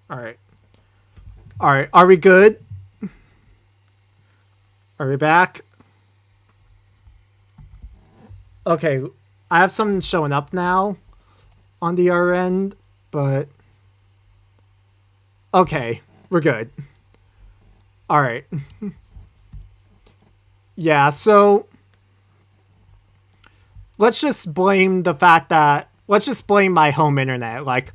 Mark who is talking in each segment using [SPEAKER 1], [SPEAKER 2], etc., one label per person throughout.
[SPEAKER 1] Alright. Alright, are we good? Are we back? Okay, I have something showing up now on the other end, but... Okay, we're good. Alright. Yeah, so... Let's just blame the fact that... Let's just blame my home internet. Like,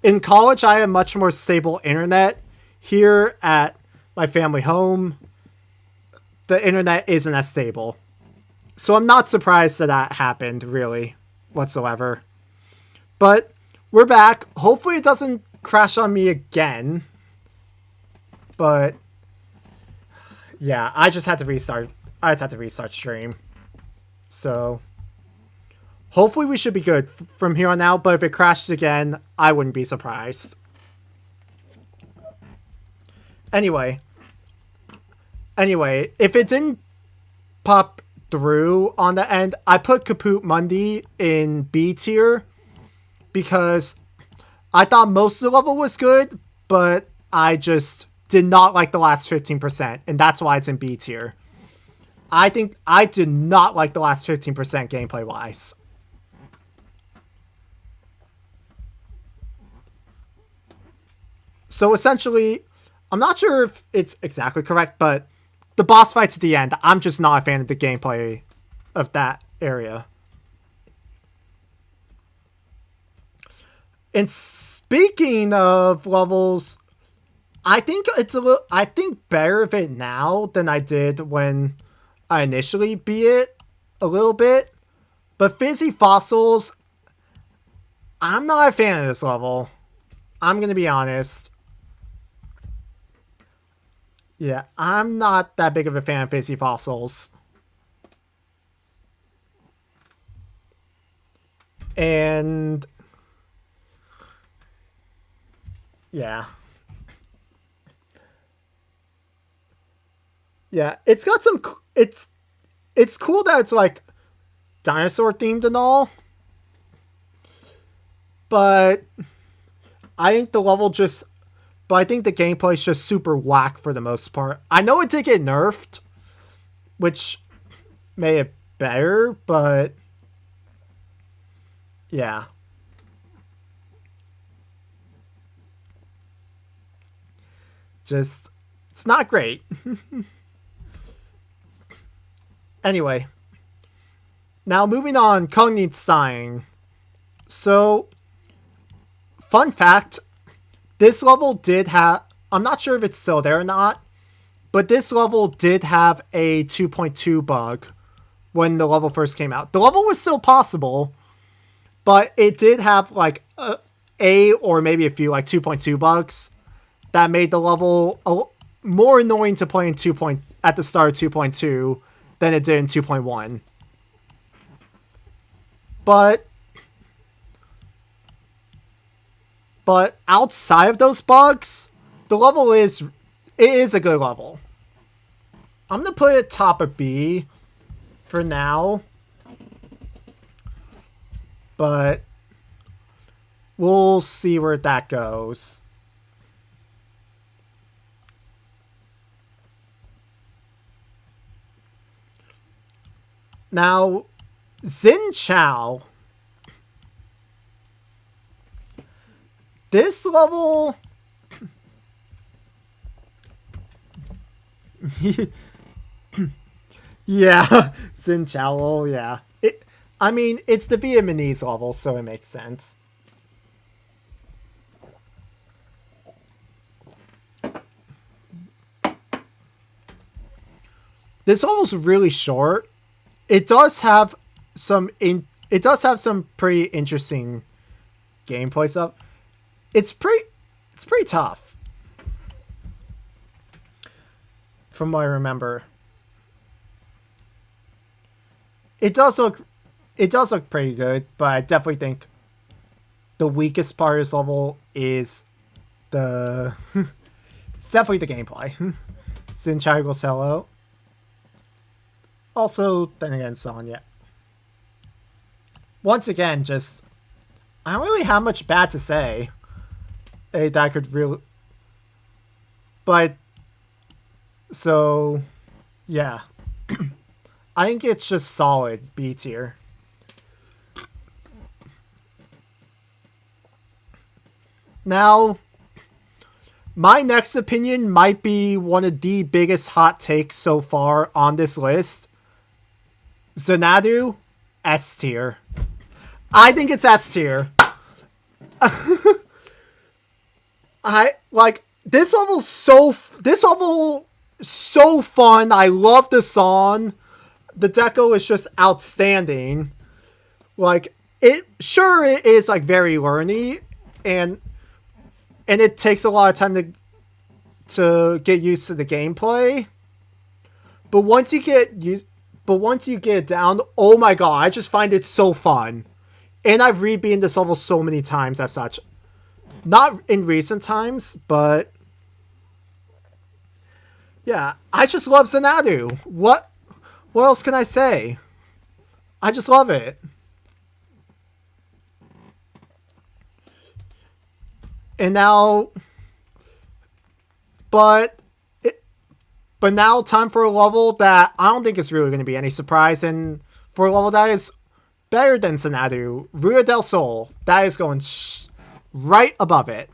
[SPEAKER 1] in college, I had much more stable internet. Here at my family home, the internet isn't as stable. So I'm not surprised that that happened, really, whatsoever. But we're back. Hopefully it doesn't crash on me again. But yeah, I just had to restart. I just had to restart stream. So hopefully we should be good from here on out. But if it crashes again, I wouldn't be surprised. Anyway, if it didn't pop through on the end, I put Kaput Mundi in B tier because I thought most of the level was good, but I just did not like the last 15%, and that's why it's in B tier. I think I did not like the last 15% gameplay wise. So essentially, I'm not sure if it's exactly correct, but the boss fights at the end, I'm just not a fan of the gameplay of that area. And speaking of levels, I think it's a little. I think better of it now than I did when I initially beat it a little bit. But Fizzy Fossils, I'm not a fan of this level. I'm gonna be honest. Yeah, I'm not that big of a fan of Fizzy Fossils. And yeah. Yeah, it's got some it's cool that it's like dinosaur themed and all. But I think the level just but I think the gameplay is just super whack for the most part. I know it did get nerfed, which made it better, but yeah. Just it's not great. Anyway, now moving on, Kognitstein. So, fun fact, this level did have, I'm not sure if it's still there or not, but this level did have a 2.2 bug when the level first came out. The level was still possible, but it did have like a or maybe a few like 2.2 bugs that made the level more annoying to play in at the start of 2.2 than it did in 2.1. But outside of those bugs, the level is a good level. I'm gonna put it top of B for now, but we'll see where that goes. Now, Xin Chao. This level... yeah, Xin Chao, yeah. I mean, it's the Vietnamese level, so it makes sense. This level's really short. It does have some pretty interesting gameplay stuff. It's pretty tough from what I remember. It does look pretty good, but I definitely think the weakest part of this level is it's definitely the gameplay. Xin Chai goes hello. Also, then again, Sonya. Once again, just I don't really have much bad to say that I could really But so yeah, I think it's just solid B tier. Now, my next opinion might be one of the biggest hot takes so far on this list. Xanadu, S tier. I think it's S tier. I like this level so fun. I love the song. The deco is just outstanding. Like it is like very learny and it takes a lot of time to get used to the gameplay. But once you get it down, oh my god, I just find it so fun. And I've rebeaten this level so many times as such. Not in recent times, but yeah, I just love Xanadu. What else can I say? I just love it. And now but now time for a level that I don't think is really going to be any surprise, and for a level that is better than Xanadu, Ruya del Sol, that is going right above it.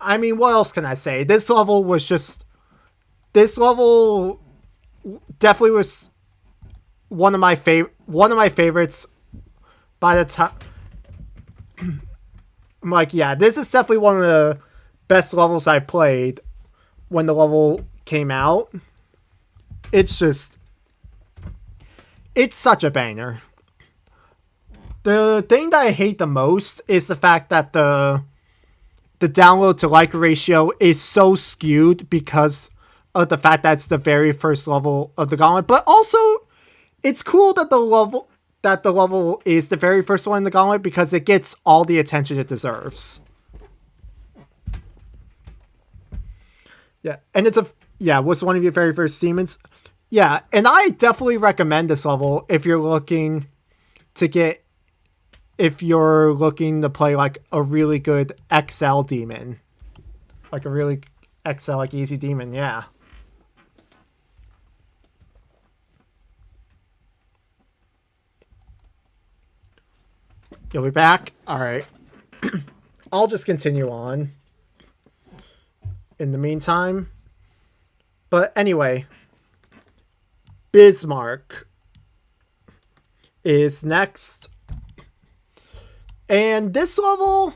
[SPEAKER 1] I mean, what else can I say? This level definitely was one of my favorites by the time. I'm like, yeah, this is definitely one of the best levels I played when the level came out. It's such a banger. The thing that I hate the most is the fact that the download to like ratio is so skewed because of the fact that it's the very first level of the Gauntlet. But also, it's cool that the level is the very first one in the Gauntlet because it gets all the attention it deserves. Yeah, and was one of your very first demons. Yeah, and I definitely recommend this level if you're looking to play like a really good XL demon. Like a really XL, like easy demon, yeah. You'll be back? Alright. I'll just continue on in the meantime. But anyway, Bismarck is next. And this level,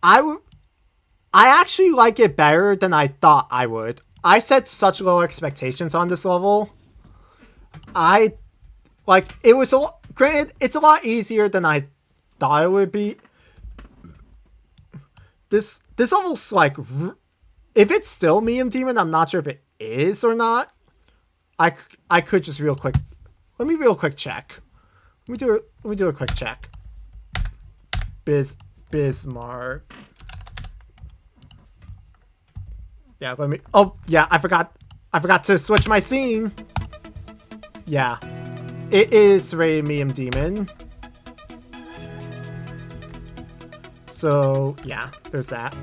[SPEAKER 1] I actually like it better than I thought I would. I set such low expectations on this level. Granted, it's a lot easier than I thought it would be. This level's like, if it's still medium demon, I'm not sure if it is or not. I could just real quick check. Let me do a quick check. Bismarck. Yeah, I forgot to switch my scene. Yeah. It is rated medium demon. So, yeah, there's that.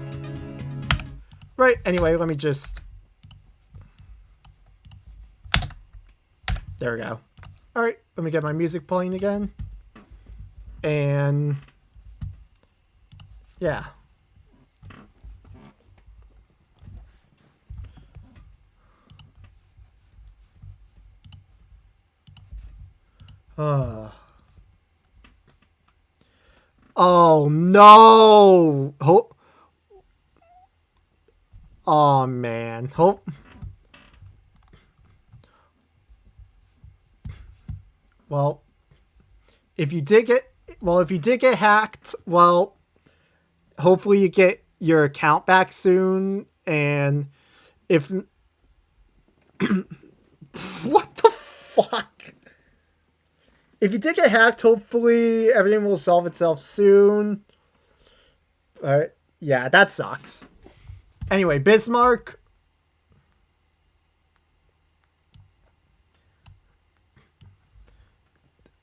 [SPEAKER 1] Right, anyway, let me just... There we go. Alright, let me get my music playing again. And... yeah. Oh no! Oh man. Well, if you did get hacked, well, hopefully you get your account back soon. And if what the fuck? If you did get hacked, hopefully everything will solve itself soon. Yeah, that sucks. Anyway, Bismarck.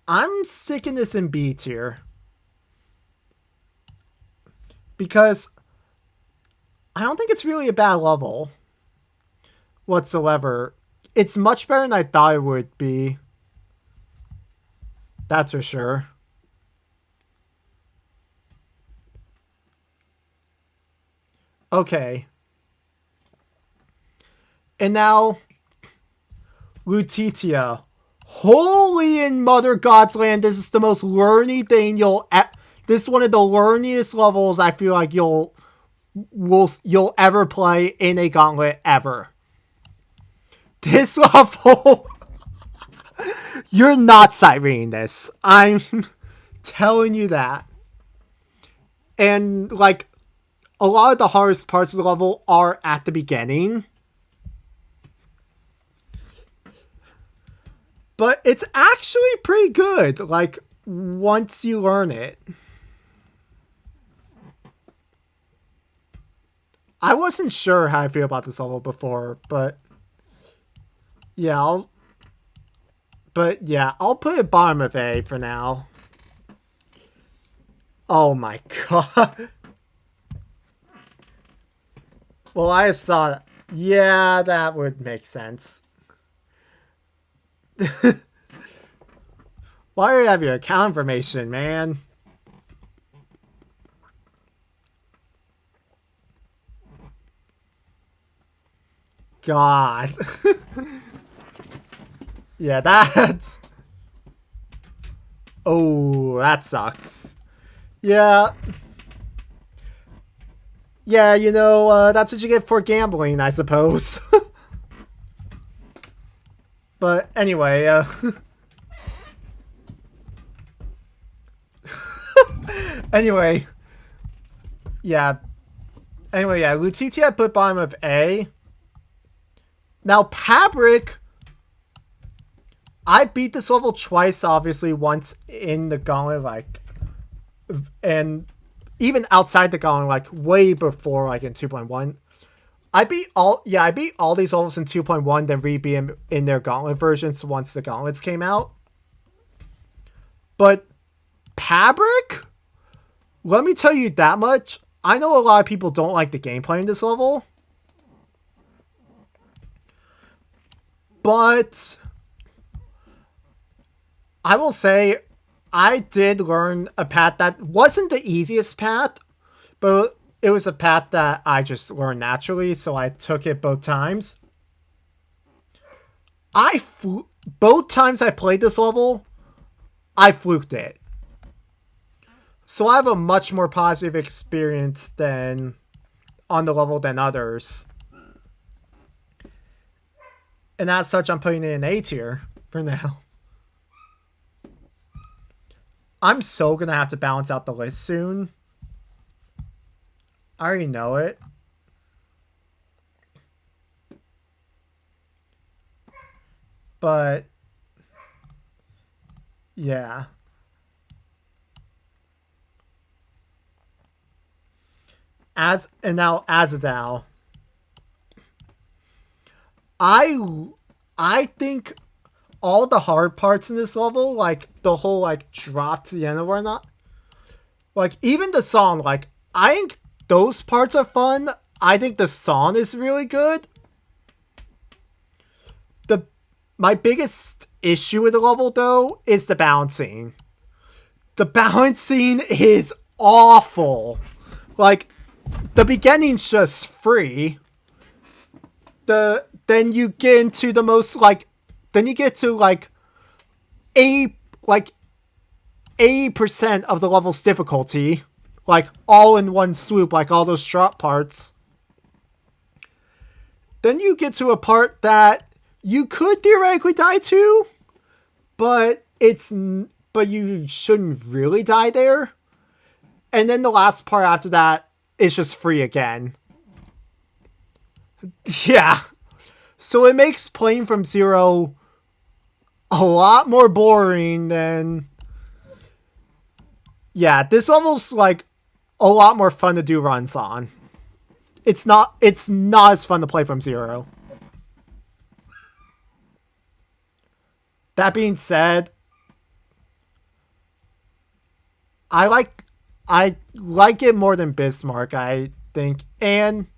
[SPEAKER 1] I'm sticking this in B tier. because I don't think it's really a bad level whatsoever. It's much better than I thought it would be. That's for sure. Okay. And now, Lutitia. Holy in Mother God's land, this is the most learny thing this is one of the learniest levels I feel like you'll ever play in a Gauntlet ever. This level, you're not sight reading this. I'm telling you that. And like, a lot of the hardest parts of the level are at the beginning. But it's actually pretty good, like, once you learn it. I wasn't sure how I feel about this level before, but yeah, I'll put it bottom of A for now. Oh my god. Well, I just thought, yeah, that would make sense. Why do you have your account information, man? God. Yeah, that's... Oh, that sucks. Yeah. Yeah, you know, that's what you get for gambling, I suppose. But anyway, Anyway, yeah. Anyway, yeah, Lutitia I put bottom of A. Now, Pabric, I beat this level twice, obviously, once in the Gauntlet, like, and even outside the Gauntlet, like, way before, like, in 2.1. I beat all these levels in 2.1, then re-beat them in their Gauntlet versions once the Gauntlets came out. But Pabric, let me tell you that much. I know a lot of people don't like the gameplay in this level. But I will say I did learn a path that wasn't the easiest path, but it was a path that I just learned naturally, so I took it both times. Both times I played this level, I fluked it. So I have a much more positive experience than on the level than others. And as such, I'm putting it in A tier for now. I'm so gonna have to balance out the list soon. I already know it. But yeah. Now Azadal. I think all the hard parts in this level, like the whole like drop to the end or whatnot, like even the song, like I think those parts are fun. I think the song is really good. My biggest issue with the level though is the balancing. The balancing is awful. Like the beginning's just free. Then you get into the most like, then you get to like 80% of the level's difficulty, like all in one swoop, like all those drop parts. Then you get to a part that you could theoretically die to, but you shouldn't really die there. And then the last part after that is just free again. Yeah. So it makes playing from zero a lot more boring than... Yeah, this level's like a lot more fun to do runs on. It's not as fun to play from zero. That being said, I I like it more than Bismarck, I think. And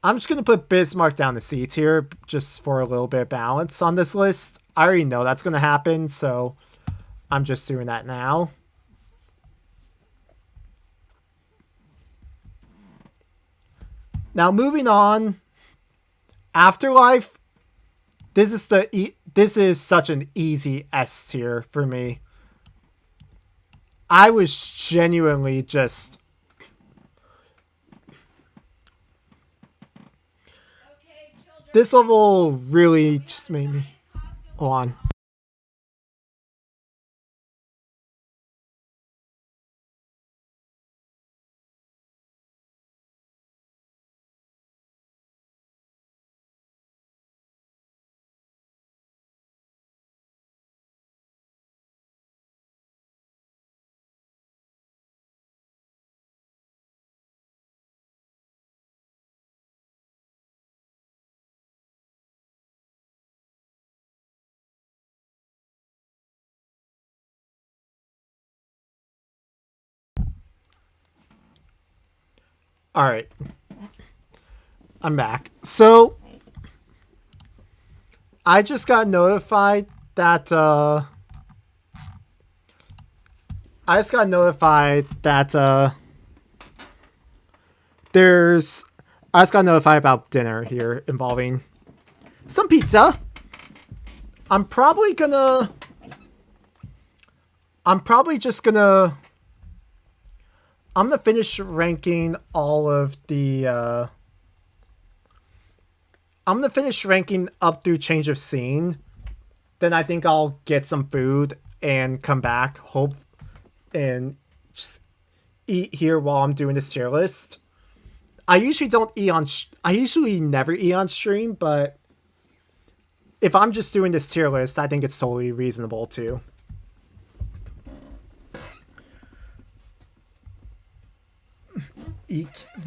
[SPEAKER 1] I'm just going to put Bismarck down to C tier just for a little bit of balance on this list. I already know that's going to happen, so I'm just doing that now. Now moving on, Afterlife. This is such an easy S tier for me. I was genuinely just this level really just made me hold on. All right. I'm back. So I just got notified that there's I just got notified about dinner here involving some pizza. I'm probably just gonna I'm gonna finish ranking all of the I'm gonna finish ranking up through change of scene. Then I think I'll get some food and come back, hope, and just eat here while I'm doing this tier list. I usually don't eat on. I usually never eat on stream, but if I'm just doing this tier list, I think it's totally reasonable too.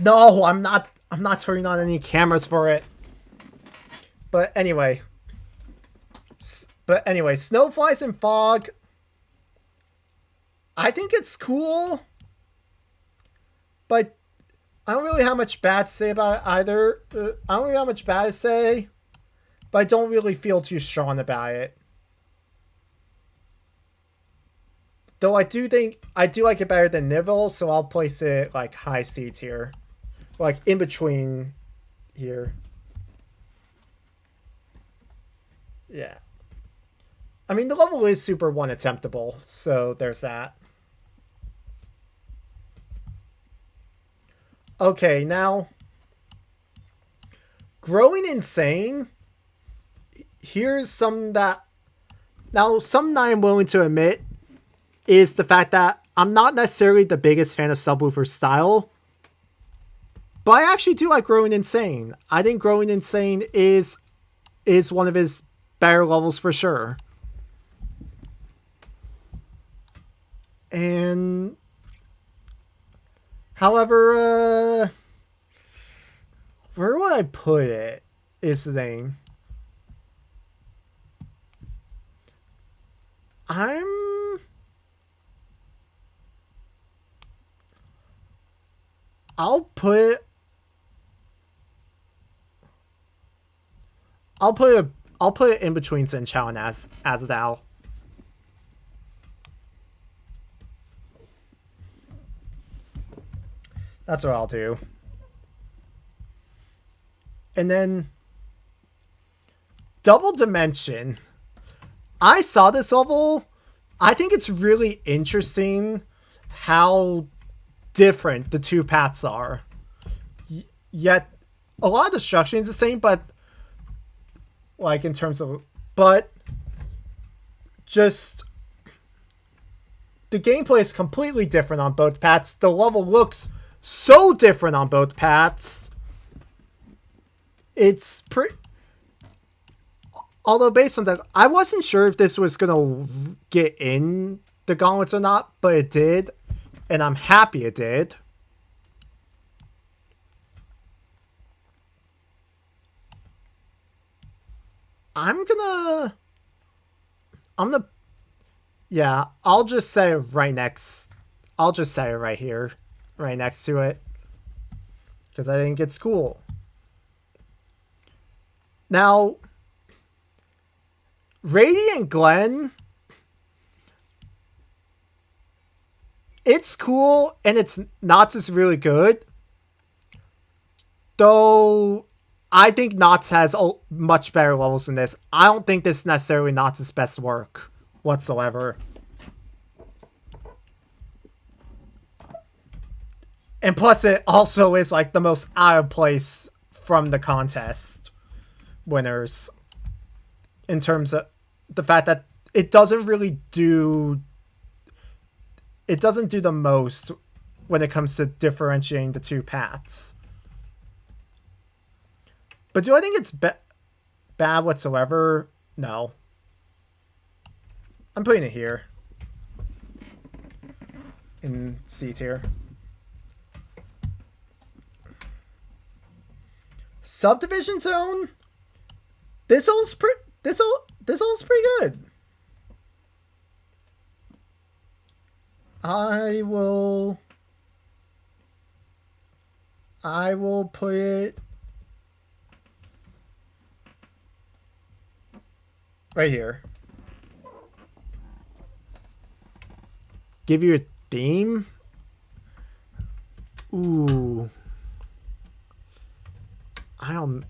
[SPEAKER 1] No, I'm not. I'm not turning on any cameras for it. But anyway. Snowflies and fog. I think it's cool, but I don't really have much bad to say about it either. I don't really have much bad to say, but I don't really feel too strong about it. Though I do like it better than Nivelle, so I'll place it like high C tier, like in between here. Yeah. I mean, the level is super one attemptable, so there's that. Okay, now Growing Insane. Here's some that I'm willing to admit is the fact that I'm not necessarily the biggest fan of Subwoofer's style, but I actually do like Growing Insane. I think Growing Insane is one of his better levels for sure. And however, where would I put it is the thing. I'll put it in between Xin Chao and Azadao. That's what I'll do. And then Double Dimension. I saw this level. I think it's really interesting how different the two paths are. Yet a lot of the structure is the same, but like in terms of, but just the gameplay is completely different on both paths. The level looks so different on both paths. It's pretty. Although based on that, I wasn't sure if this was gonna get in the gauntlets or not, but it did, and I'm happy it did. I'm gonna Yeah, I'll just say it right next. I'll just say it right here, right next to it, because I think it's cool. Now, Radiant Glen, it's cool and it's not just really good. Though I think Knots has much better levels than this. I don't think this is necessarily Knots' best work whatsoever. And plus, it also is like the most out of place from the contest winners in terms of the fact that it doesn't really do. It doesn't do the most when it comes to differentiating the two paths. But do I think it's bad whatsoever? No. I'm putting it here. In C tier. Subdivision Zone? This hole's pretty good. I will put it right here. Give you a theme? Ooh. I don't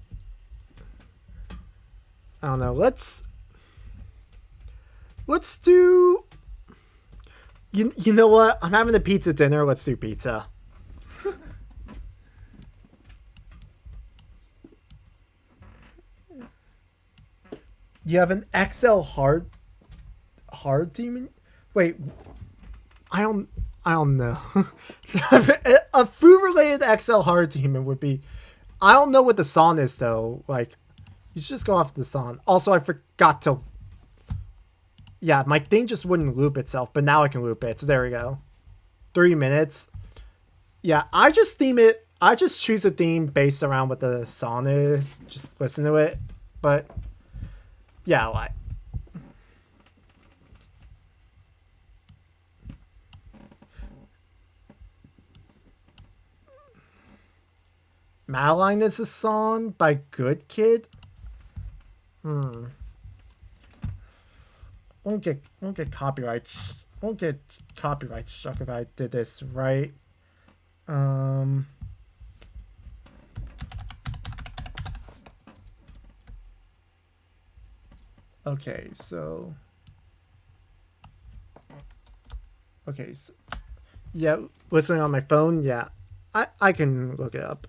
[SPEAKER 1] know. Let's do. You know what? I'm having a pizza dinner. Let's do pizza. You have an XL hard demon? Wait, I don't know. A food related XL hard demon would be. I don't know what the song is though. Like, you should just go off the song. Also, I forgot to. Yeah, my thing just wouldn't loop itself, but now I can loop it. So there we go. 3 minutes. Yeah, I just theme it. I just choose a theme based around what the song is. Just listen to it. But yeah, like. Madeline is a song by Good Kid. Won't get copyright struck if I did this right. Okay, so yeah, listening on my phone, yeah. I can look it up.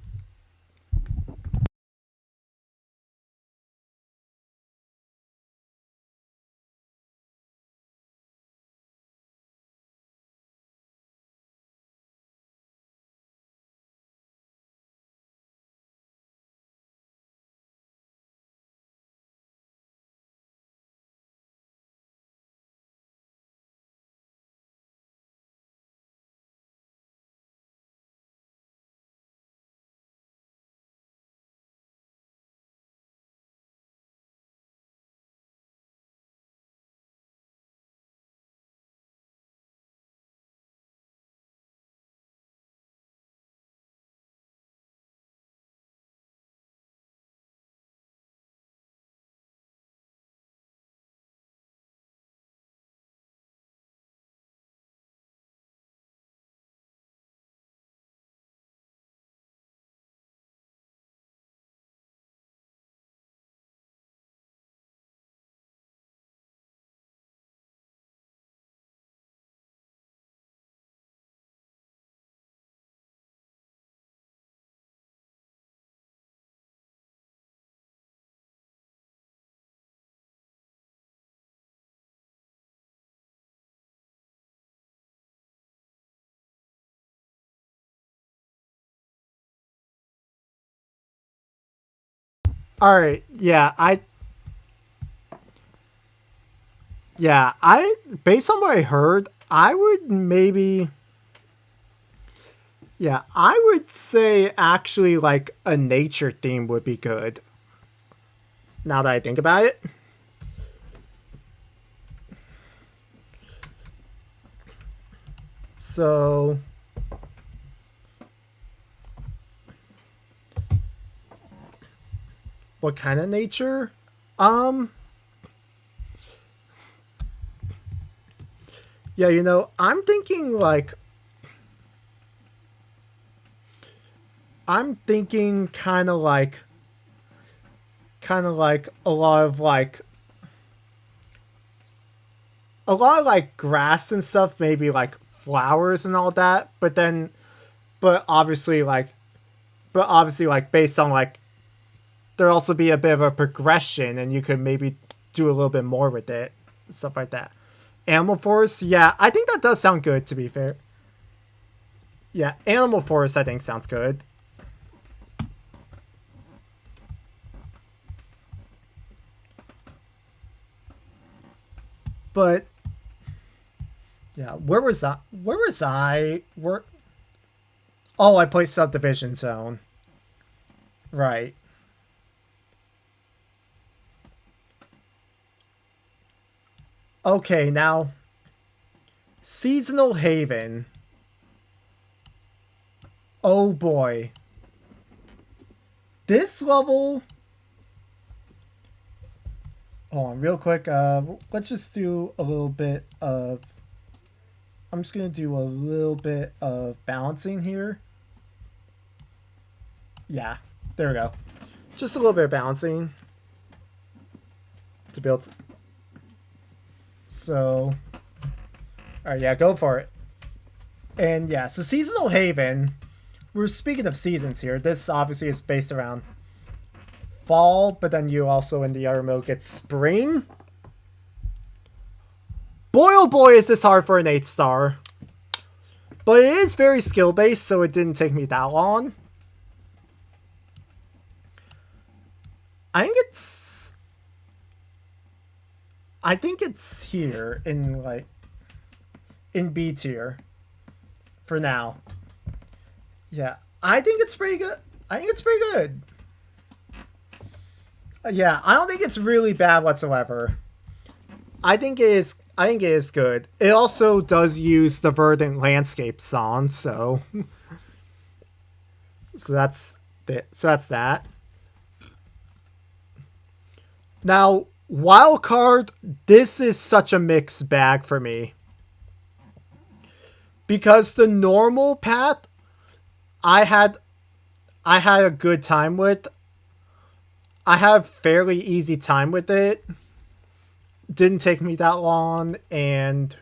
[SPEAKER 1] All right, I based on what I heard, I would maybe. Yeah, I would say actually like a nature theme would be good. Now that I think about it. So what kind of nature? Yeah, I'm thinking like I'm thinking kind of like a lot of grass and stuff, maybe like flowers and all that, but obviously like based on like there also be a bit of a progression and you could maybe do a little bit more with it, stuff like that. Animal Forest, yeah, I think that does sound good, to be fair. Yeah, Animal Forest I think sounds good. But yeah, where oh, I played Subdivision Zone. Right. Okay, now Seasonal Haven. Oh boy. This level. Hold on, real quick. Let's just do a little bit of. I'm just gonna do a little bit of balancing here. Yeah, there we go. Just a little bit of balancing to build. So, all right, yeah, go for it. And yeah, so Seasonal Haven. We're speaking of seasons here. This obviously is based around fall, but then you also in the other mode get spring. Boy, oh boy, is this hard for an 8-star. But it is very skill based, so it didn't take me that long. I think it's here in B tier for now. Yeah, I think it's pretty good. Yeah, I don't think it's really bad whatsoever. I think it is good. It also does use the Verdant Landscape song, so that's that. Now, Wildcard, this is such a mixed bag for me. Because the normal path I had a good time with. I have fairly easy time with it. Didn't take me that long, and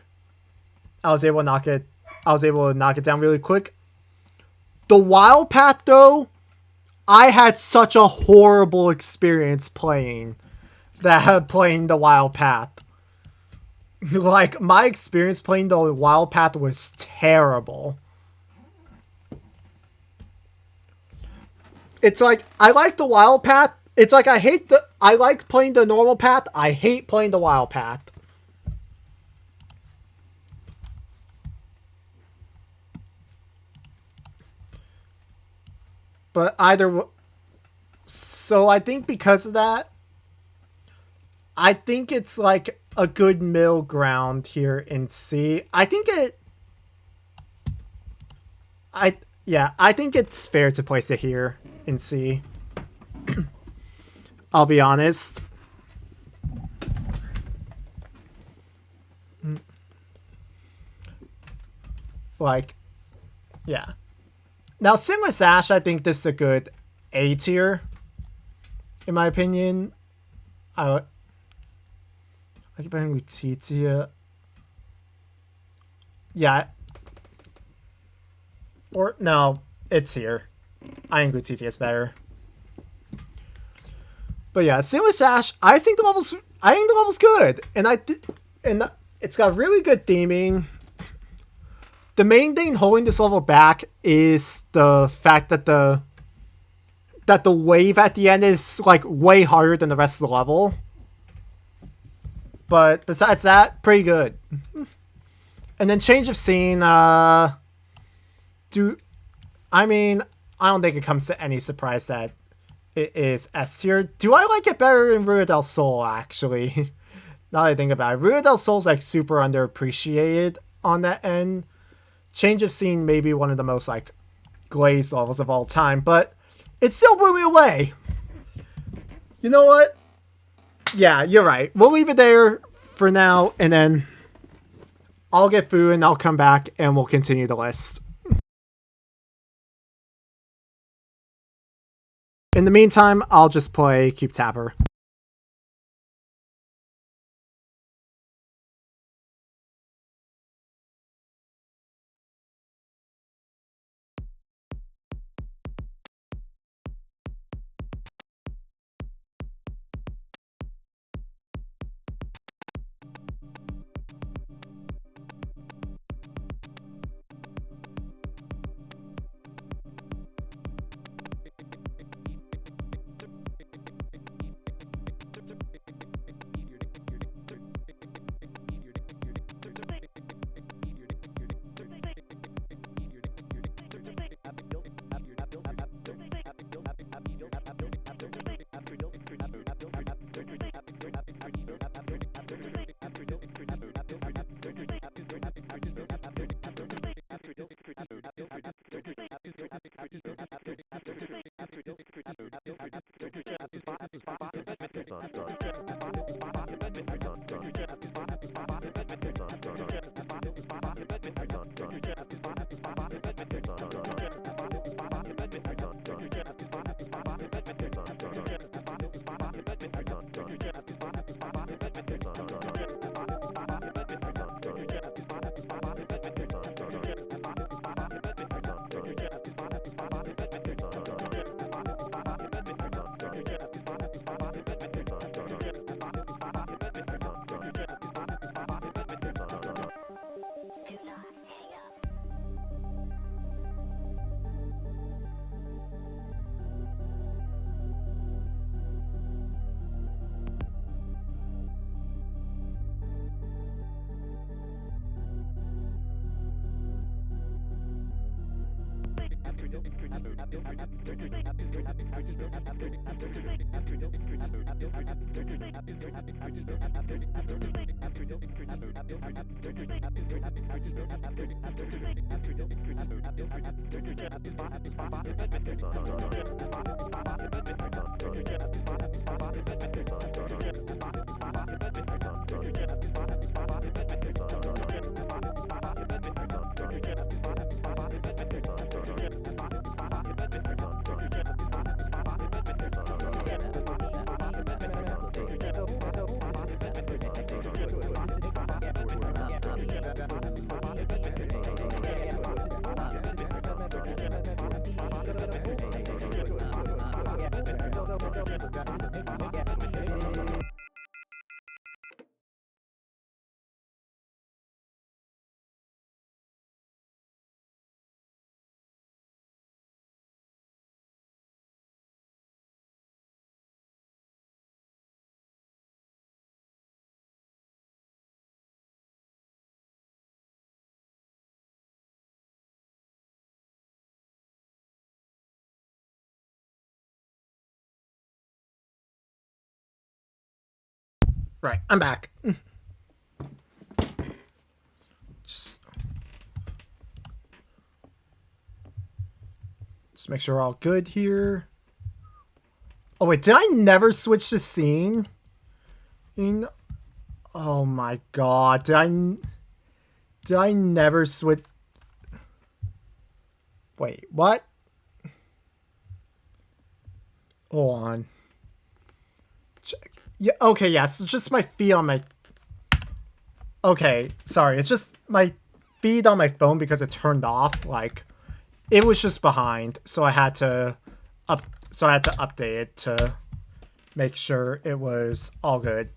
[SPEAKER 1] I was able to knock it down really quick. The Wild Path, though, I had such a horrible experience playing the Wild Path. Like, my experience playing the Wild Path was terrible. It's like, I like the Wild Path. It's like, I like playing the normal path. I hate playing the Wild Path. But so I think because of that, I think it's like a good middle ground here in C. I think it's fair to place it here in C. I'll be honest. Like, yeah. Now, Sinless Ash, I think this is a good A tier, in my opinion. I keep playing Lutetia. Yeah. Or, no, it's here. I think Lutetia is better. But yeah, Sinless Ash, I think the level's good. And it's got really good theming. The main thing holding this level back is the fact that the wave at the end is like way harder than the rest of the level. But besides that, pretty good. And then change of scene, I don't think it comes to any surprise that it is S tier. Do I like it better in Ruta del Sol, actually? Now that I think about it. Ruta del Sol's like super underappreciated on that end. change of scene may be one of the most like glazed levels of all time, but it still blew me away. You know what? Yeah, you're right. We'll leave it there for now, and then I'll get food and I'll come back and we'll continue the list. In the meantime, I'll just play Cube Tapper. Right, I'm back. Just make sure we're all good here. Oh wait, did I never switch the scene? Oh my god, did I never switch? Wait, what? Hold on. Check. Yeah, okay, yeah, so just my feed on my... Okay, sorry, it's just my feed on my phone because it turned off, like, it was just behind, so I had to update it to make sure it was all good.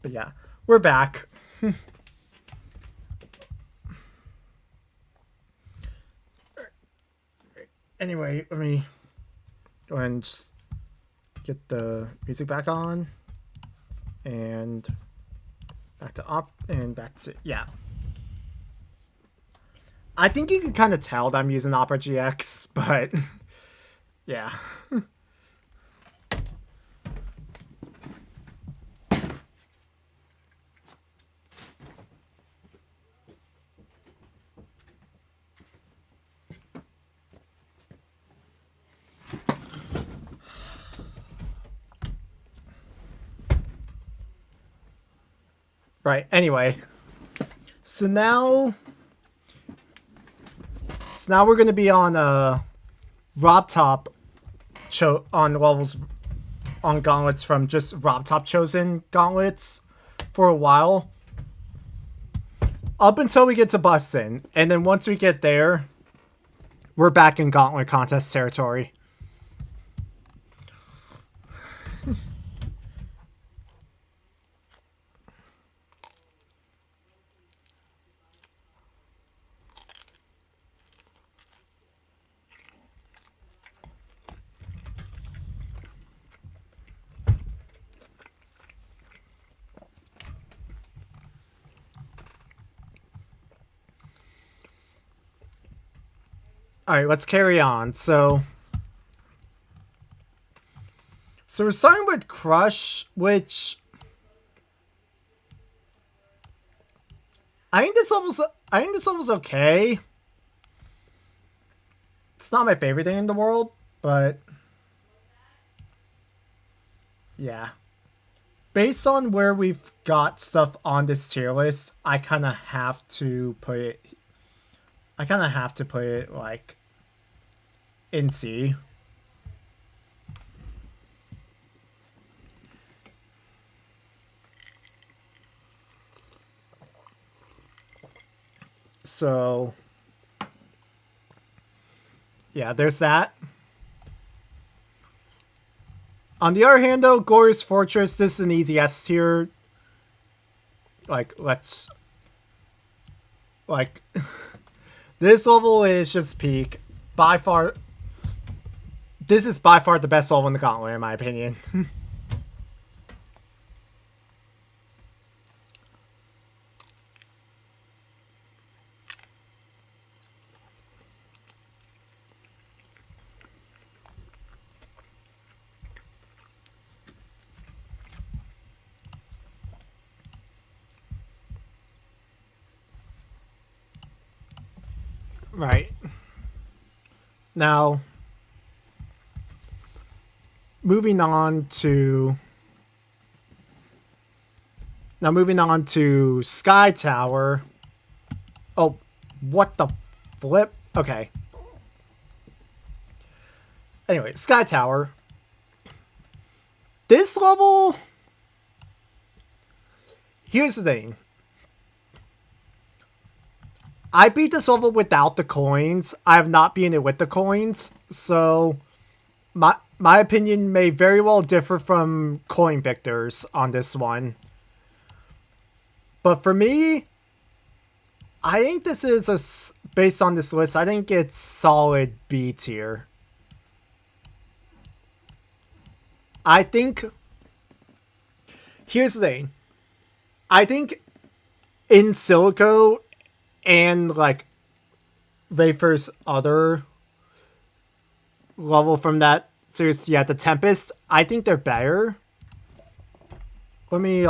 [SPEAKER 1] But yeah, we're back. Anyway, let me go ahead and just get the music back on. And back to back to, yeah. I think you can kind of tell that I'm using Opera GX, but yeah. Right. Anyway, so now we're gonna be on Rob Top on levels on gauntlets from just Rob Top chosen gauntlets for a while. Up until we get to Bustin', and then once we get there, we're back in Gauntlet contest territory. Alright, let's carry on. So we're starting with Crush, which I think this level's okay. It's not my favorite thing in the world, but yeah. Based on where we've got stuff on this tier list, I kind of have to put it like in C. So yeah, there's that. On the other hand, though, Glorious Fortress, this is an easy S tier. Like, this level is just peak. By far, this is by far the best level in the Gauntlet, in my opinion. Right. Now, moving on to Sky Tower. Oh, what the flip? Okay. Anyway, Sky Tower. This level... Here's the thing. I beat this level without the coins. I have not beaten it with the coins. So, my opinion may very well differ from coin victors on this one. But for me, I think this is based on this list, I think it's solid B tier. I think... Here's the thing. I think in Silico and like Rafer's other level from that series, yeah, the Tempest, I think they're better. Let me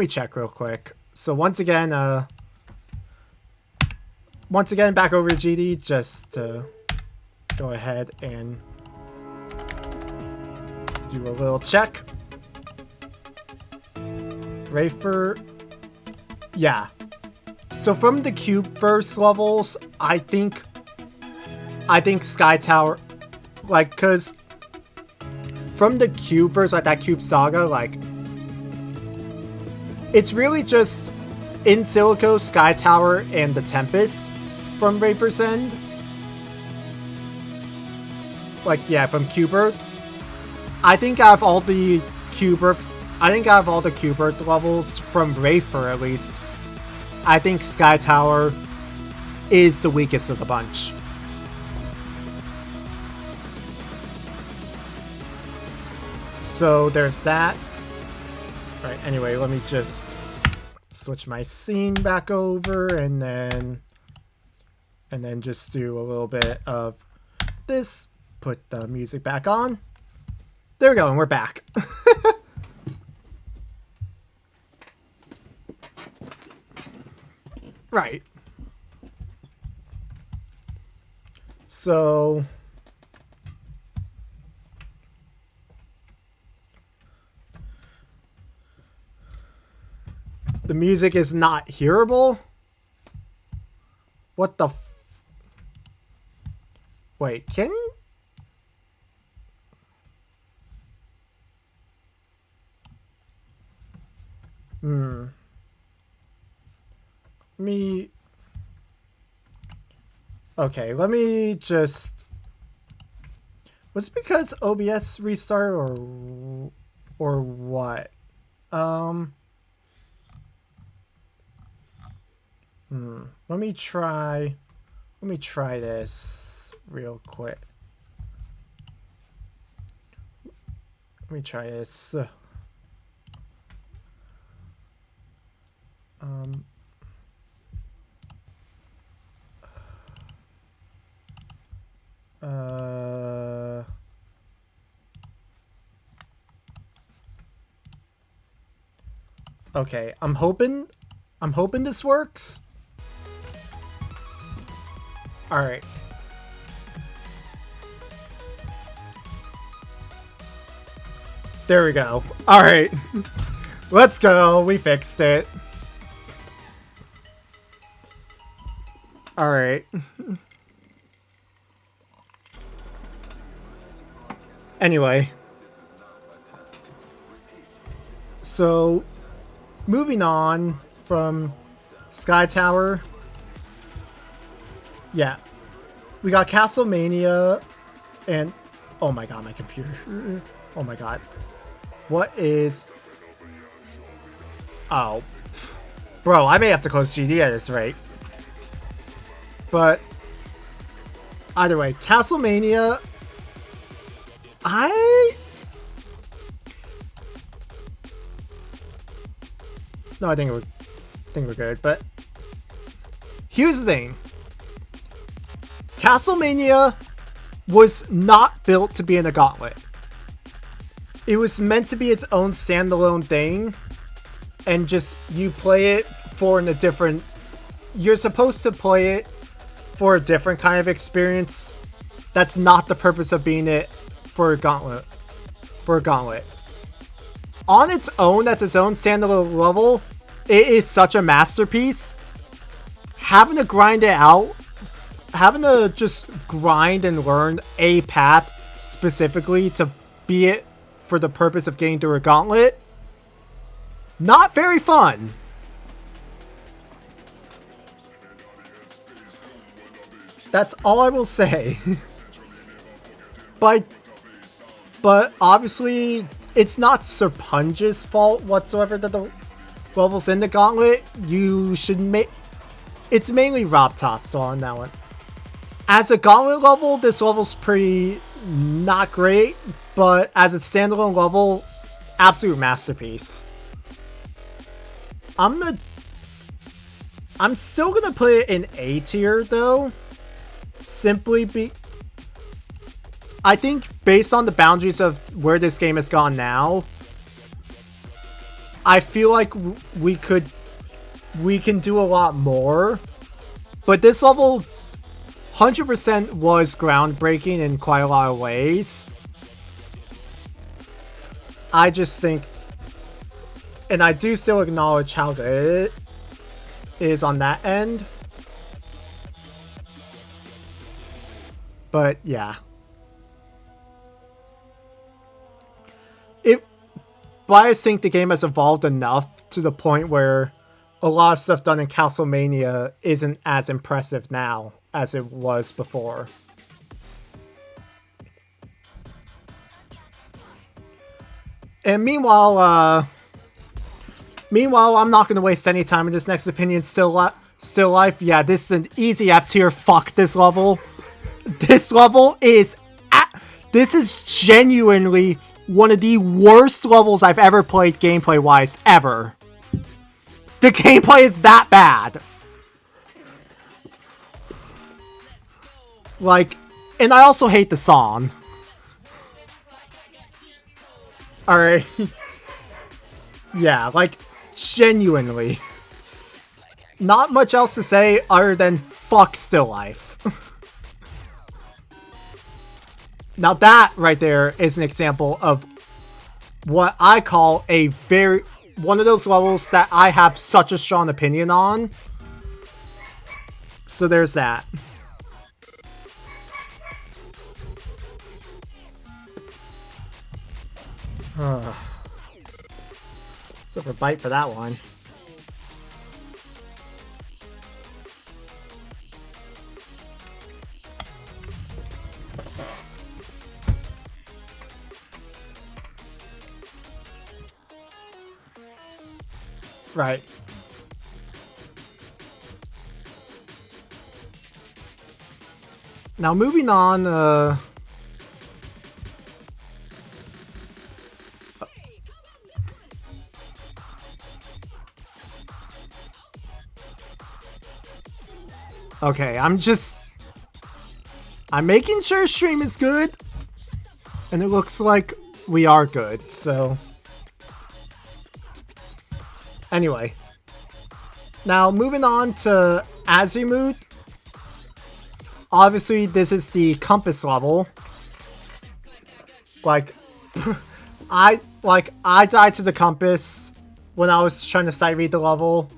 [SPEAKER 1] check real quick. So once again, back over to GD just to go ahead and do a little check. Rafer, yeah. So from the Cube Verse levels, I think Sky Tower, like, cause from the Cube Verse, like that Cube Saga, like, it's really just In Silico, Sky Tower, and the Tempest from Rafer's End. Like, yeah, from Cube Earth. I think out of all the Cube Earth levels from Rafer, at least, I think Sky Tower is the weakest of the bunch. So there's that. Right, anyway, let me just switch my scene back over and then just do a little bit of this. Put the music back on. There we go, and we're back. Right. So The music is not hearable? What the Wait, can... Okay, let me just... Was it because OBS restart or what? Let me try this real quick. Let me try this. Okay, I'm hoping this works. All right. There we go. All right. Let's go. We fixed it. All right. Anyway. So, moving on from Sky Tower. Yeah. We got Castlevania and... Oh my god, my computer. Oh my god. What is... Oh. Bro, I may have to close GD at this rate. But... Either way, Castlevania... No, I think we're good, but... Here's the thing. Castlevania was not built to be in a Gauntlet. It was meant to be its own standalone thing, and just you play it for a different... You're supposed to play it for a different kind of experience. That's not the purpose of being it for a Gauntlet. On its own, that's its own standalone level. It is such a masterpiece. Having to grind it out, having to just grind and learn a path specifically to be it for the purpose of getting through a Gauntlet, not very fun. That's all I will say. But obviously, it's not Serpunge's fault whatsoever that the levels in the Gauntlet. You should make... It's mainly Rob Top's on that one. As a Gauntlet level, this level's pretty not great, but as a standalone level, absolute masterpiece. I'm still gonna put it in A tier though, I think based on the boundaries of where this game has gone now, I feel like we can do a lot more, but this level 100% was groundbreaking in quite a lot of ways. I just think, and I do still acknowledge how good it is on that end. But yeah. But I just think the game has evolved enough to the point where a lot of stuff done in Castlevania isn't as impressive now as it was before. And meanwhile, I'm not going to waste any time in this next opinion. Still Life. Yeah, this is an easy F tier. Fuck this level. This level is... This is genuinely one of the worst levels I've ever played gameplay-wise, ever. The gameplay is that bad. Like, and I also hate the song. Alright. Yeah, like, genuinely. Not much else to say other than fuck Still Life. Now that right there is an example of what I call a very... one of those levels that I have such a strong opinion on. So there's that. Let's have a bite for that one. Right. Now moving on, okay, I'm making sure stream is good, and it looks like we are good, so. Anyway. Now, moving on to Azimuth. Obviously, this is the compass level. Like, I died to the compass when I was trying to sight read the level.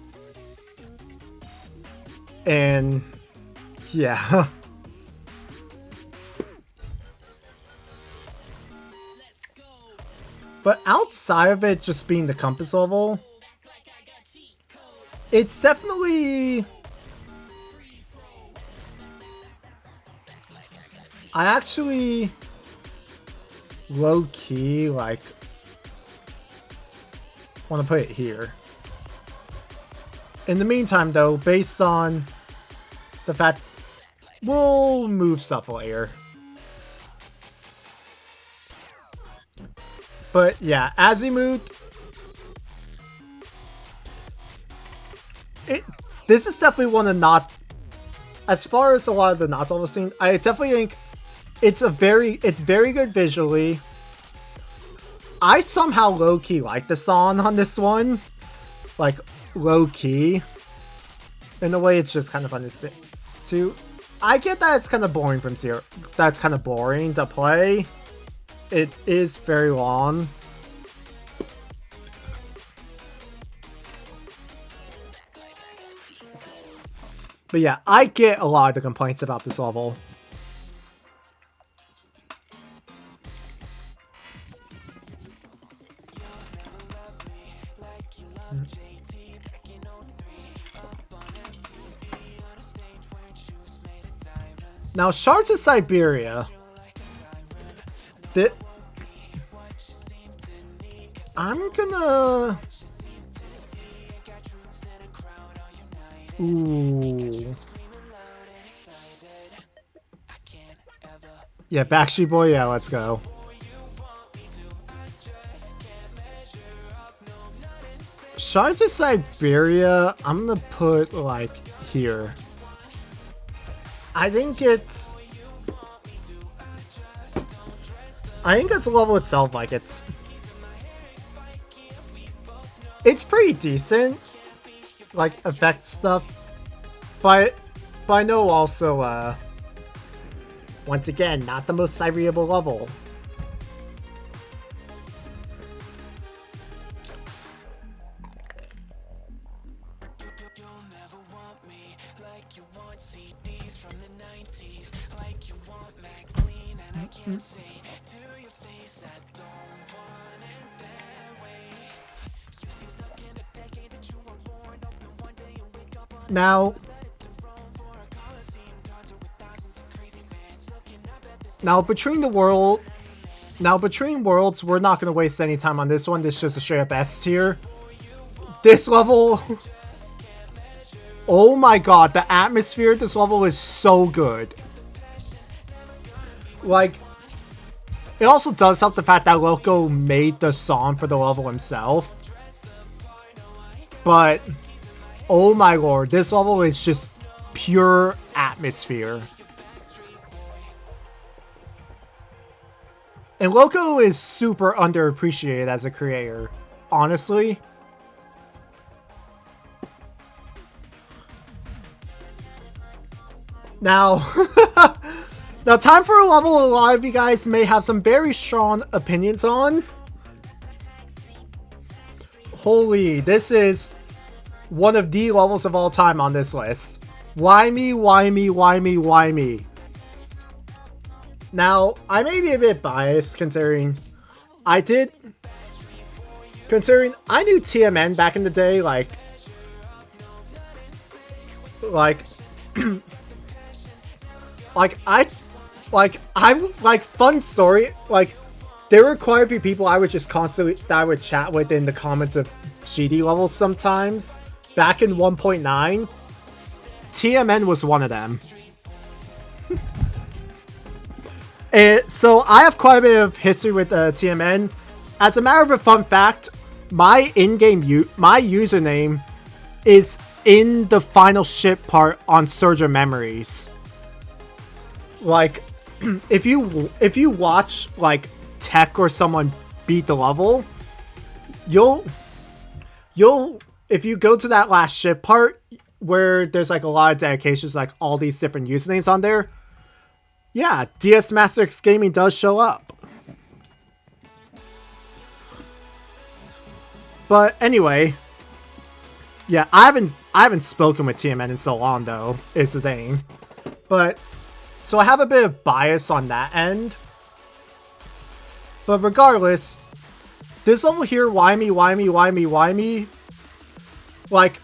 [SPEAKER 1] And, yeah. But outside of it just being the compass level, it's definitely... I actually low-key, like, want to put it here. In the meantime, though, based on the fact we'll move stuff later. But yeah, Azimuth. This is definitely one of not, as far as a lot of the not levels scene, I definitely think it's very good visually. I somehow low-key like the song on this one. Like, low-key. In a way, it's just kind of fun to sit to. I get that it's kind of boring from zero. That's kind of boring to play. It is very long. But yeah, I get a lot of the complaints about this level. Now, Shards of Siberia. I'm gonna... Ooh. Yeah, Backstreet Boy, yeah, let's go. Shards of Siberia, I'm gonna put, like, here. I think it's the level itself, like, it's pretty decent, like, effect stuff, but I know also, once again, not the most sight-readable level. Now between worlds, we're not gonna waste any time on this one. This is just a straight up S tier. This level, oh my god, the atmosphere at this level is so good. Like, it also does help the fact that Loco made the song for the level himself. But, oh my lord, this level is just pure atmosphere. And Loco is super underappreciated as a creator, honestly. Now, now time for a level a lot of you guys may have some very strong opinions on. Holy, this is one of the levels of all time on this list. Why me, why me, why me, why me? Now, I may be a bit biased considering I knew TMN back in the day, like fun story, like, there were quite a few people I would just constantly, that I would chat with in the comments of GD levels sometimes, back in 1.9, TMN was one of them. And so I have quite a bit of history with TMN. As a matter of a fun fact, my in-game my username is in the final ship part on Surge of Memories. Like, if you watch like Tech or someone beat the level, you'll if you go to that last ship part where there's like a lot of dedications, like all these different usernames on there, yeah, DS Master X Gaming does show up. But anyway, yeah, I haven't spoken with TMN in so long though, is the thing. But so I have a bit of bias on that end. But regardless, this level here, why me, why me, why me, why me? Like,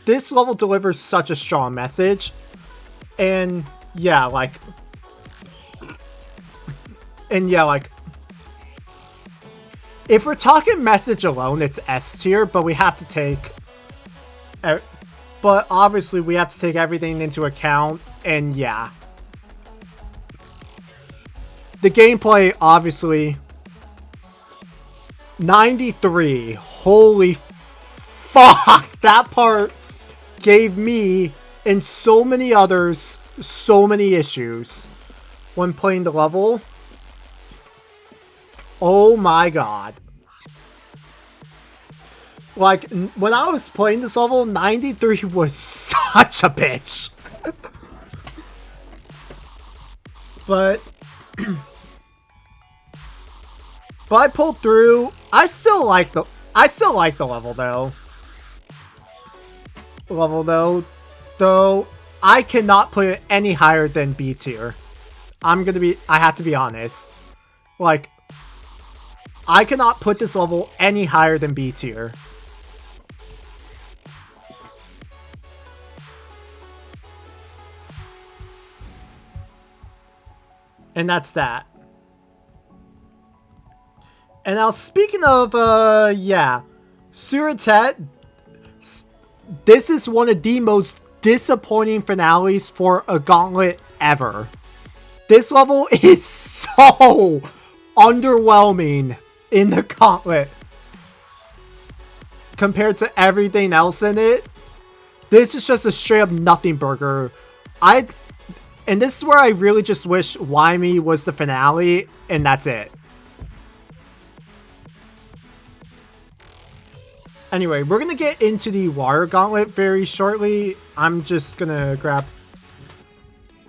[SPEAKER 1] this level delivers such a strong message. And yeah, like, if we're talking message alone, it's S tier, but we have to take, but obviously we have to take everything into account, and yeah. The gameplay, obviously, 93, holy fuck, that part gave me, and so many others, so many issues when playing the level. Oh my god. Like, when I was playing this level, 93 was such a bitch. But I pulled through. I still like the level though. Though I cannot put it any higher than B tier. I have to be honest. Like, I cannot put this level any higher than B tier. And that's that. And now, speaking of, yeah, Suretet, this is one of the most disappointing finales for a Gauntlet ever. This level is so underwhelming in the Gauntlet compared to everything else in it. This is just a straight up nothing burger. And this is where I really just wish Why Me was the finale, and that's it. Anyway, we're gonna get into the Water Gauntlet very shortly. I'm just gonna grab...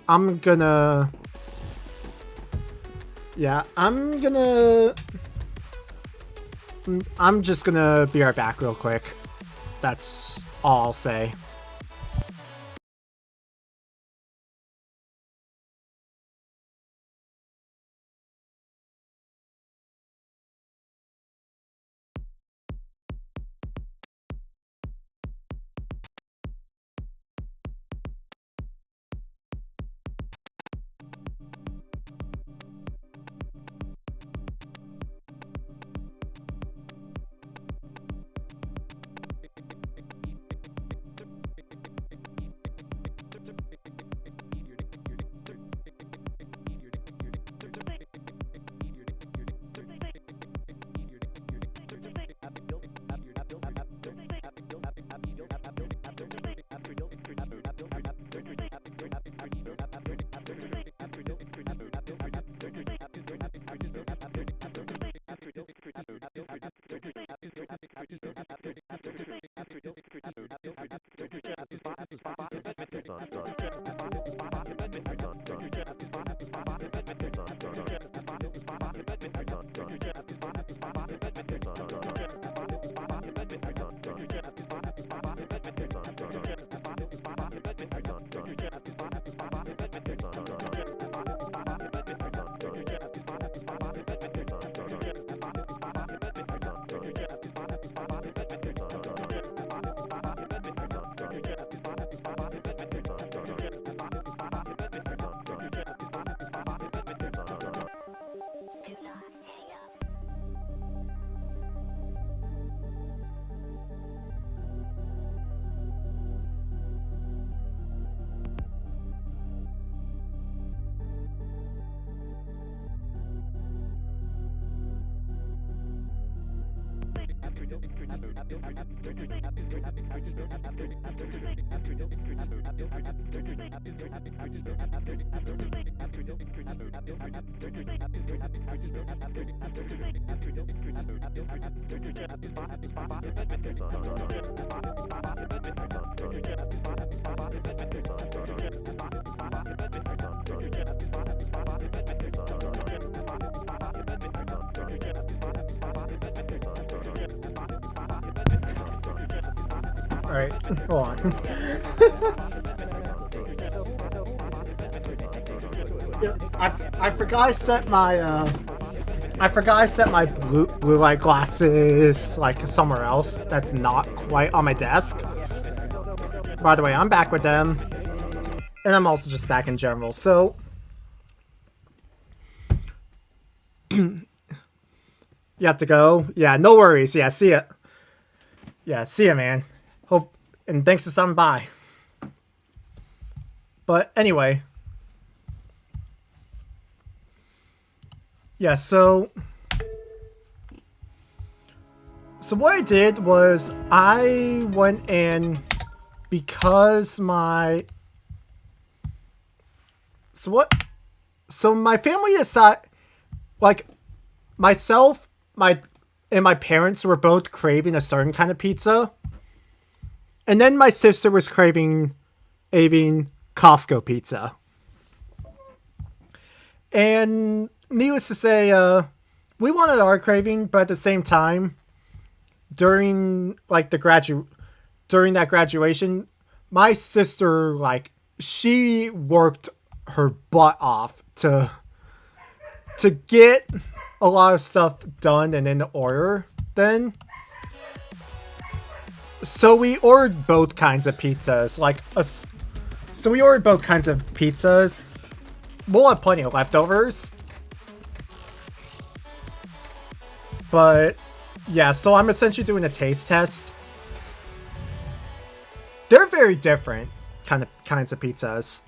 [SPEAKER 1] I'm just gonna be right back real quick. That's all I'll say. Alright, hold on. Yeah, I forgot I set my blue light glasses like somewhere else that's not quite on my desk. By the way, I'm back with them. And I'm also just back in general, so you have to go? Yeah, no worries. Yeah, see ya. Yeah, see ya, man. Hope, and thanks for stopping by. But anyway. Yeah, so what I did was I went in because my my family decided, like, myself, my parents were both craving a certain kind of pizza. And then my sister was craving Costco pizza. And needless to say, we wanted our craving, but at the same time, during like during that graduation, my sister, like, she worked her butt off to get a lot of stuff done and in order then. So we ordered both kinds of pizzas. So we ordered both kinds of pizzas. We'll have plenty of leftovers. But yeah, so I'm essentially doing a taste test. They're very different kinds of pizzas.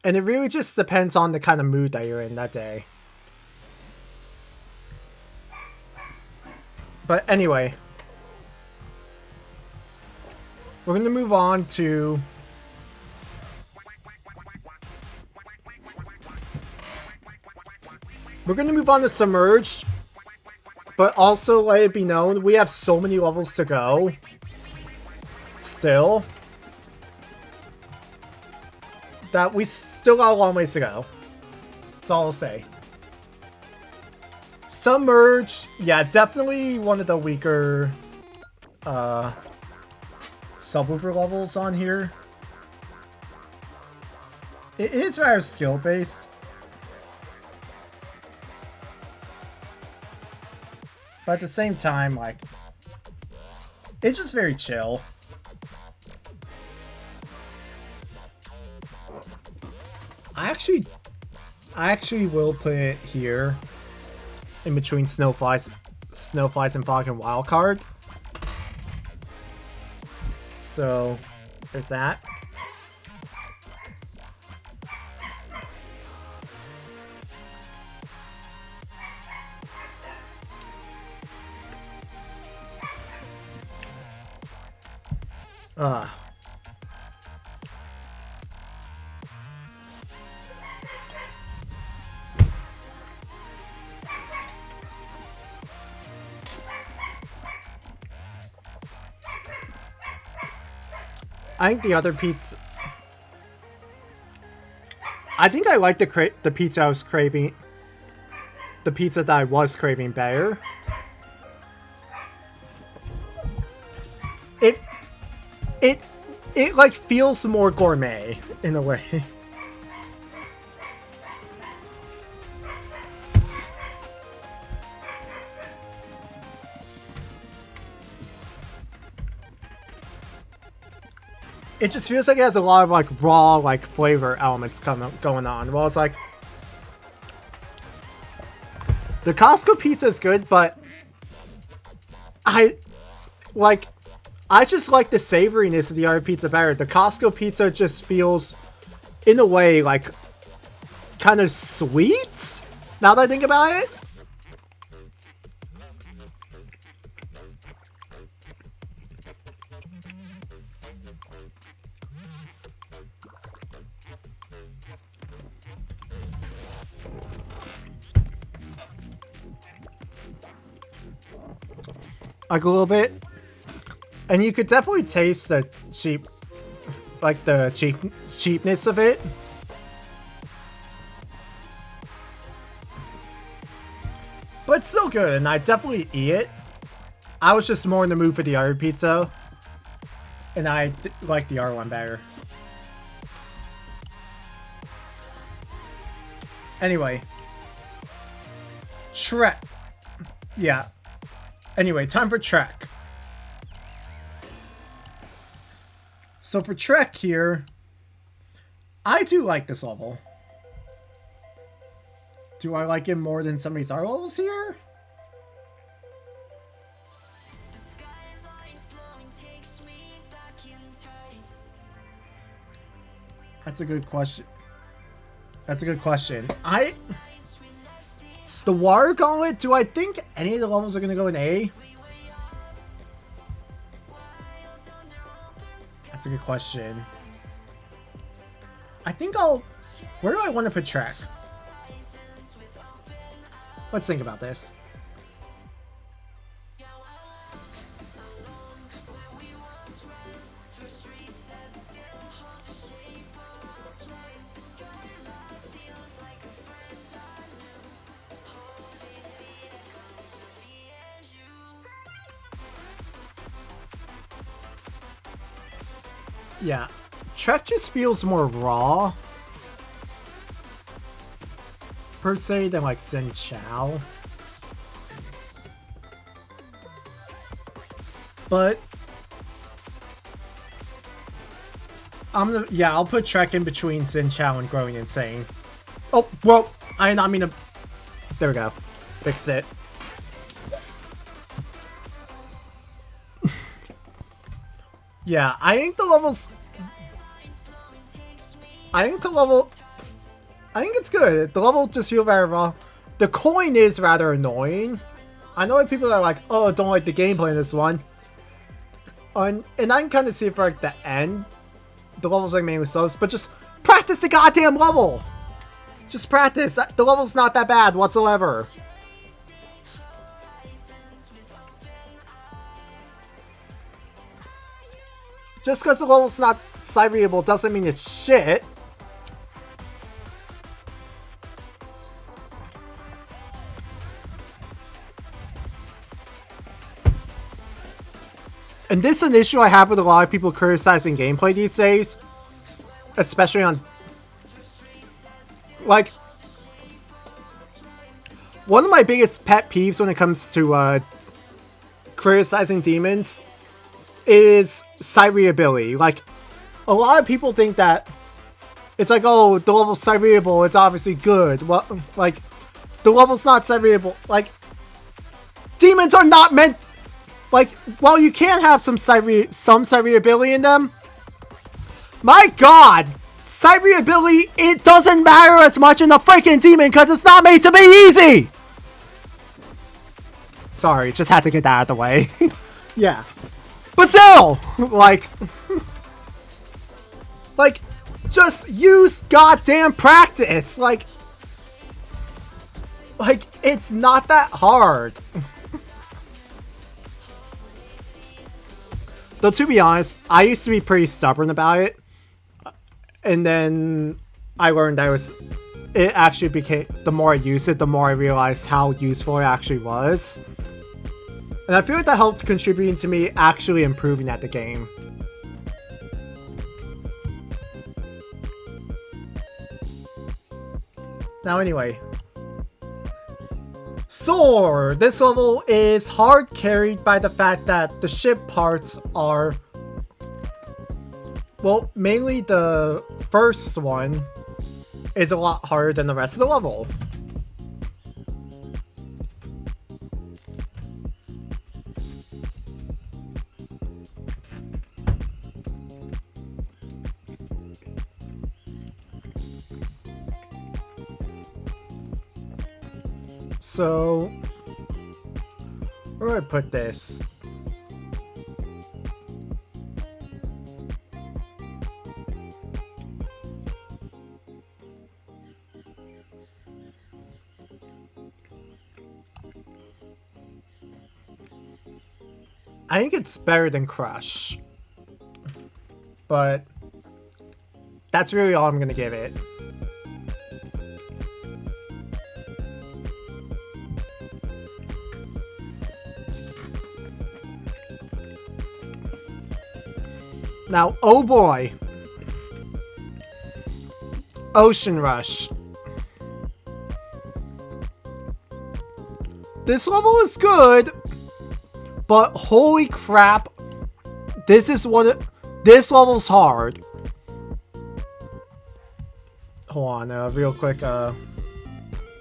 [SPEAKER 1] And it really just depends on the kind of mood that you're in that day. But anyway, we're going to move on to Submerged, but also let it be known, we have so many levels to go still that we still got a long ways to go. That's all I'll say. Submerged, yeah, definitely one of the weaker subwoofer levels on here. It is rather skill-based. But at the same time, like, it's just very chill. I actually will put it here in between Snowflies and Fog and Wildcard. So there's that. I think the other pizza... I think I like the pizza I was craving... The pizza that I was craving better. It like feels more gourmet in a way. It just feels like it has a lot of like raw like flavor elements going on. Well, it's like the Costco pizza is good, but I I just like the savoriness of the other pizza better. The Costco pizza just feels, in a way, like, kind of sweet, now that I think about it. Like a little bit. And you could definitely taste the cheapness of it. But it's still good, and I definitely eat it. I was just more in the mood for the other pizza. And I like the other one better. Anyway. Trek. Yeah. Anyway, time for Trek. So for Trek here, I do like this level. Do I like it more than some of these other levels here? That's a good question. That's a good question. The Water Gauntlet, do I think any of the levels are going to go in A? That's a good question. I think I'll... Where do I want to put Trek? Let's think about this. Yeah, Trek just feels more raw, per se, than like Xin Chao. But I'll put Trek in between Xin Chao and Growing Insane. Oh, well, I mean, there we go, fixed it. Yeah, I think it's good. The level just feels very raw. The coin is rather annoying. I know people are like, oh, don't like the gameplay in this one. And I can kind of see it for like the end. The levels are mainly slow, but just practice the goddamn level! Just practice. The level's not that bad whatsoever. Just because the level's not side-readable doesn't mean it's shit. And this is an issue I have with a lot of people criticizing gameplay these days. Especially on... Like... One of my biggest pet peeves when it comes to criticizing demons is side readability. Like, a lot of people think that it's like, oh, the level's side readable, it's obviously good. Well, like, the level's not side readable. Like, demons are not meant. Like, while you can have some side readability in them, my god, side readability, it doesn't matter as much in a freaking demon because it's not made to be easy. Sorry, just had to get that out of the way. Yeah. But still, like, just use goddamn practice. Like, it's not that hard. Though, to be honest, I used to be pretty stubborn about it. And then I learned that it actually became, the more I used it, the more I realized how useful it actually was. And I feel like that helped contributing to me actually improving at the game. Now anyway. Soar! This level is hard carried by the fact that the ship parts are... Well, mainly the first one is a lot harder than the rest of the level. So, where do I put this? I think it's better than Crush. But that's really all I'm gonna give it. Now, oh boy. Ocean Rush. This level is good, but holy crap, this level's hard. Hold on, real quick, let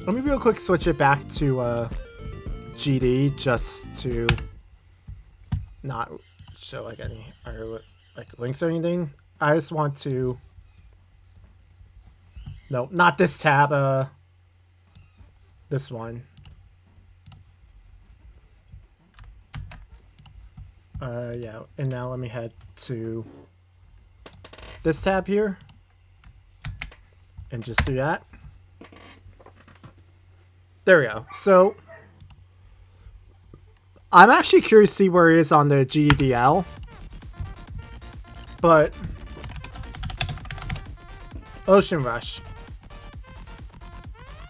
[SPEAKER 1] me real quick switch it back to, GD, just to not show, like, any, like, links or anything. I just want to, no, not this tab, this one. Yeah, and now let me head to this tab here and just do that. There we go. So I'm actually curious to see where it is on the GDL, but Ocean Rush.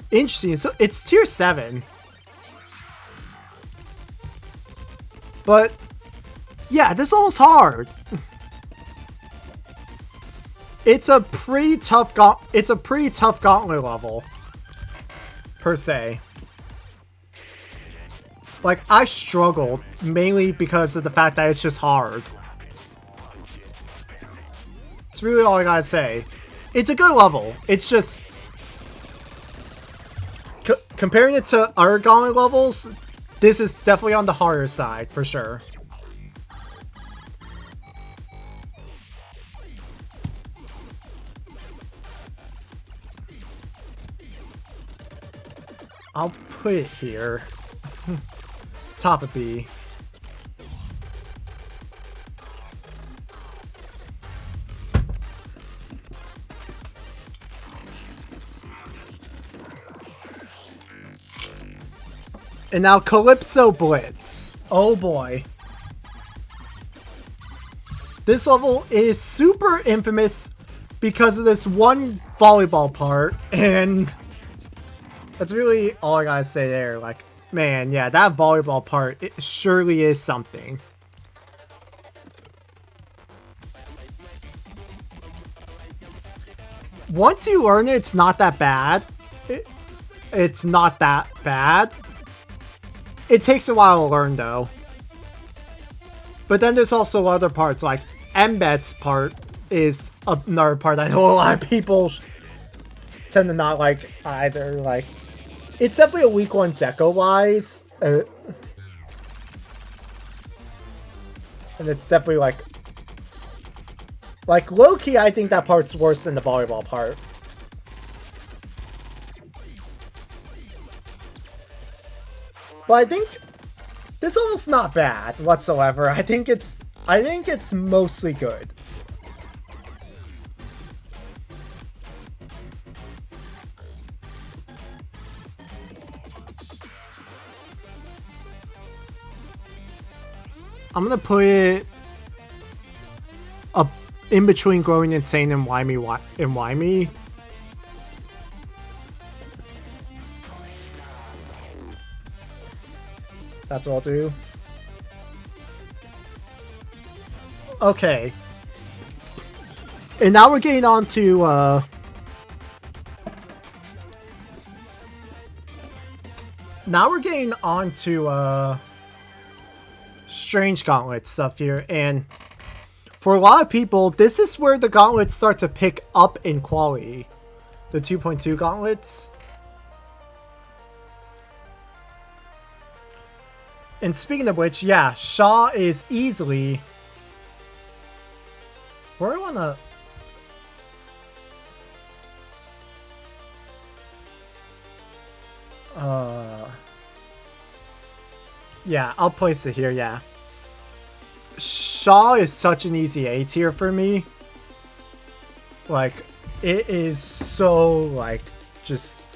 [SPEAKER 1] Interesting. So it's tier 7. But yeah, this level's hard. It's a pretty tough gauntlet level, per se. Like, I struggled mainly because of the fact that it's just hard. It's really all I gotta say. It's a good level. It's just comparing it to other gauntlet levels, this is definitely on the harder side for sure. I'll put it here. Top of B. And now Calypso Blitz. Oh boy. This level is super infamous because of this one volleyball part, and that's really all I gotta say there. Like, man, yeah, that volleyball part, it surely is something. Once you learn it, it's not that bad. It's not that bad. It takes a while to learn, though. But then there's also other parts, like Embed's part is another part I know a lot of people tend to not like either. Like, it's definitely a weak one deco-wise. And it's definitely like low-key, I think that part's worse than the volleyball part. But I think this level's not bad whatsoever. I think it's mostly good. I'm gonna put it up in between Growing Insane and Why Me. That's what I'll do. Okay. And now we're getting on to Strange Gauntlet stuff here, and for a lot of people, this is where the gauntlets start to pick up in quality. The 2.2 gauntlets. And speaking of which, yeah, Shaw is easily... Where I wanna... Yeah, I'll place it here, yeah. Shaw is such an easy A tier for me. Like, it is so, like, just...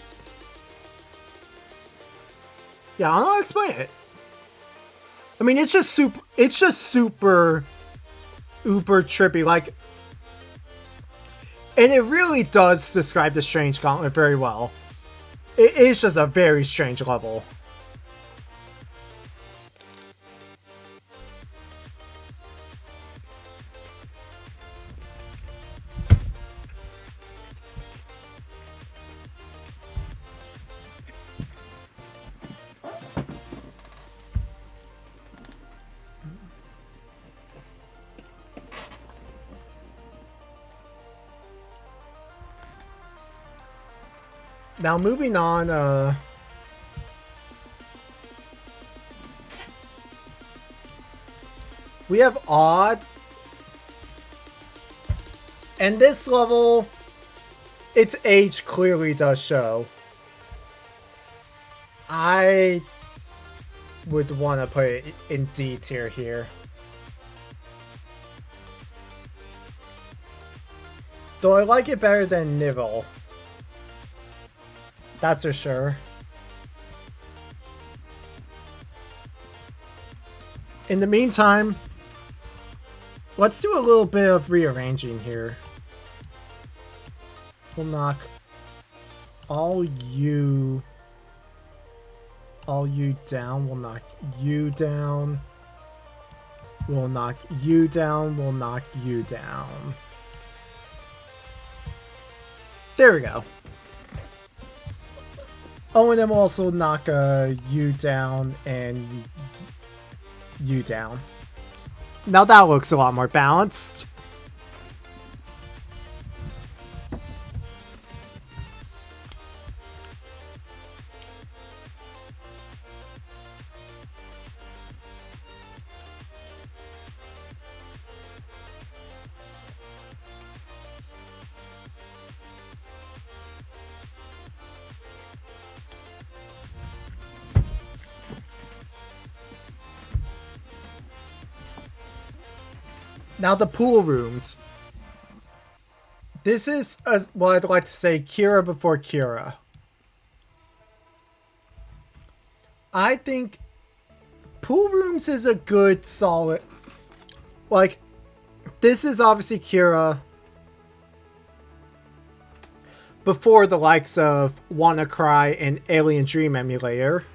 [SPEAKER 1] Yeah, I don't know how to explain it. I mean, it's just super uber trippy, like... And it really does describe the Strange Gauntlet very well. It is just a very strange level. Now moving on, we have Odd. And this level, its age clearly does show. I would want to put it in D tier here. Though I like it better than Nibble. That's for sure. In the meantime, let's do a little bit of rearranging here. We'll knock all you down. We'll knock you down. We'll knock you down. We'll knock you down. There we go. Oh, and then we'll also knock you down and you down. Now that looks a lot more balanced. Now the pool rooms. This is what I'd like to say, Kira before Kira. I think pool rooms is a good, solid... Like, this is obviously Kira before the likes of WannaCry and Alien Dream Emulator.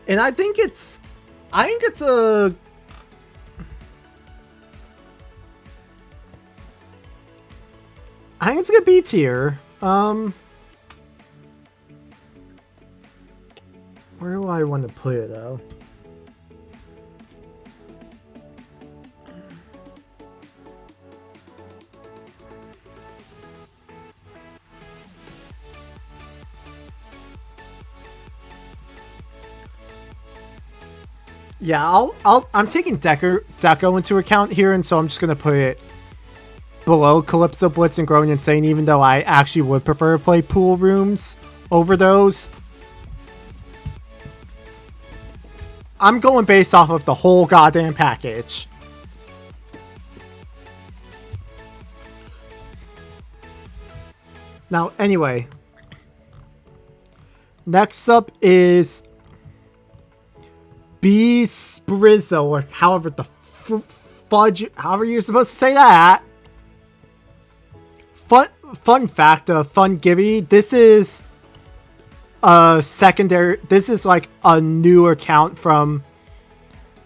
[SPEAKER 1] And I think it's a... I think it's a good B tier. Where do I want to put it, though? Yeah, I'm taking Deco into account here, and so I'm just gonna put it below Calypso, Blitz, and Growing Insane, even though I actually would prefer to play pool rooms over those. I'm going based off of the whole goddamn package. Now, anyway. Next up is B Sprizzo, or however the fudge, however you're supposed to say that. Fun fact, Fun Gibby, this is a secondary, this is like a new account from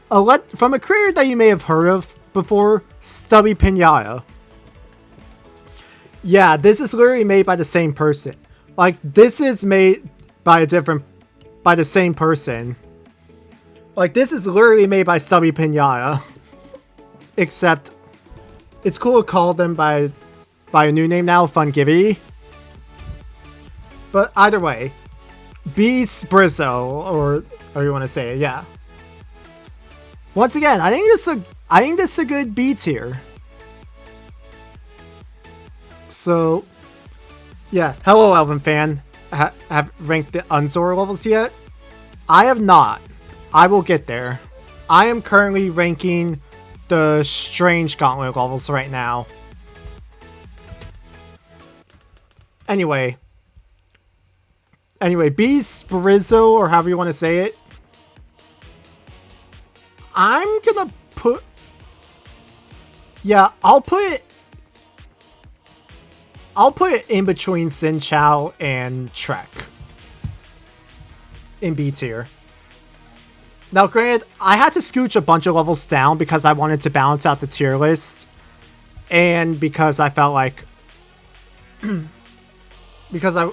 [SPEAKER 1] a creator that you may have heard of before, Stubby Pinata. Yeah, this is literally made by the same person. Like, this is made by the same person. Like, this is literally made by Stubby Pinata. Except, it's cool to call them by a new name now, Fun Gibby. But either way, B Sprizzo, or you want to say it, yeah. Once again, I think this is a good B tier. So, yeah, hello Elvin fan. have ranked the Unzor levels yet. I have not. I will get there. I am currently ranking the Strange Gauntlet levels right now. Anyway, B Sprizzo, or however you want to say it. I'm gonna put... Yeah, I'll put it in between Xin Chao and Trek. In B tier. Now, granted, I had to scooch a bunch of levels down because I wanted to balance out the tier list. And because I felt like... because I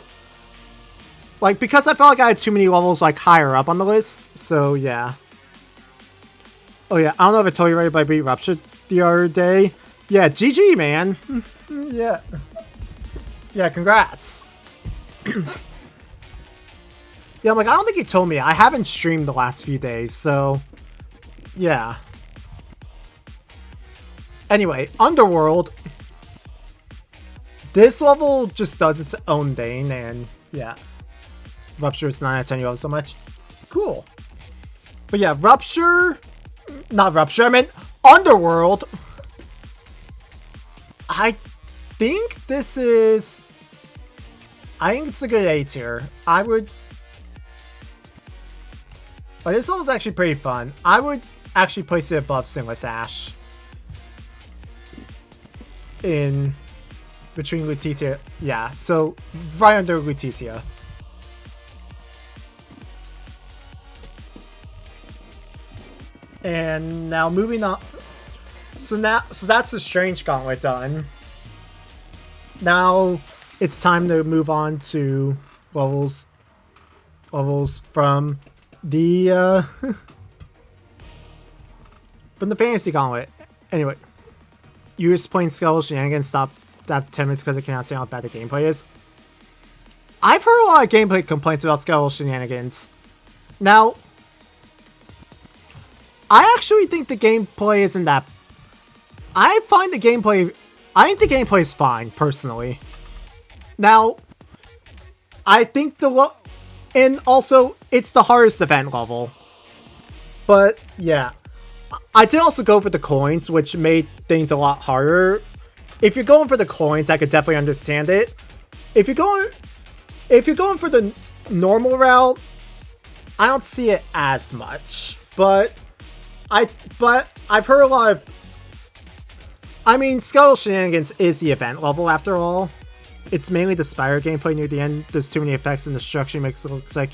[SPEAKER 1] felt like I had too many levels, like, higher up on the list. So, yeah. Oh, yeah, I don't know if I told you already, but I beat Rupture the other day. Yeah, GG, man. Yeah. Yeah, congrats. Yeah, I'm like, I don't think you told me. I haven't streamed the last few days, so... Yeah. Anyway, Underworld. This level just does its own thing, and yeah. Rupture is 9 out of 10, you love so much. Cool. But yeah, Rupture... Not Rupture, I meant Underworld. I think this is... I think it's a good A tier. I would... But this level's actually pretty fun. I would actually place it above Sinless Ash. In... Between Lutitia. Yeah, so right under Lutitia. And now moving on. So that's the Strange Gauntlet done. Now it's time to move on to levels from the from the Fantasy Gauntlet. Anyway, you just playing Skeletal Shenanigans. Stop that 10 minutes because I cannot say how bad the gameplay is. I've heard a lot of gameplay complaints about Skeletal Shenanigans. Now, I actually think the gameplay isn't that... I think the gameplay is fine, personally. Now, I think and also, it's the hardest event level. But, yeah. I did also go for the coins, which made things a lot harder. If you're going for the coins, I could definitely understand it. If you're going for the normal route, I don't see it as much. But I've heard a lot of... I mean, Skeletal Shenanigans is the event level after all. It's mainly the Spire gameplay near the end. There's too many effects and the structure makes it look like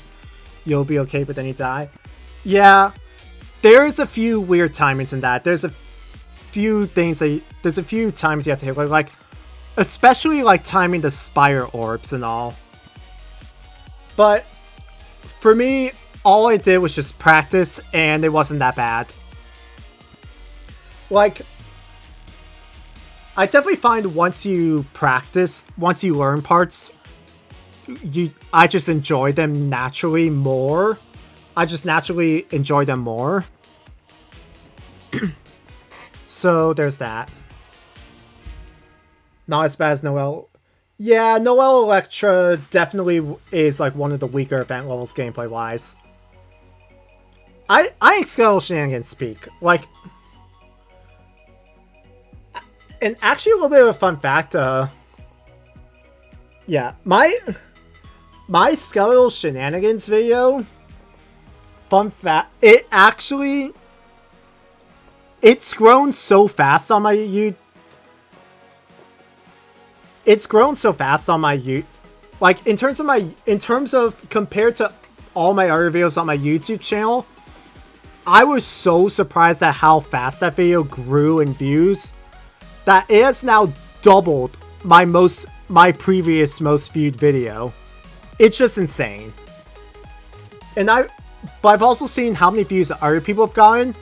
[SPEAKER 1] you'll be okay, but then you die. Yeah, there's a few weird timings in that. There's a few things there's a few times you have to hit, like especially like timing the Spire orbs and all. But for me, all I did was just practice, and it wasn't that bad. Like, I definitely find once you practice, once you learn parts, I just enjoy them naturally more. I just naturally enjoy them more. So there's that. Not as bad as Noelle. Yeah, Noelle Electra definitely is like one of the weaker event levels gameplay wise. I think Skeletal Shenanigans speak. Like, and actually a little bit of a fun fact, yeah, my Skeletal Shenanigans video, fun fact, it's grown so fast on my YouTube. It's grown so fast on my YouTube. Like, in terms of compared to all my other videos on my YouTube channel, I was so surprised at how fast that video grew in views that it has now doubled my previous most viewed video. It's just insane. But I've also seen how many views other people have gotten.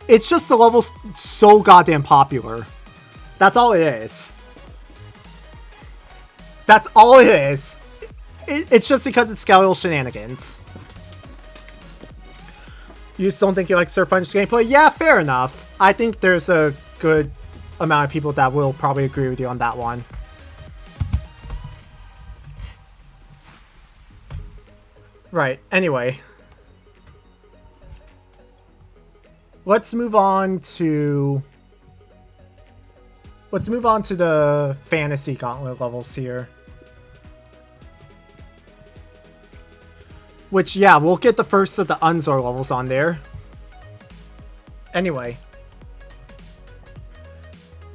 [SPEAKER 1] It's just the level's so goddamn popular. That's all it is. That's all it is. It's just because it's Skeletal Shenanigans. You just don't think you like Sir Punch's gameplay? Yeah, fair enough. I think there's a good amount of people that will probably agree with you on that one. Right, anyway. Let's move on to the fantasy gauntlet levels here. Which, yeah, we'll get the first of the Unzor levels on there. Anyway.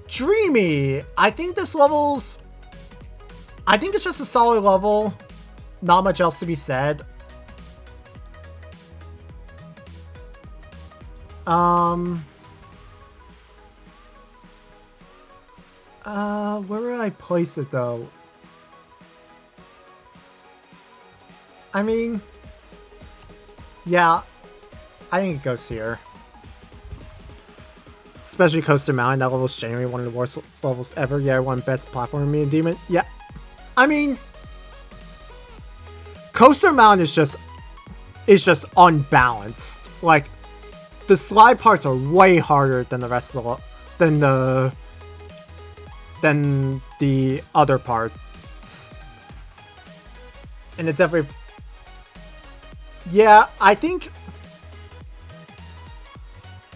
[SPEAKER 1] Dreamy! I think this level's... I think it's just a solid level. Not much else to be said. Where would I place it, though? I mean... Yeah, I think it goes here. Especially Coaster Mountain, that level is genuinely one of the worst levels ever. Yeah, one best platform me and Demon. Yeah, I mean, Coaster Mountain is just unbalanced. Like, the slide parts are way harder than the rest of the than the other parts, and it definitely. Yeah, I think...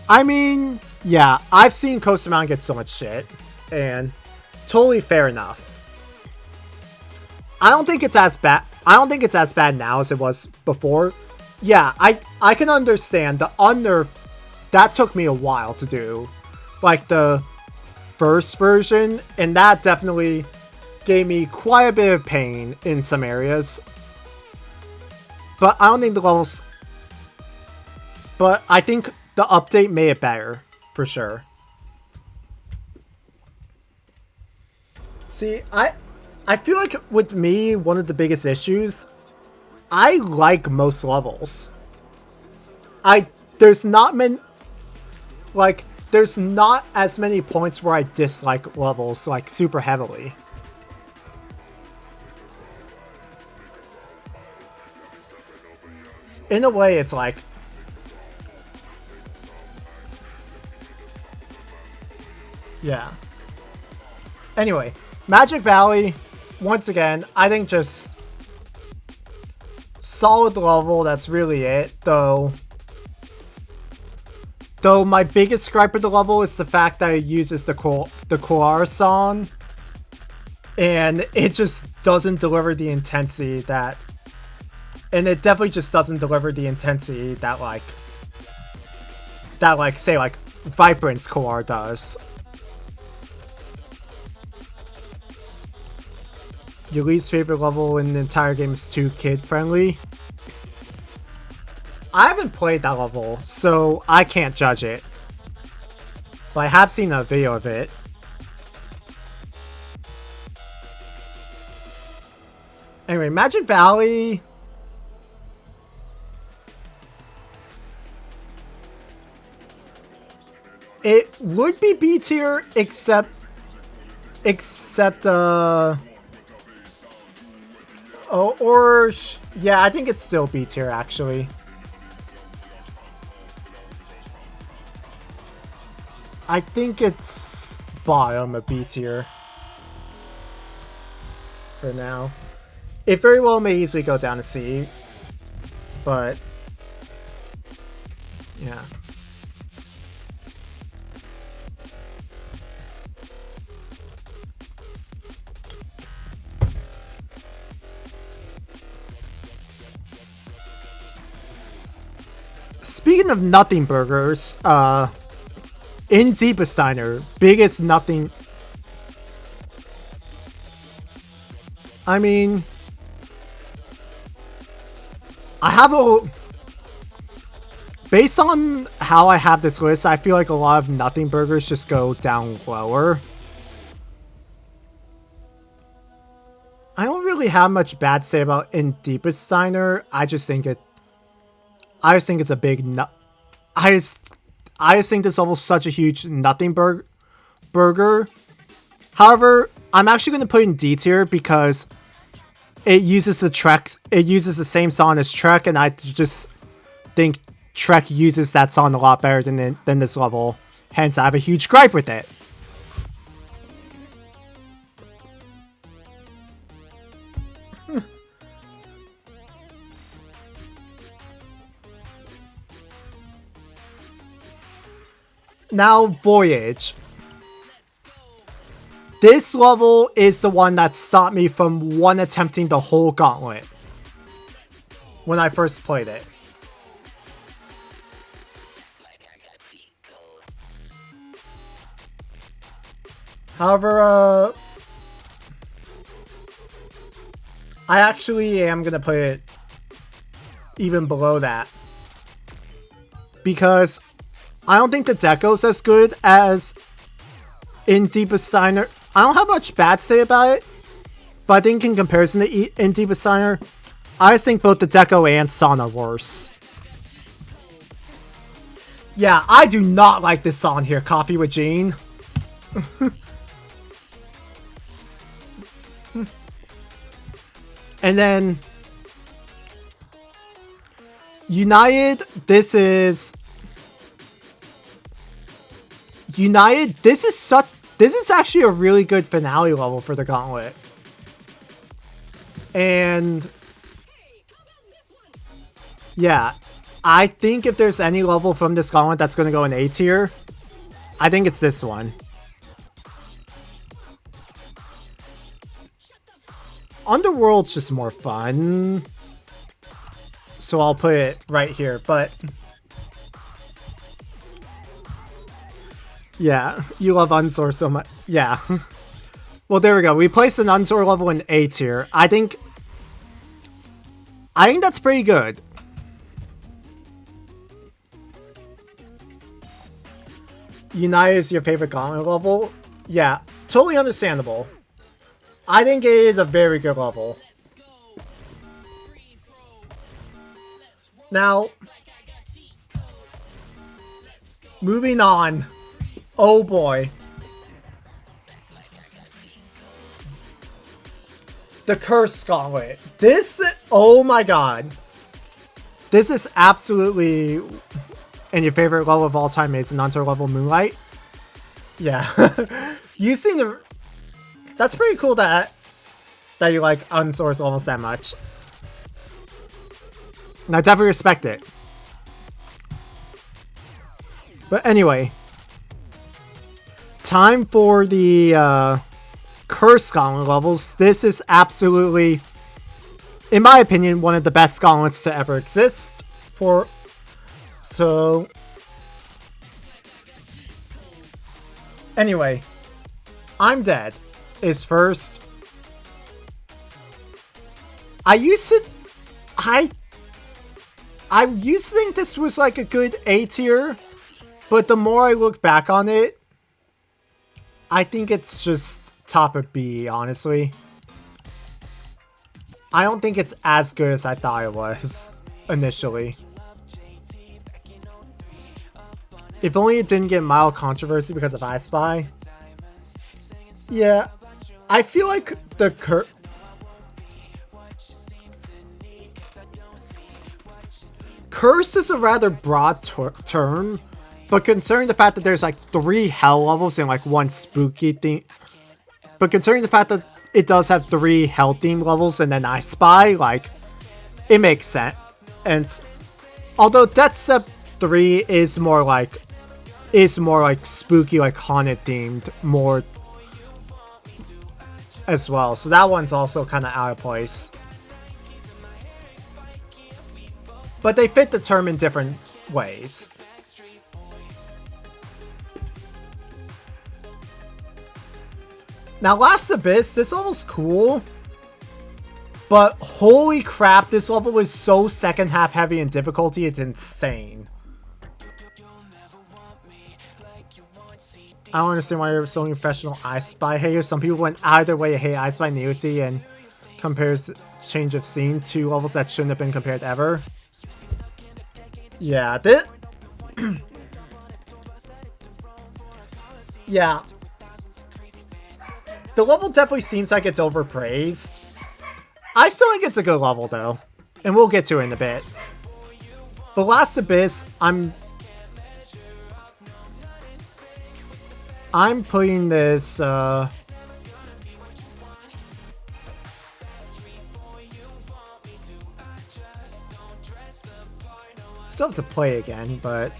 [SPEAKER 1] I mean, yeah, I've seen Coaster Mountain get so much shit, and totally fair enough. I don't think it's as bad. I don't think it's as bad now as it was before. Yeah, I can understand the under... That took me a while to do. Like, the first version, and that definitely gave me quite a bit of pain in some areas. But I don't think the levels... But I think the update made it better, for sure. See, I feel like with me, one of the biggest issues, I like most levels. There's not many... Like, there's not as many points where I dislike levels, like, super heavily. In a way, it's like... Yeah. Anyway, Magic Valley, once again, I think just... solid level, that's really it, though... Though my biggest gripe of the level is the fact that it uses the Koala song, and it just doesn't deliver the intensity that... And it definitely just doesn't deliver the intensity that, say, Vibrant's Koala does. Your least favorite level in the entire game is too kid-friendly? I haven't played that level, so I can't judge it. But I have seen a video of it. Anyway, Magic Valley... It would be B tier, except, yeah, I think it's still B tier, actually. I think it's bottom of B tier for now. It very well may easily go down to C, but yeah. Speaking of nothing burgers, in Deepest Diner, biggest nothing... I mean... I have a... Based on how I have this list, I feel like a lot of nothing burgers just go down lower. I don't really have much bad to say about In Deepest Diner. I just think it's a big I just think this level's such a huge nothing burger. However, I'm actually going to put it in D tier because it uses the same song as Trek, and I just think Trek uses that song a lot better than this level. Hence, I have a huge gripe with it. Now, Voyage. This level is the one that stopped me from attempting the whole Gauntlet when I first played it. However, I actually am going to put it even below that. Because I don't think the deco's as good as in Deepest Diner. I don't have much bad to say about it, but I think in comparison to in Deepest Diner, I just think both the deco and song are worse. Yeah, I do not like this song here, Coffee with Jean. And then United, this is actually a really good finale level for the Gauntlet. And yeah, I think if there's any level from this Gauntlet that's going to go in A tier, I think it's this one. Underworld's just more fun, so I'll put it right here, but yeah, you love Unsor so much. Yeah. Well, there we go. We placed an Unsor level in A tier. I think that's pretty good. United is your favorite Gauntlet level? Yeah, totally understandable. I think it is a very good level. Now, moving on. Oh boy. The Curse Gauntlet. This, oh my god. This is absolutely, and your favorite level of all time is an Unsor level, Moonlight. Yeah. You seem to, that's pretty cool that you like Unsor's levels that much. And I definitely respect it. But anyway, time for the Curse Gauntlet levels. This is absolutely, in my opinion, one of the best gauntlets to ever exist. So anyway, I'm Dead is first. I used to think this was like a good A tier, but the more I look back on it, I think it's just top of B, honestly. I don't think it's as good as I thought it was initially. If only it didn't get mild controversy because of I Spy. Yeah, I feel like the Curse is a rather broad term, but considering the fact that there's like 3 hell levels and like 1 spooky theme, but considering the fact that it does have 3 hell theme levels and then I Spy, like, it makes sense. And although Death Step 3 is more like spooky, like haunted themed more as well, so that one's also kind of out of place. But they fit the term in different ways. Now, Last Abyss, this level's cool, but holy crap, this level is so second half heavy in difficulty, it's insane. I don't understand why you're so professional I Spy haters. Some people went out of their way to hate I Spy Neosy and compares change of scene to levels that shouldn't have been compared ever. Yeah, this... yeah. The level definitely seems like it's overpraised. I still think it's a good level, though. And we'll get to it in a bit. But Last Abyss, I'm putting this, still have to play again, but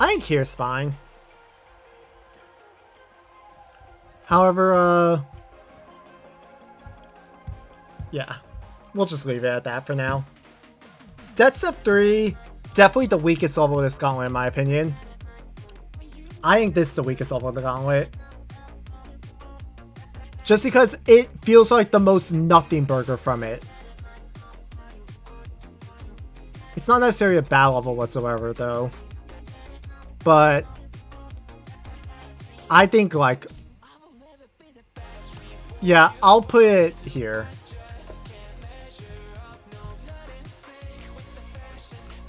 [SPEAKER 1] I think here's fine. However, yeah, we'll just leave it at that for now. Death Step 3, definitely the weakest level of this gauntlet in my opinion. I think this is the weakest level of the gauntlet. Just because it feels like the most nothing burger from it. It's not necessarily a bad level whatsoever though. But I think like, yeah, I'll put it here.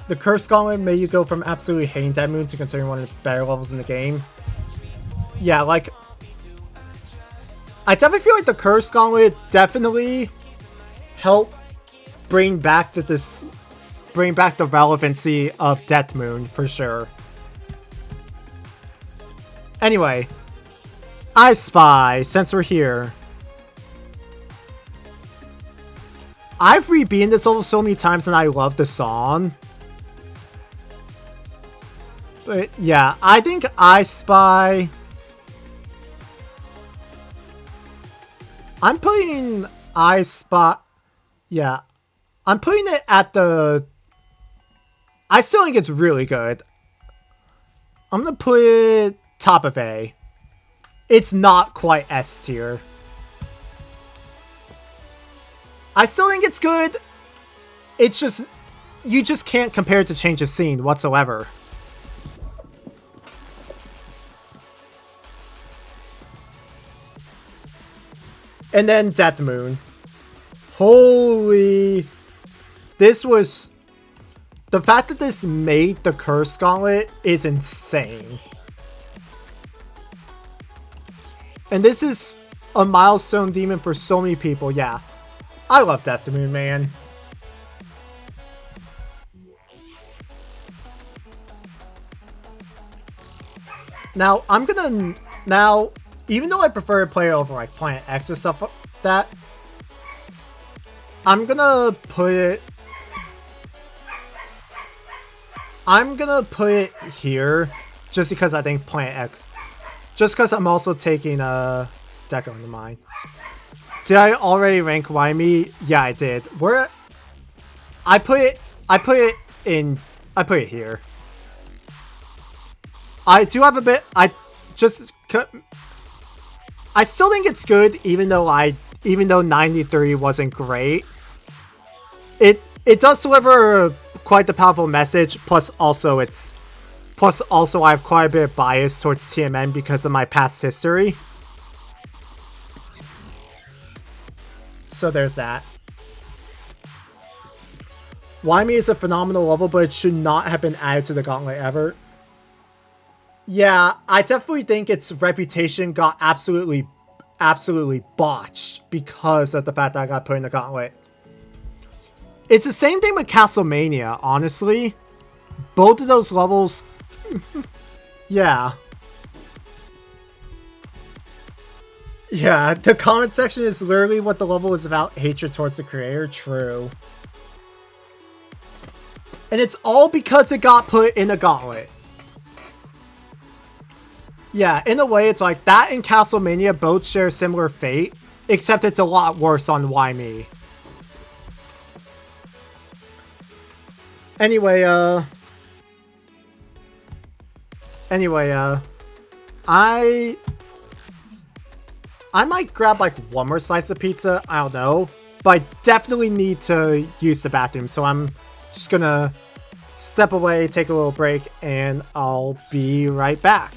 [SPEAKER 1] The Curse Gauntlet made you go from absolutely hating Dead Moon to considering one of the better levels in the game. Yeah, like, I definitely feel like the Curse Gauntlet definitely helped bring back the relevancy of Death Moon for sure. Anyway, I Spy, since we're here. I've re-beaten this level so many times and I love the song. But yeah, I think I Spy. I'm putting I Spy. Yeah, I'm putting it at the. I still think it's really good. I'm gonna put it top of A. It's not quite S tier. I still think it's good. It's just, you just can't compare it to Change of Scene whatsoever. And then Death Moon. Holy... This was... The fact that this made the Curse Gauntlet is insane. And this is a milestone demon for so many people, yeah. I love Death Moon, man. Now, I'm gonna... Now... Even though I prefer to play it over like Planet X or stuff like that, I'm gonna put it here just because I think Planet X, just because I'm also taking Deco into mind. Did I already rank Wyoming? Yeah, I did. Where I put it here. I do have a bit. I still think it's good, even though 93 wasn't great. It does deliver quite the powerful message. Plus, also I have quite a bit of bias towards TMN because of my past history. So there's that. Wyoming is a phenomenal level, but it should not have been added to the Gauntlet ever. Yeah, I definitely think its reputation got absolutely botched because of the fact that I got put in the Gauntlet. It's the same thing with Castlevania, honestly. Both of those levels... yeah. Yeah, the comment section is literally what the level is about, hatred towards the creator. True. And it's all because it got put in a Gauntlet. Yeah, in a way, it's like that and Castlevania both share a similar fate, except it's a lot worse on Why Me. Anyway, I might grab like one more slice of pizza, I don't know, but I definitely need to use the bathroom, so I'm just gonna step away, take a little break, and I'll be right back.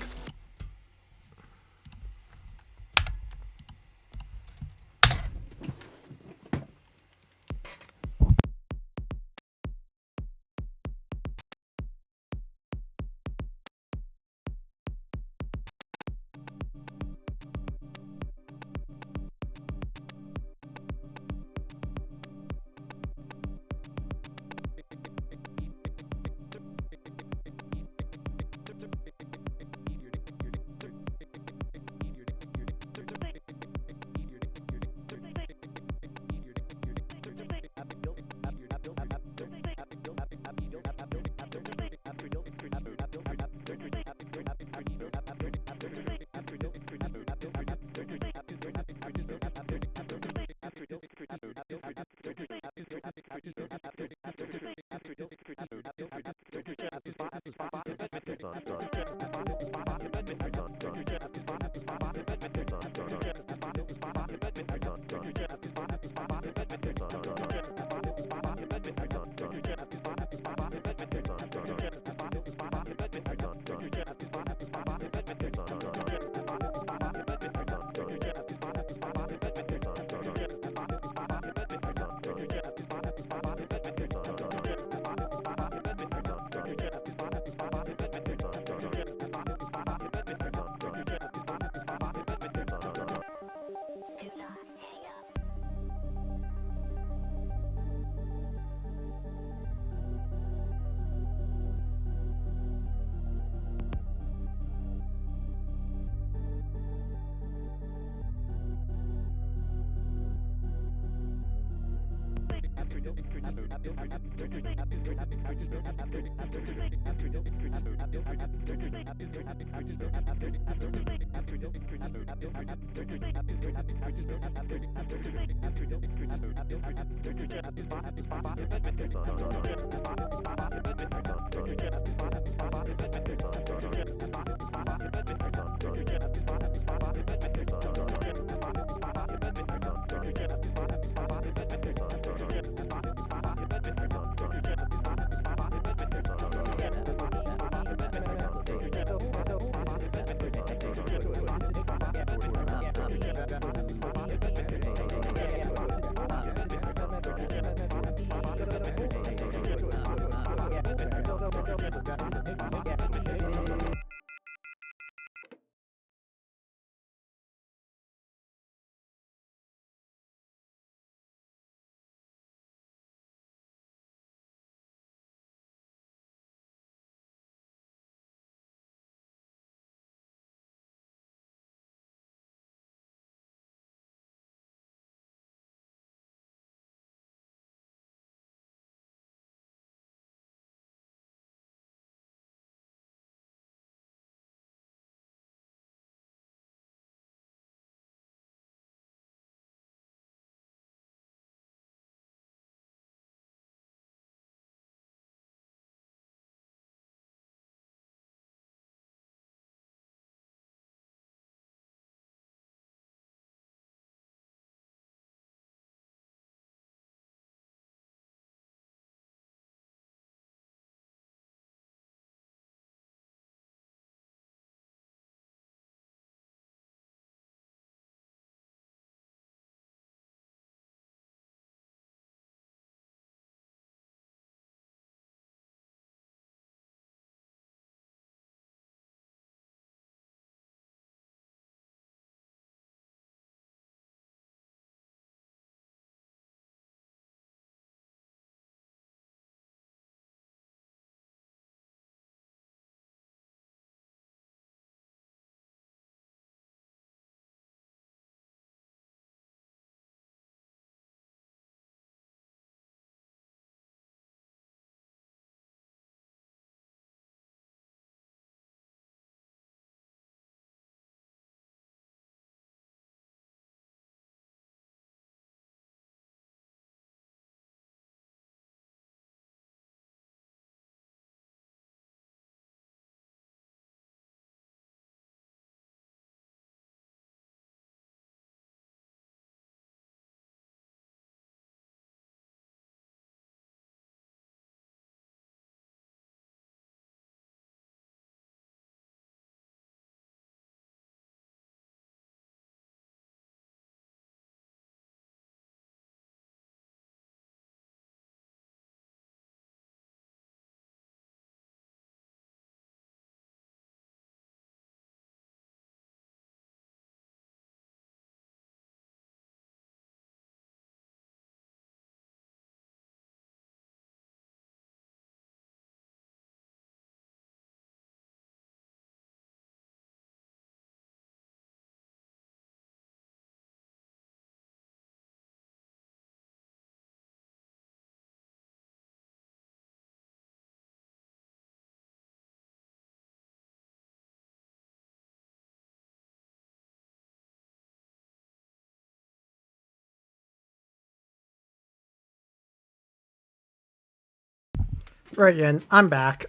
[SPEAKER 1] Right, Yin, I'm back.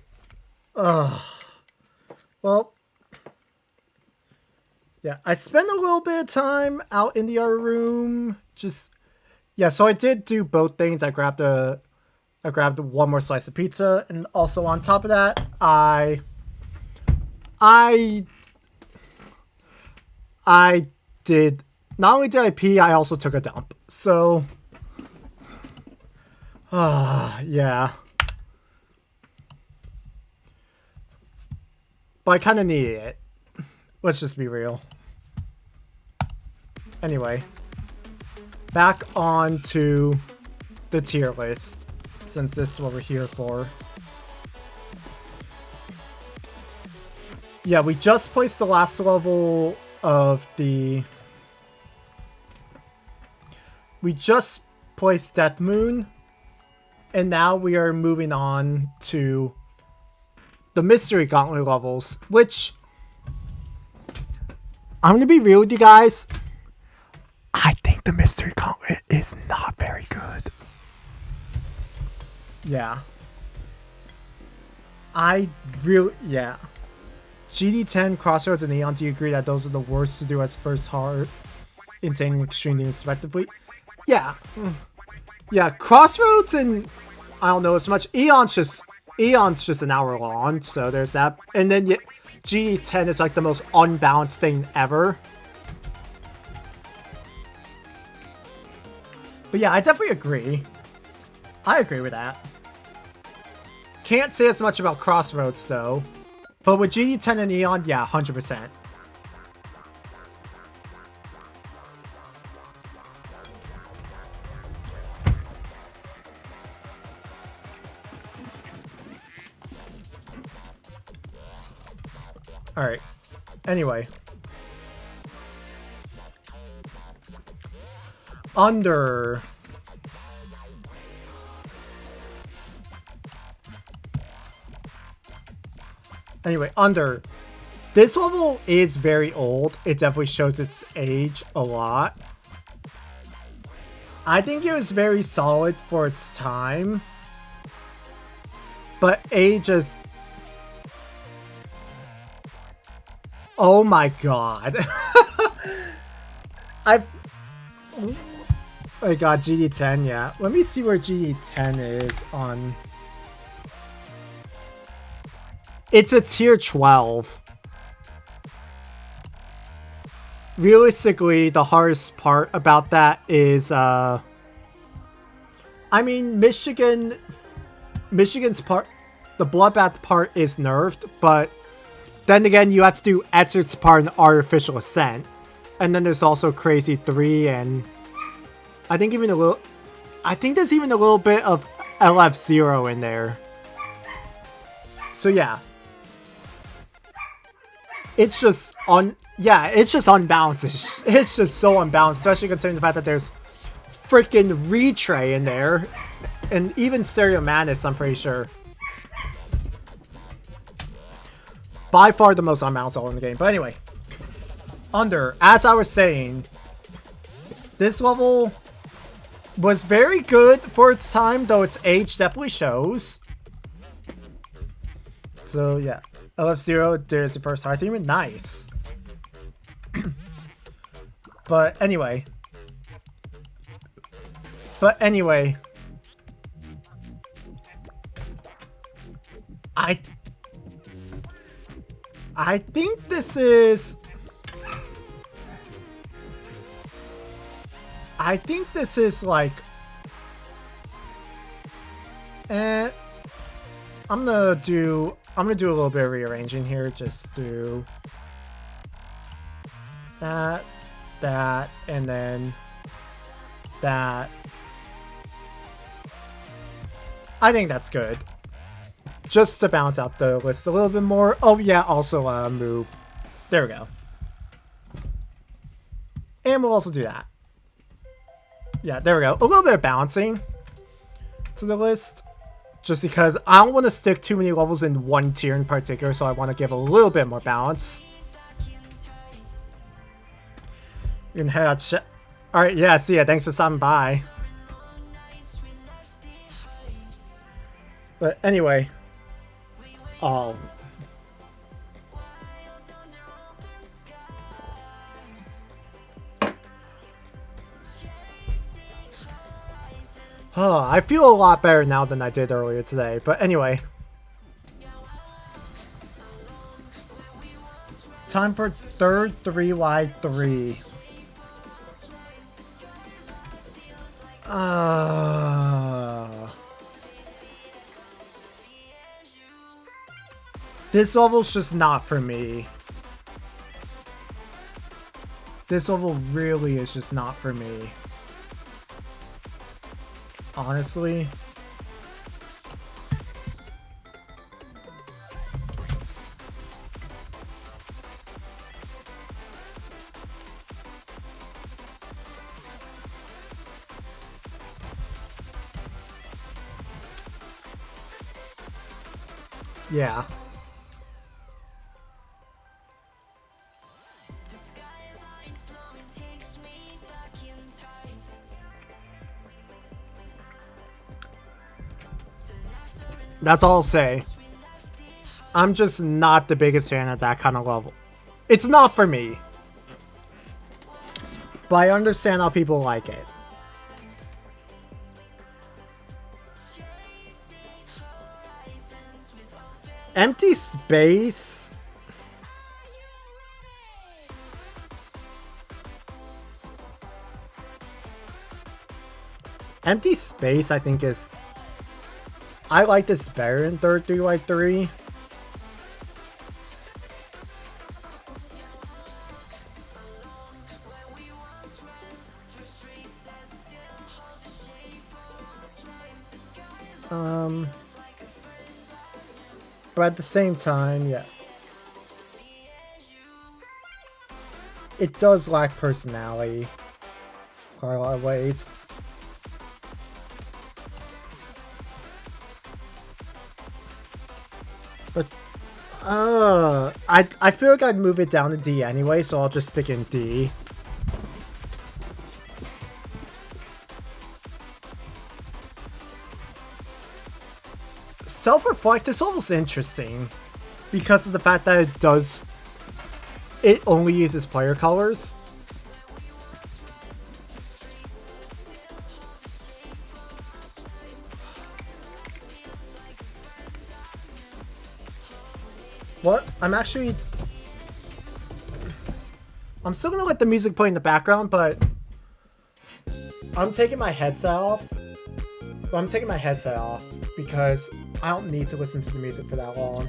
[SPEAKER 1] Ugh. Well, yeah, I spent a little bit of time out in the other room. Just yeah, so I did do both things. I grabbed one more slice of pizza, and also on top of that, I I did not only did I pee, I also took a dump. So, yeah. But I kind of needed it. Let's just be real. Anyway, back on to the tier list, since this is what we're here for. Yeah, we just placed the last level of the... We just placed Death Moon, and now we are moving on to the Mystery Gauntlet levels, which... I'm going to be real with you guys. I think the Mystery Gauntlet is not very good. Yeah. Yeah. GD10, Crossroads, and Neon, do you agree that those are the worst to do as first hard, insane, and extreme respectively? Yeah. Yeah, Crossroads and I don't know as much. Eon's just an hour long, so there's that. And then GD10 is like the most unbalanced thing ever. But yeah, I definitely agree. I agree with that. Can't say as much about Crossroads though. But with GD10 and Eon, yeah, 100%. Alright. Anyway. Under. Anyway, Under. This level is very old. It definitely shows its age a lot. I think it was very solid for its time. But age is... Oh my god. I got GD10, yeah. Let me see where GD10 is on... It's a tier 12. Realistically, the hardest part about that is, I mean, Michigan's part, the Bloodbath part is nerfed, but then again, you have to do Etzert's part in Artificial Ascent. And then there's also Crazy 3, and I think there's even a little bit of LF0 in there. So yeah. It's just unbalanced. It's just so unbalanced, especially considering the fact that there's freaking Retray in there. And even Stereo Madness, I'm pretty sure. By far the most unbalanced level in the game. But anyway. Under, as I was saying, this level was very good for its time, though its age definitely shows. So yeah. LF0, there's the first high team. Nice. But anyway. I think this is... like... I'm gonna do a little bit of rearranging here, just to that, and then that. I think that's good. Just to balance out the list a little bit more. Oh yeah, also move. There we go. And we'll also do that. Yeah, there we go. A little bit of balancing to the list. Just because I don't want to stick too many levels in one tier in particular, so I want to give a little bit more balance. You can head out. Alright, yeah, see ya. Thanks for stopping by. But anyway, um, I feel a lot better now than I did earlier today. But anyway, time for third 3x3. This level's just not for me. This level really is just not for me. Honestly. Yeah. That's all I'll say. I'm just not the biggest fan of that kind of level. It's not for me. But I understand how people like it. Empty space. Empty space, I think, is... I like this better in third 3x3. But at the same time, yeah. It does lack personality. Quite a lot of ways. But, I feel like I'd move it down to D anyway, so I'll just stick in D. Self-reflect, this level's interesting because of the fact that it only uses player colors. What? I'm still gonna let the music play in the background, but I'm taking my headset off. Because I don't need to listen to the music for that long.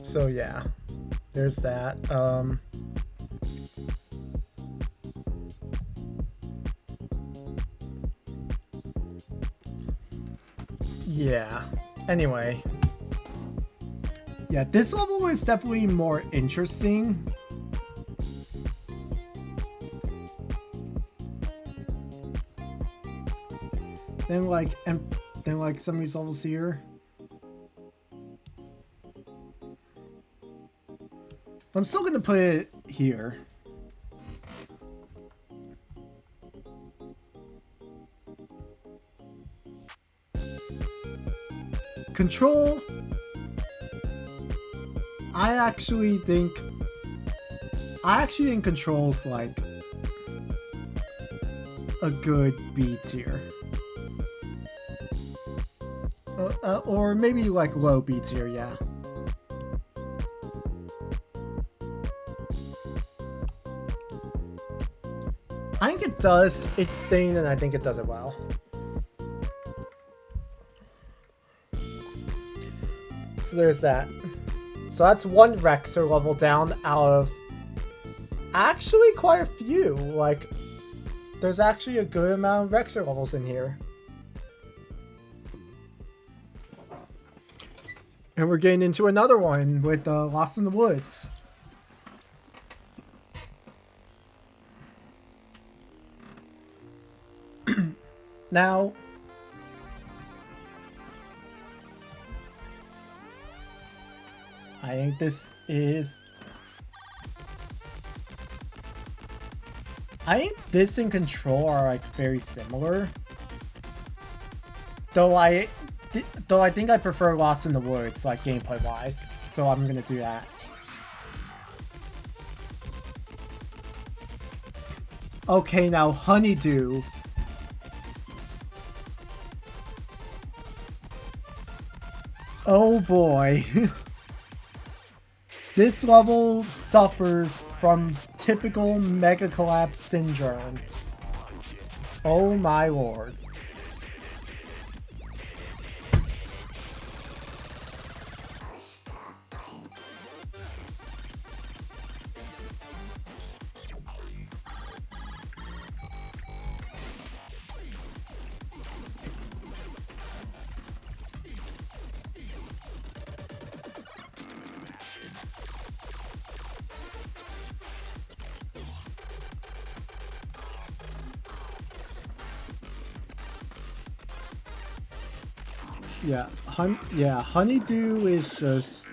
[SPEAKER 1] So yeah, there's that. Yeah. Anyway. Yeah, this level is definitely more interesting. Than like some of these levels here. I'm still gonna put it here. Control. I actually think Control's like a good B tier. Or maybe like low B tier, yeah. I think it does its thing, and I think it does it well. So there's that. So that's one Rexer level down out of actually quite a few. Like, there's actually a good amount of Rexer levels in here. And we're getting into another one with Lost in the Woods. Now, I think this is... I think this and Control are like very similar. Though I think I prefer Lost in the Woods, like gameplay wise. So I'm gonna do that. Okay, now Honeydew. Oh boy. This level suffers from typical Mega Collapse syndrome. Oh my lord. Yeah, Honeydew is just...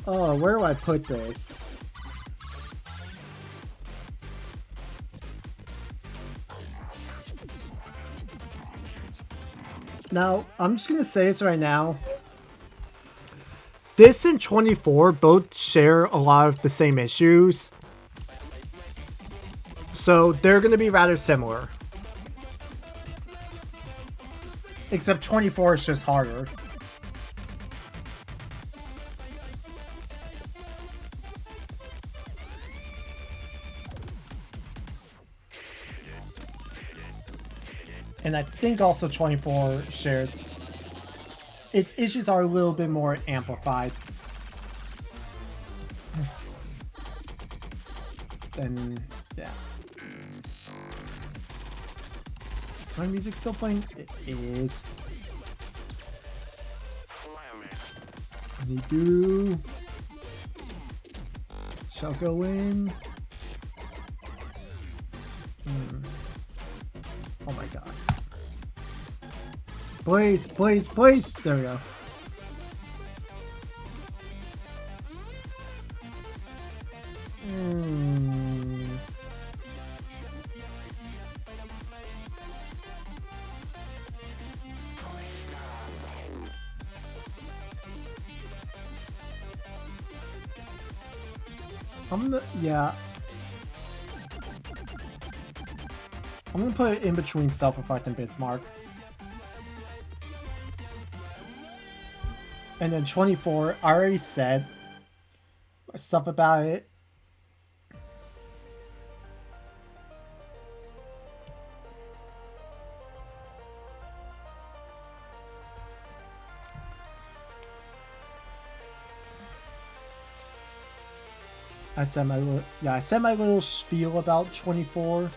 [SPEAKER 1] Oh, where do I put this? Now, I'm just gonna say this right now. This and 24 both share a lot of the same issues. So they're gonna be rather similar. Except 24 is just harder. And I think also 24 shares... Its issues are a little bit more amplified. Then, yeah. Is my music still playing? It is. Honeydew shall go in. Oh my god. Blaze, blaze, blaze! There we go. I'm gonna put it in between Self-Reflect and Bismarck. And then 24, I already said stuff about it. I said my little spiel about 24.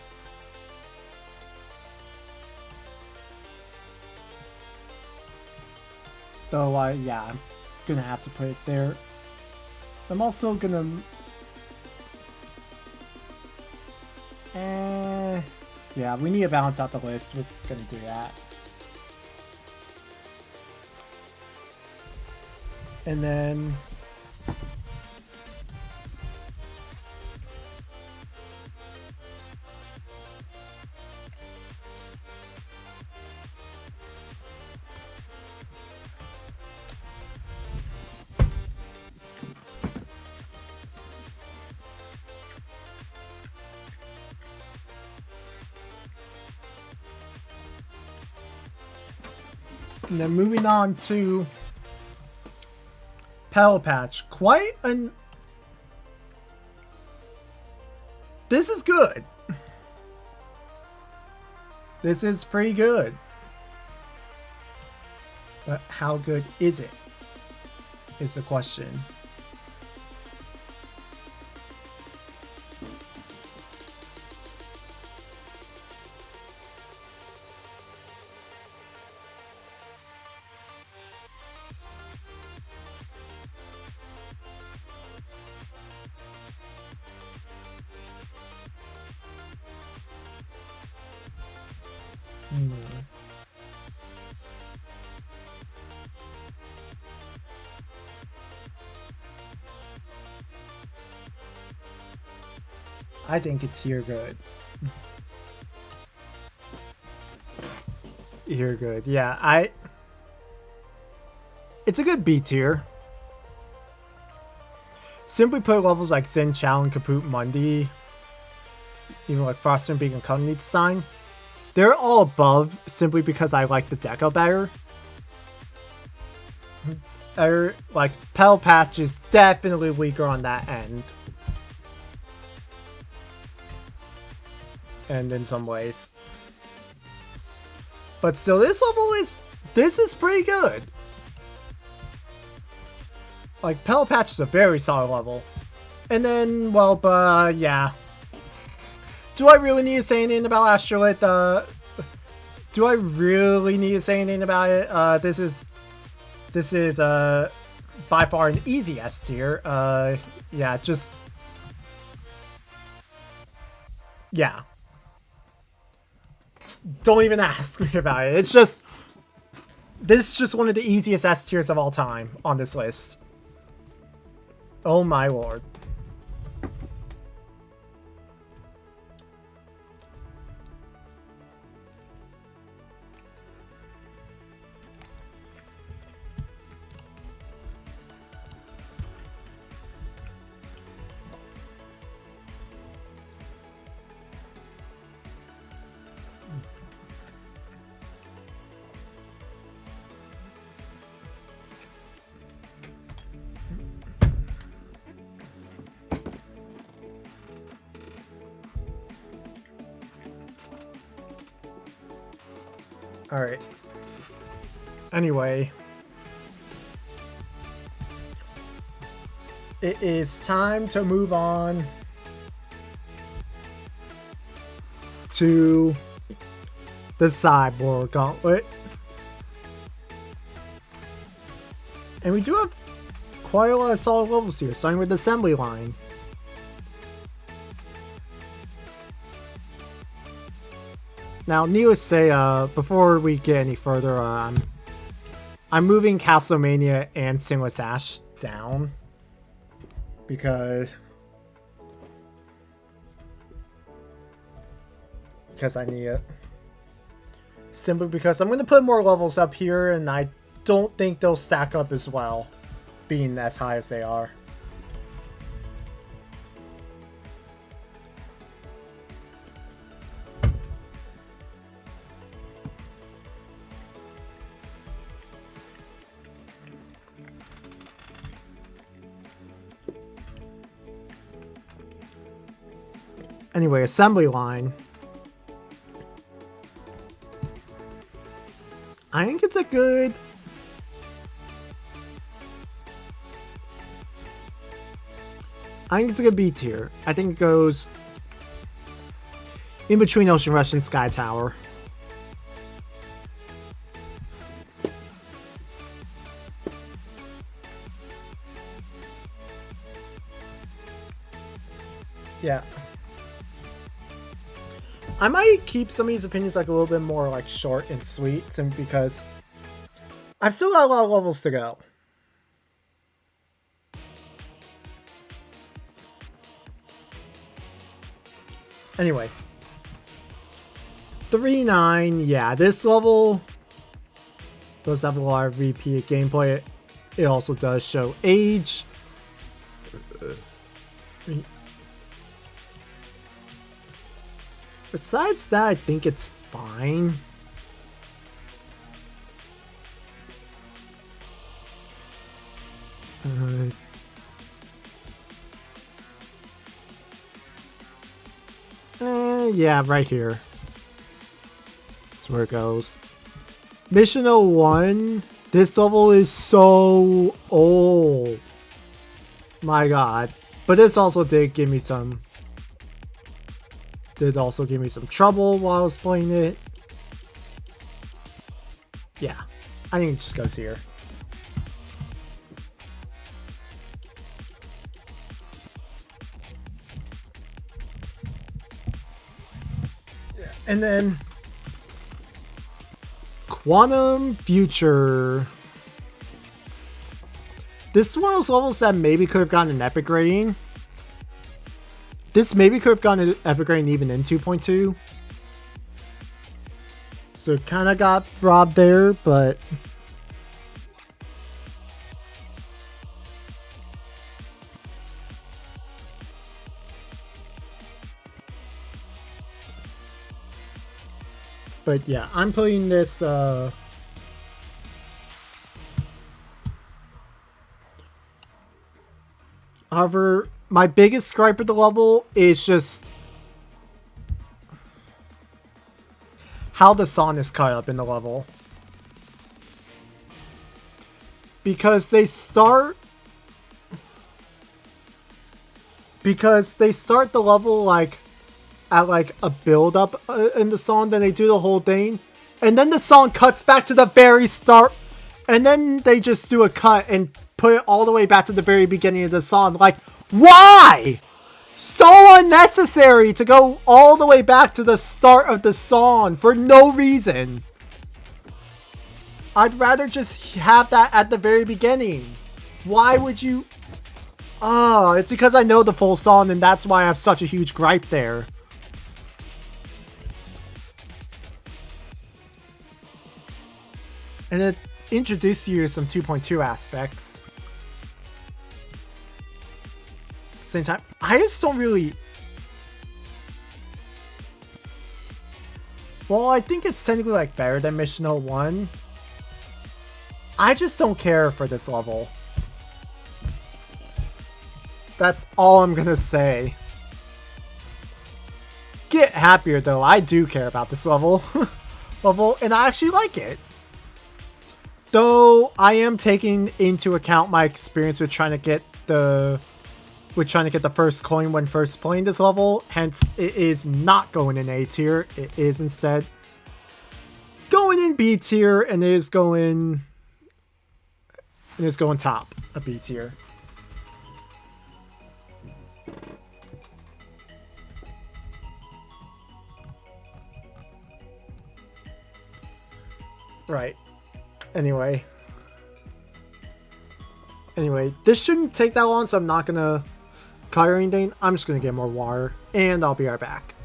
[SPEAKER 1] Though I'm gonna have to put it there. I'm also gonna... yeah, we need to balance out the list. We're gonna do that. And then... And then moving on to Pedal Patch. This is good. This is pretty good. But how good is it? Is the question. I think it's here good. Here good. Yeah, it's a good B tier. Simply put, levels like Zen, Chow, and Kaput Mundi, even like Froster and Beacon Company design, they're all above simply because I like the deco better. Like, Petal Patch is definitely weaker on that end. And in some ways. But still, this is pretty good. Like, Petal Patch is a very solid level. And then, well, yeah. Do I really need to say anything about Astrolith? Do I really need to say anything about it? This is by far an easy S tier. Yeah, just... Yeah. Don't even ask me about it. It's just... This is just one of the easiest S tiers of all time on this list. Oh my lord. Alright. Anyway. It is time to move on to the Cyborg Gauntlet. And we do have quite a lot of solid levels here, starting with the assembly line. Now, needless to say, before we get any further, I'm moving Castlemania and Singless Ash down because I need it. Simply because I'm going to put more levels up here, and I don't think they'll stack up as well, being as high as they are. Anyway, assembly line. I think it's a good... I think it's a good B tier. I think it goes in between Ocean Rush and Sky Tower. Yeah. I might keep some of these opinions like a little bit more like short and sweet, simply because I've still got a lot of levels to go. Anyway. 3-9, yeah, this level does have a lot of repeated gameplay. It also does show age. Besides that, I think it's fine. Yeah, right here. That's where it goes. Mission 01. This level is so old. My god. But this also did give me some... Did also give me some trouble while I was playing it. Yeah. I think it just goes here. And then Quantum Future. This is one of those levels that maybe could have gotten an epic rating. This maybe could have gotten an epic rating even in 2.2. So it kind of got robbed there, but... But yeah, I'm putting this... However, my biggest gripe with the level is just how the song is cut up in the level. Because they start the level like at like a build up in the song, then they do the whole thing, and then the song cuts back to the very start, and then they just do a cut and put it all the way back to the very beginning of the song. Like, why? So unnecessary to go all the way back to the start of the song for no reason. I'd rather just have that at the very beginning. Why would you... Oh, it's because I know the full song, and that's why I have such a huge gripe there. And it introduced you to some 2.2 aspects. Same time, I just don't really... Well, I think it's technically like better than Mission 01. I just don't care for this level. That's all I'm gonna say. Get happier though, I do care about this level. And I actually like it. Though I am taking into account my experience with trying to get the first coin when first playing this level, hence it is not going in A tier. It is instead going in B tier, and it is going top of B tier. Right. Anyway, this shouldn't take that long, so I'm not gonna cut or anything. I'm just gonna get more water, and I'll be right back.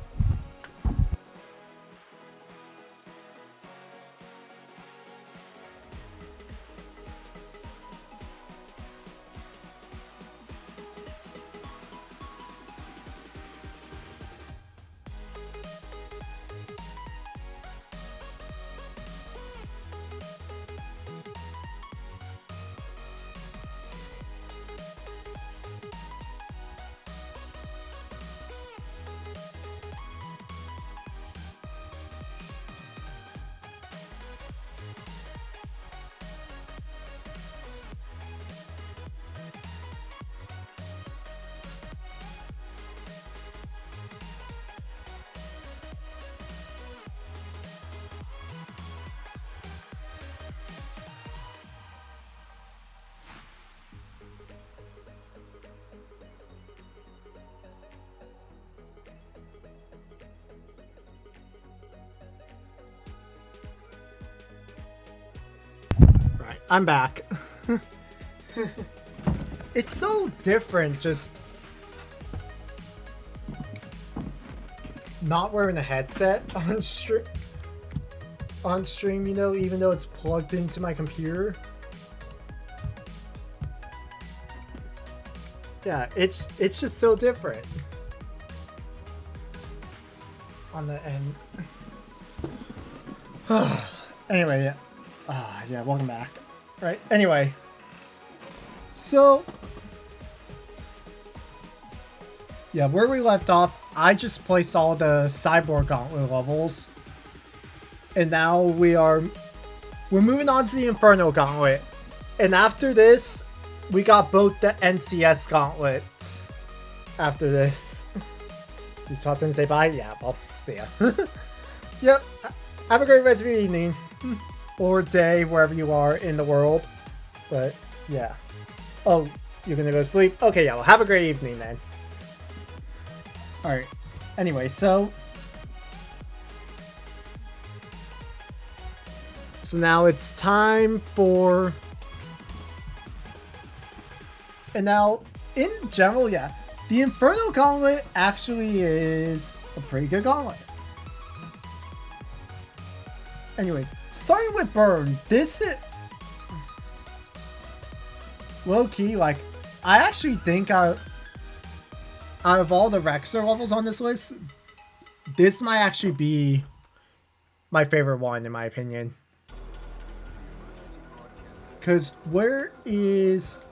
[SPEAKER 1] I'm back. It's so different just not wearing a headset on stream, you know, even though it's plugged into my computer. Yeah, it's just so different on the end. Anyway, yeah. Yeah, welcome back. Right, anyway. So, yeah, where we left off, I just placed all the Cyborg Gauntlet levels. And now we're moving on to the Inferno Gauntlet. And after this, we got both the NCS Gauntlets. After this. Just popped in and say bye? Yeah, well, see ya. Yep, have a great rest of your evening. Or day, wherever you are in the world. But, yeah. Oh, you're gonna go to sleep? Okay, yeah, well, have a great evening then. Alright. Anyway, so So now it's time for... And now, in general, yeah, the Inferno Gauntlet actually is a pretty good gauntlet. Anyway, starting with Burn, this is... Low-key, like, I actually think out of all the Rexer levels on this list, this might actually be my favorite one, in my opinion. Because where is...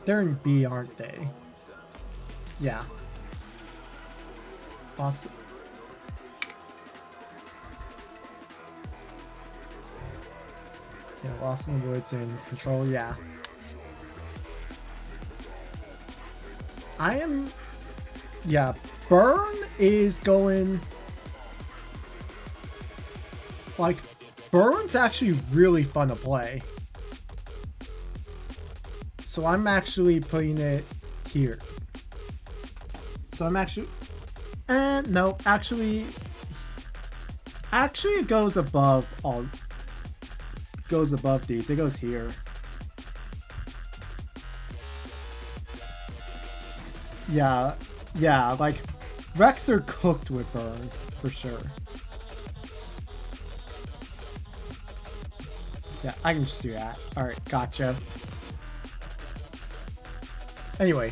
[SPEAKER 1] They're in B, aren't they? Yeah. Awesome. Yeah, Lost in the Woods and Control, yeah. Yeah, Burn is going... Like, Burn's actually really fun to play. So I'm actually putting it here. So I'm actually... no, actually... Actually, it goes above all... Goes above these. It goes here. Yeah, like, Rex are cooked with Burn, for sure. Yeah, I can just do that. Alright, gotcha. Anyway.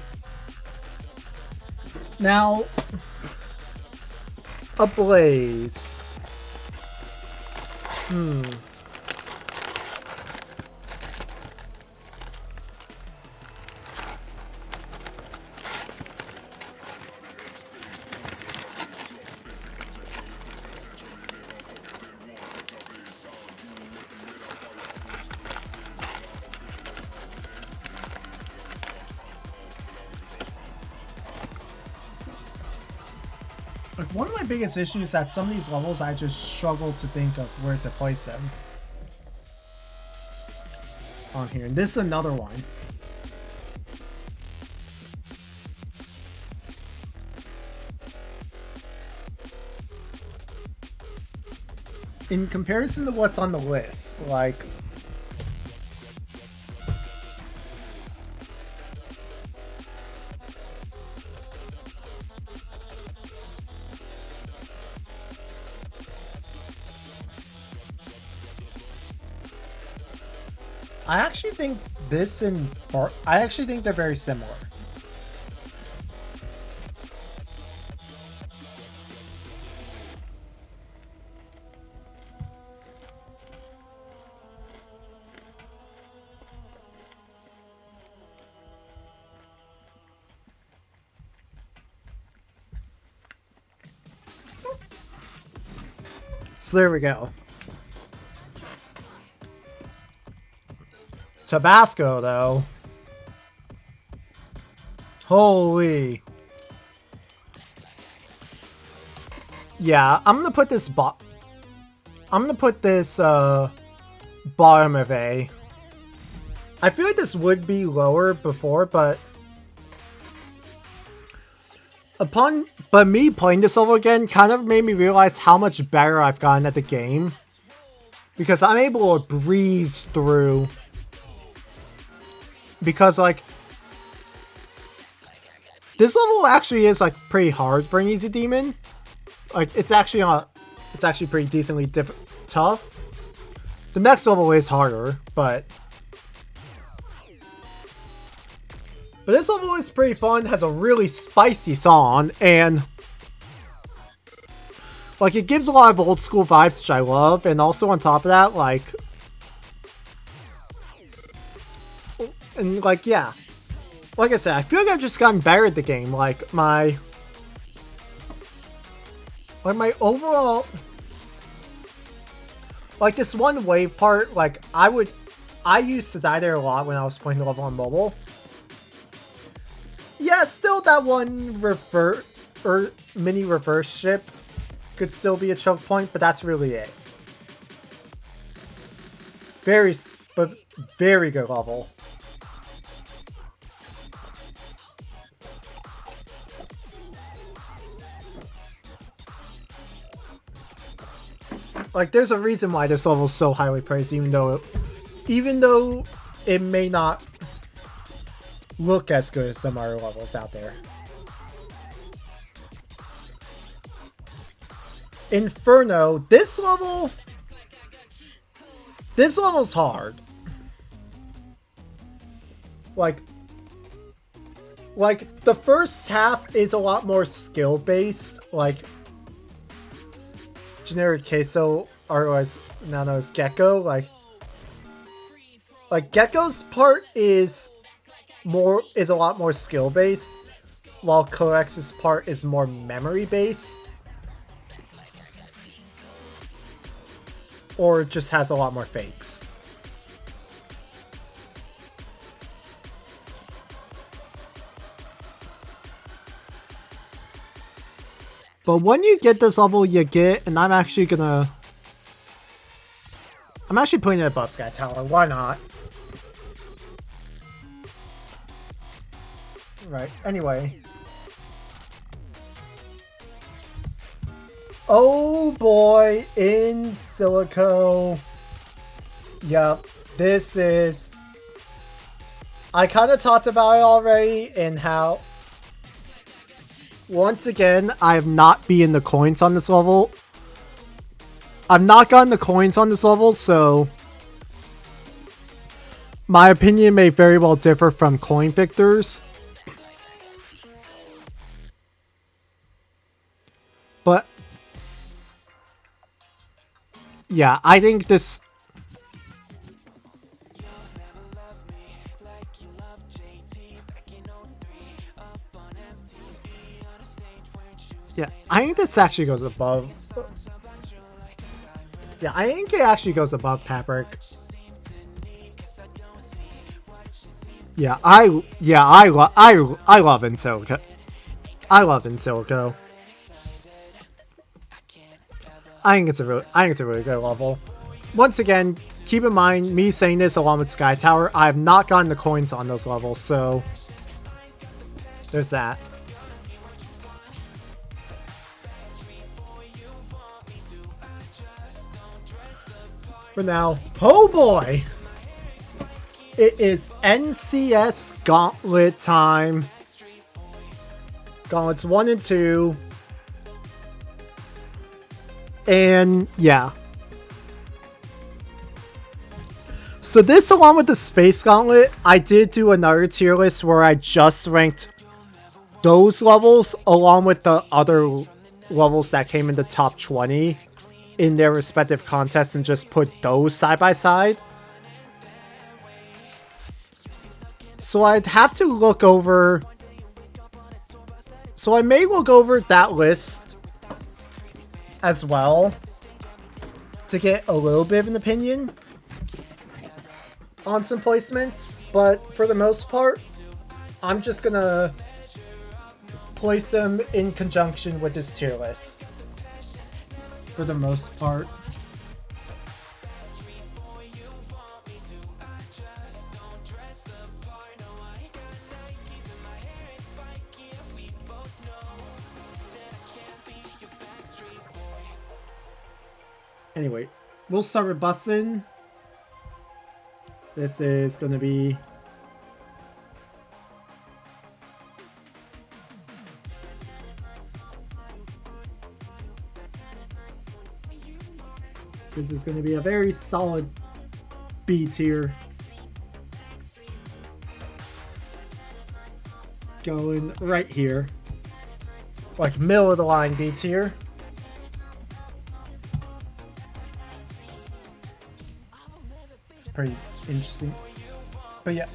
[SPEAKER 1] Now, Ablaze. Like, one of my biggest issues is that some of these levels I just struggle to think of where to place them on here. And this is another one. In comparison to what's on the list, like... I actually think this and I actually think they're very similar. So there we go. Tabasco, though. Holy. Yeah, I'm gonna put this bottom of A. I feel like this would be lower before, but me playing this over again kind of made me realize how much better I've gotten at the game. Because I'm able to breeze through. Because, like, this level actually is, like, pretty hard for an easy demon. Like, it's actually pretty decently tough. The next level is harder, but this level is pretty fun, has a really spicy song, and like, it gives a lot of old school vibes, which I love, and also on top of that, like, and like, yeah, like I said, I feel like I've just gotten better at the game. Like, my overall, like, this one wave part, like, I used to die there a lot when I was playing the level on mobile. Yeah, still that one mini reverse ship could still be a choke point, but that's really it. Very good level. Like, there's a reason why this level is so highly praised, even though it may not look as good as some other levels out there. Inferno, this level's hard. Like the first half is a lot more skill based, like generic queso, otherwise now known as Gecko. Like Gecko's part is a lot more skill based, while Corex's part is more memory based, or just has a lot more fakes. But when you get this level, you get, and I'm actually putting it above Sky Tower. Why not? Right. Anyway. Oh boy, in Silico. Yep. This is. I kind of talked about it already, and how. Once again, I have not beaten the coins on this level. I've not gotten the coins on this level, so my opinion may very well differ from coin victors. But yeah, I think this. Yeah, I think this actually goes above. Yeah, I think it actually goes above Paprick. Yeah, I love Insilico. I love Insilico. I think it's a really good level. Once again, keep in mind me saying this along with Sky Tower. I have not gotten the coins on those levels, so there's that. For now, oh boy! It is NCS Gauntlet time. Gauntlets 1 and 2. And yeah. So this, along with the Space Gauntlet, I did do another tier list where I just ranked those levels along with the other levels that came in the top 20 in their respective contests and just put those side by side. So I'd have to look over. So I may look over that list as well to get a little bit of an opinion on some placements. But for the most part, I'm just gonna place them in conjunction with this tier list. For the most part. Anyway, we'll start with Bustin'. This is going to be... This is going to be a very solid B tier. Going right here. Like middle of the line B tier. It's pretty interesting. But yeah.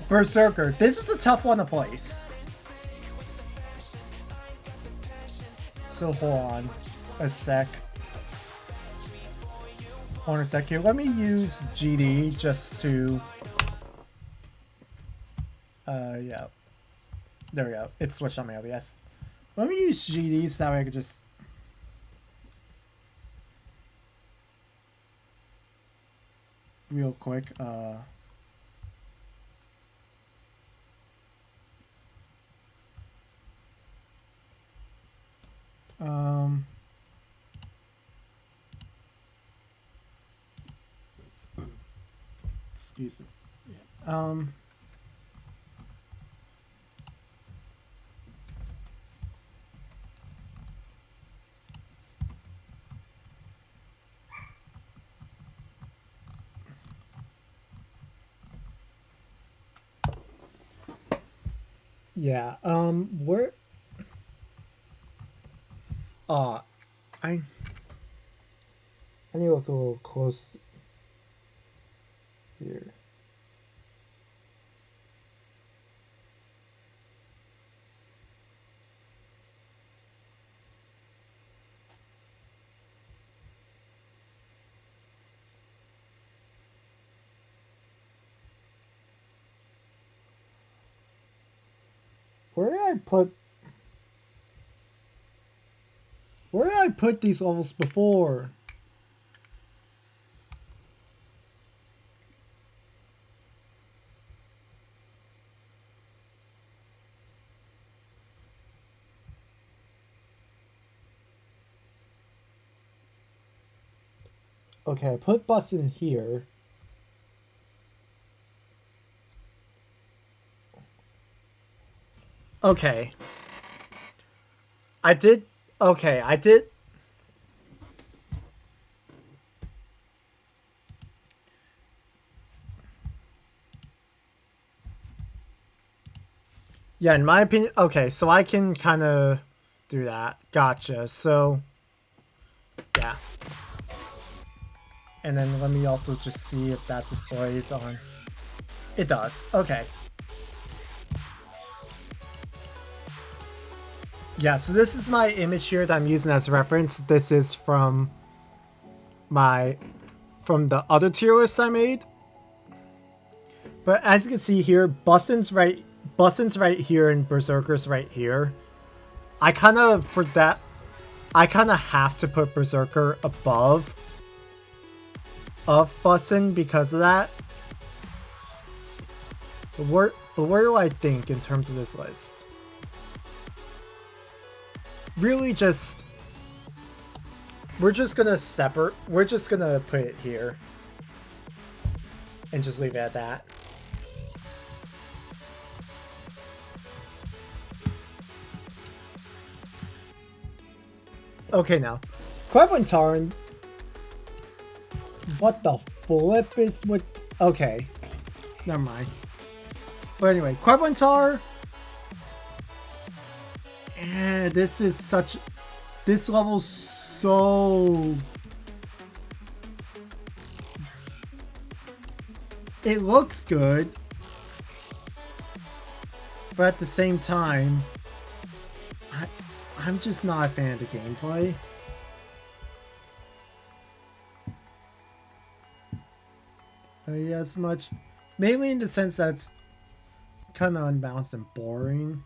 [SPEAKER 1] Berserker. This is a tough one to place. So hold on a sec. Hold on a sec here. Let me use GD just to... yeah. There we go. It switched on my OBS. Let me use GD so that way I could just... Real quick, Excuse me. Um. Yeah. Where? Uh, I need to look a little close here. Where did I put? Where did I put these levels before? Okay, I put bus in here. Okay. I did. Okay, I did. Yeah, in my opinion. Okay, so I can kind of do that. Gotcha. So, yeah. And then let me also just see if that displays on. It does. Okay. Yeah, so this is my image here that I'm using as reference. This is from the other tier list I made. But as you can see here, Bustin's right here and Berserker's right here. I kind of have to put Berserker above of Bustin because of that. But where do I think in terms of this list? Really just... We're just gonna put it here. And just leave it at that. Okay, now. Queblintarin. What the flip is what? Okay. Never mind. But anyway, Queblintar. And this is such... This level's so... It looks good. But at the same time... I'm just not a fan of the gameplay. Yeah, as much... Mainly in the sense that it's kind of unbalanced and boring.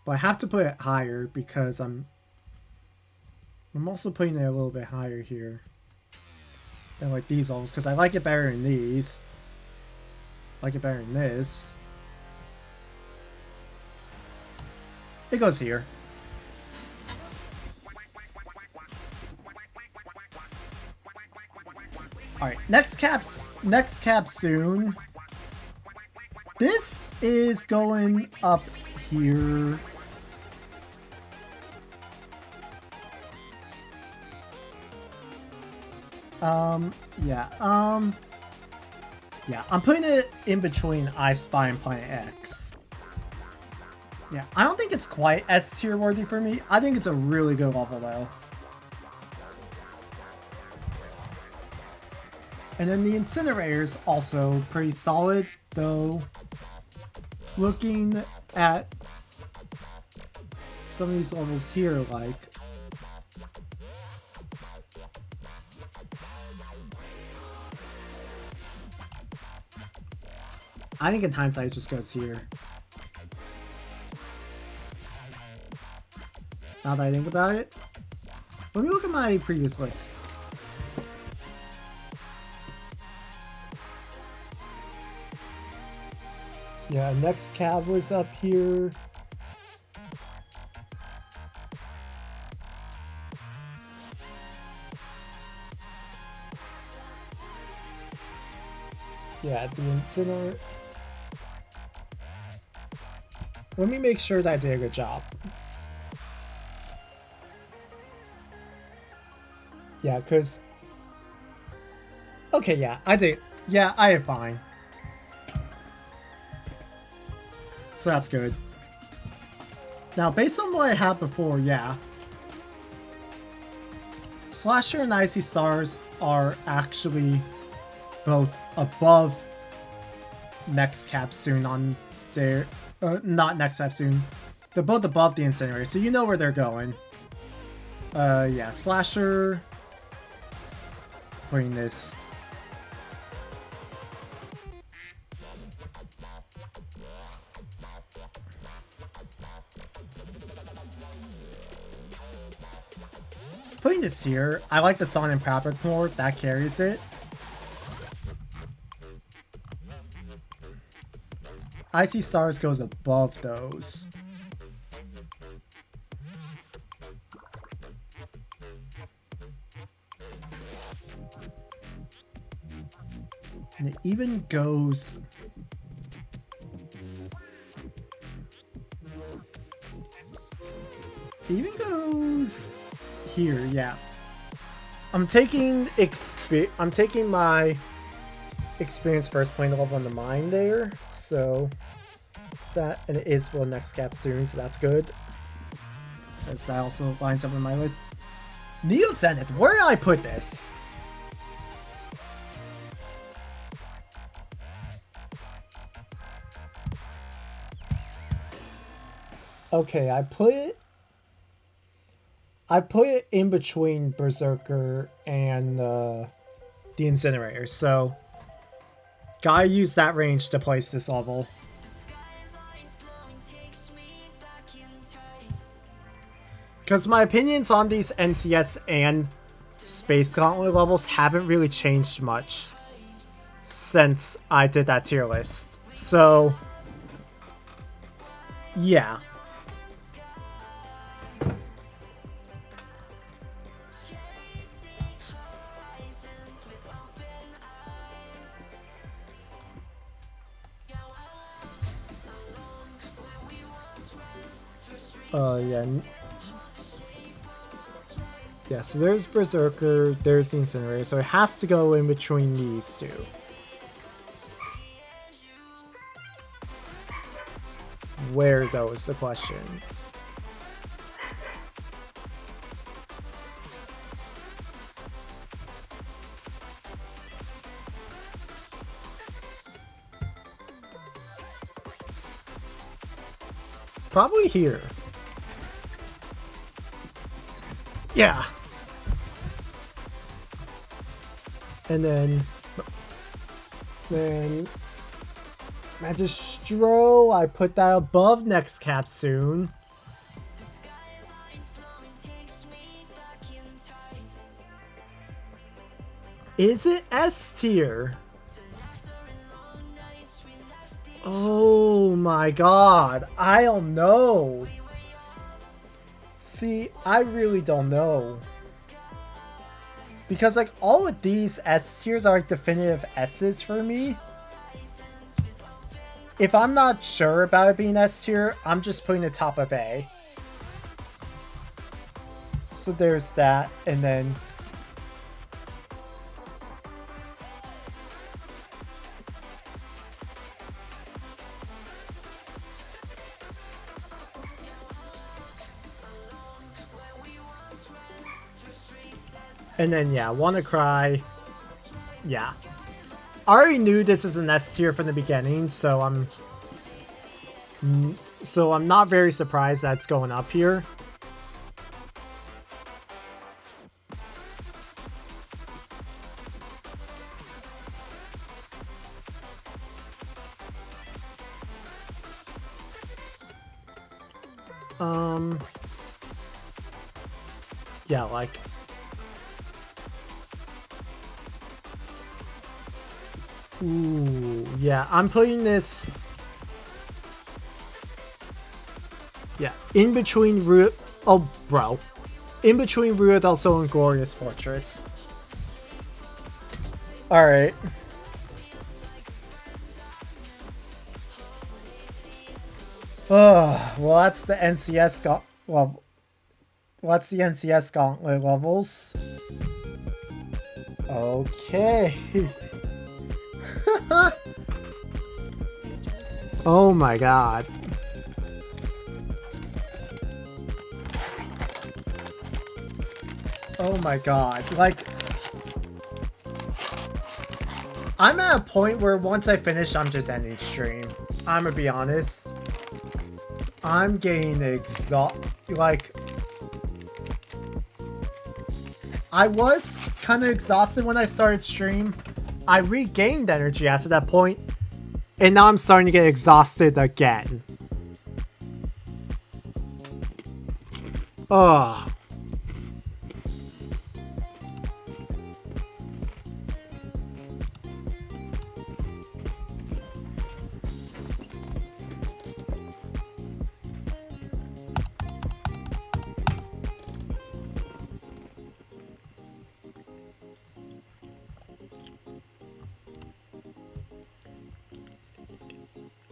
[SPEAKER 1] But I have to put it higher because I'm also putting it a little bit higher here than like these levels because I like it better than these. I like it better than this. It goes here. Alright, next cap soon. This is going up here. Yeah, I'm putting it in between I Spy and Planet X. Yeah, I don't think it's quite S tier worthy for me. I think it's a really good level though. And then the Incinerator's also pretty solid, though looking at some of these levels here, like I think in hindsight it just goes here. Now that I think about it, let me look at my previous list. Yeah, next cab was up here. Yeah, the incinerator. Let me make sure that I did a good job. Yeah, because... Okay, yeah, I did. Yeah, I did fine. So that's good. Now, based on what I had before, yeah. Slasher and Icy Stars are actually both above Next Capsule on their... not Next Capsule. They're both above the Incinerator, so you know where they're going. Yeah, Slasher... Putting this... Putting this here, I like the Son and Fabric more, that carries it. Icy Stars goes above those. And it even goes... It even goes... here, yeah. I'm taking my experience first playing the level on the mine there, so it's that, and it is for the next cap soon, so that's good. As that also lines up in my list. Neo Zenith, where did I put this? Okay, I put it in between Berserker and the Incinerator, so gotta use that range to place this level. Because my opinions on these NCS and Space Gauntlet levels haven't really changed much since I did that tier list. So, yeah. Yeah. Yeah, so there's Berserker, there's the Incinerator, so it has to go in between these two. Where, though, is the question. Probably here. Yeah. And then Magistro, I put that above next cap soon. Is it S tier? Oh my god, I don't know. See, I really don't know. Because, like, all of these S tiers are like definitive S's for me. If I'm not sure about it being S tier, I'm just putting it top of A. So there's that, and then... And then, yeah, WannaCry. Yeah. I already knew this was an S tier from the beginning, so I'm not very surprised that it's going up here. Yeah, like... Ooh, yeah, I'm putting this... Yeah, in between Oh, bro. In between Ruta del Sol and Glorious Fortress. Alright. Well, that's the NCS well, what's the NCS Gauntlet levels? Okay. Oh my god. Oh my god. Like, I'm at a point where once I finish, I'm just ending stream. I'm gonna be honest. I'm getting like, I was kind of exhausted when I started stream. I regained energy after that point, and now I'm starting to get exhausted again. Ugh.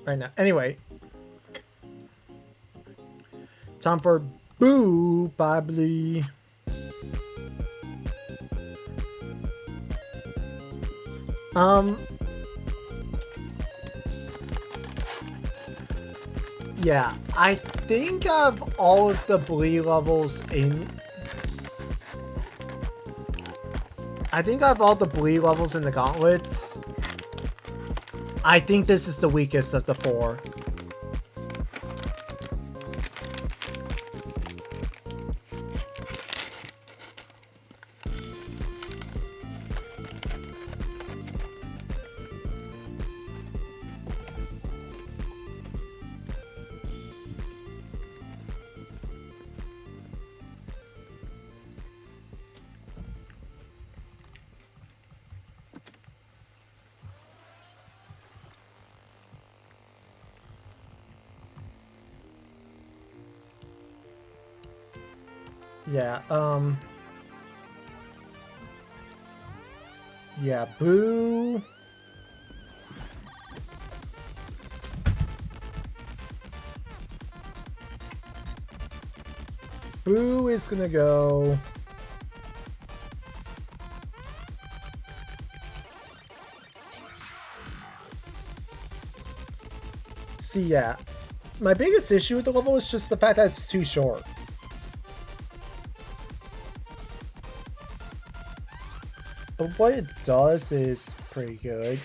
[SPEAKER 1] Right now. Anyway. Time for Boo Bubbly. Yeah, I think of all of the Blee levels in... I think of all the Blee levels in the Gauntlets, I think this is the weakest of the 4. Yeah, yeah, Boo. Boo is gonna go... See, yeah. My biggest issue with the level is just the fact that it's too short. But what it does is pretty good.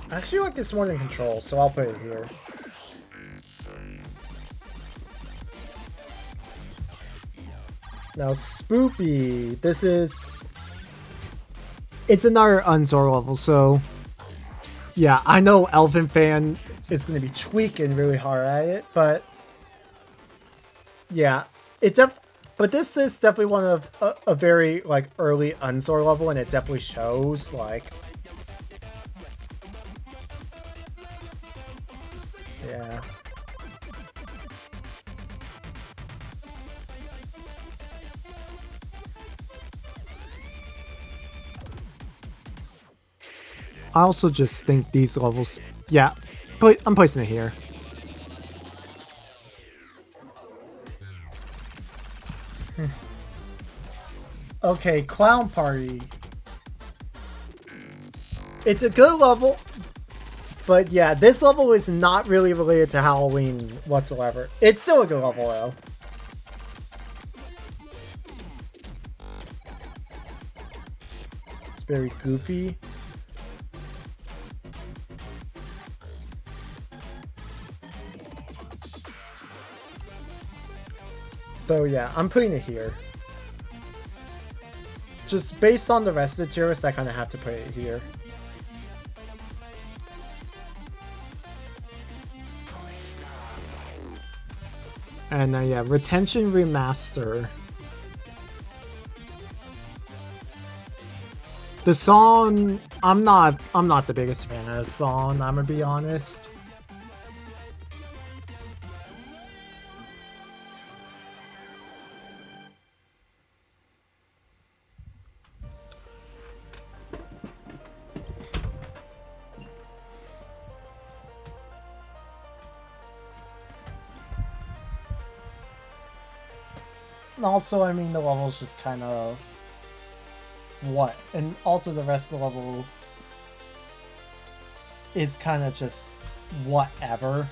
[SPEAKER 1] I actually like this more than Control, so I'll put it here. Now, Spoopy. This is... It's another Unzor level, so... Yeah, I know Elven Fan is going to be tweaking really hard at it, but... Yeah, but this is definitely one of a very, like, early Unzor level, and it definitely shows, like... Yeah. I also just think these levels... Yeah, but I'm placing it here. Okay, Clown Party. It's a good level, but yeah, this level is not really related to Halloween whatsoever. It's still a good level, though. It's very goofy. So yeah, I'm putting it here. just based on the rest of the tier list, I kind of have to put it here. And yeah, Retention Remaster. The song, I'm not the biggest fan of the song, I'm gonna be honest. And also, I mean, the level's just kind of what? And also the rest of the level is kind of just whatever.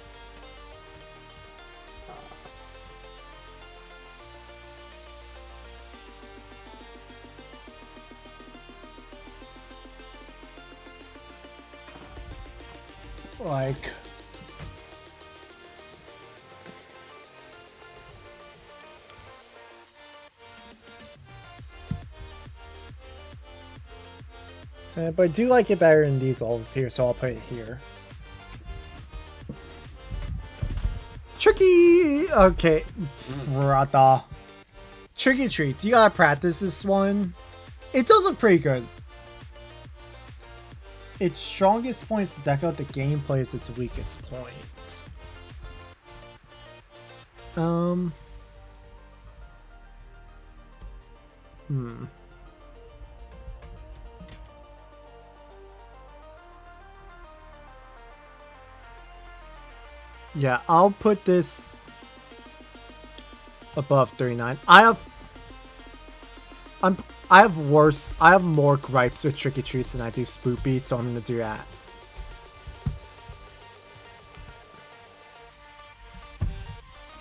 [SPEAKER 1] Like... but I do like it better in these levels here, so I'll put it here. Tricky! Okay. Rata. Tricky Treats. You gotta practice this one. It does look pretty good. Its strongest point is the deco, the gameplay is its weakest point. Yeah, I'll put this above 39. I have more gripes with Tricky Treats than I do Spoopy, so I'm gonna do that.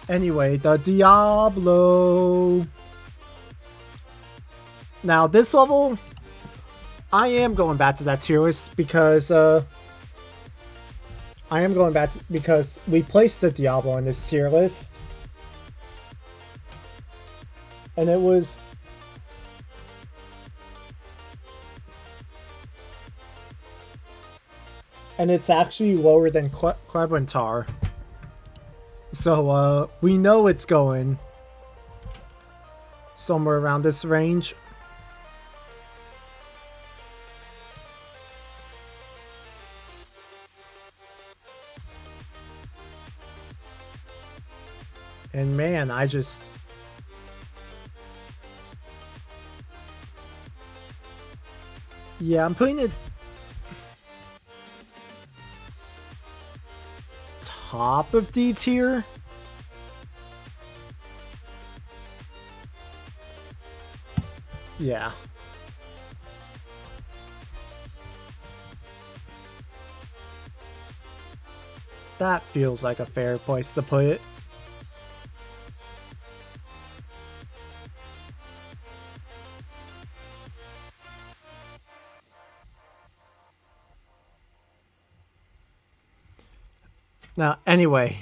[SPEAKER 1] Anyway, the Diablo. Now this level, I am going back to that tier list because we placed the Diablo in this tier list. And it was... And it's actually lower than Quebrantar. So, we know it's going somewhere around this range. And man, I just... Yeah, I'm putting it... top of D tier? Yeah. That feels like a fair place to put it. Now, anyway.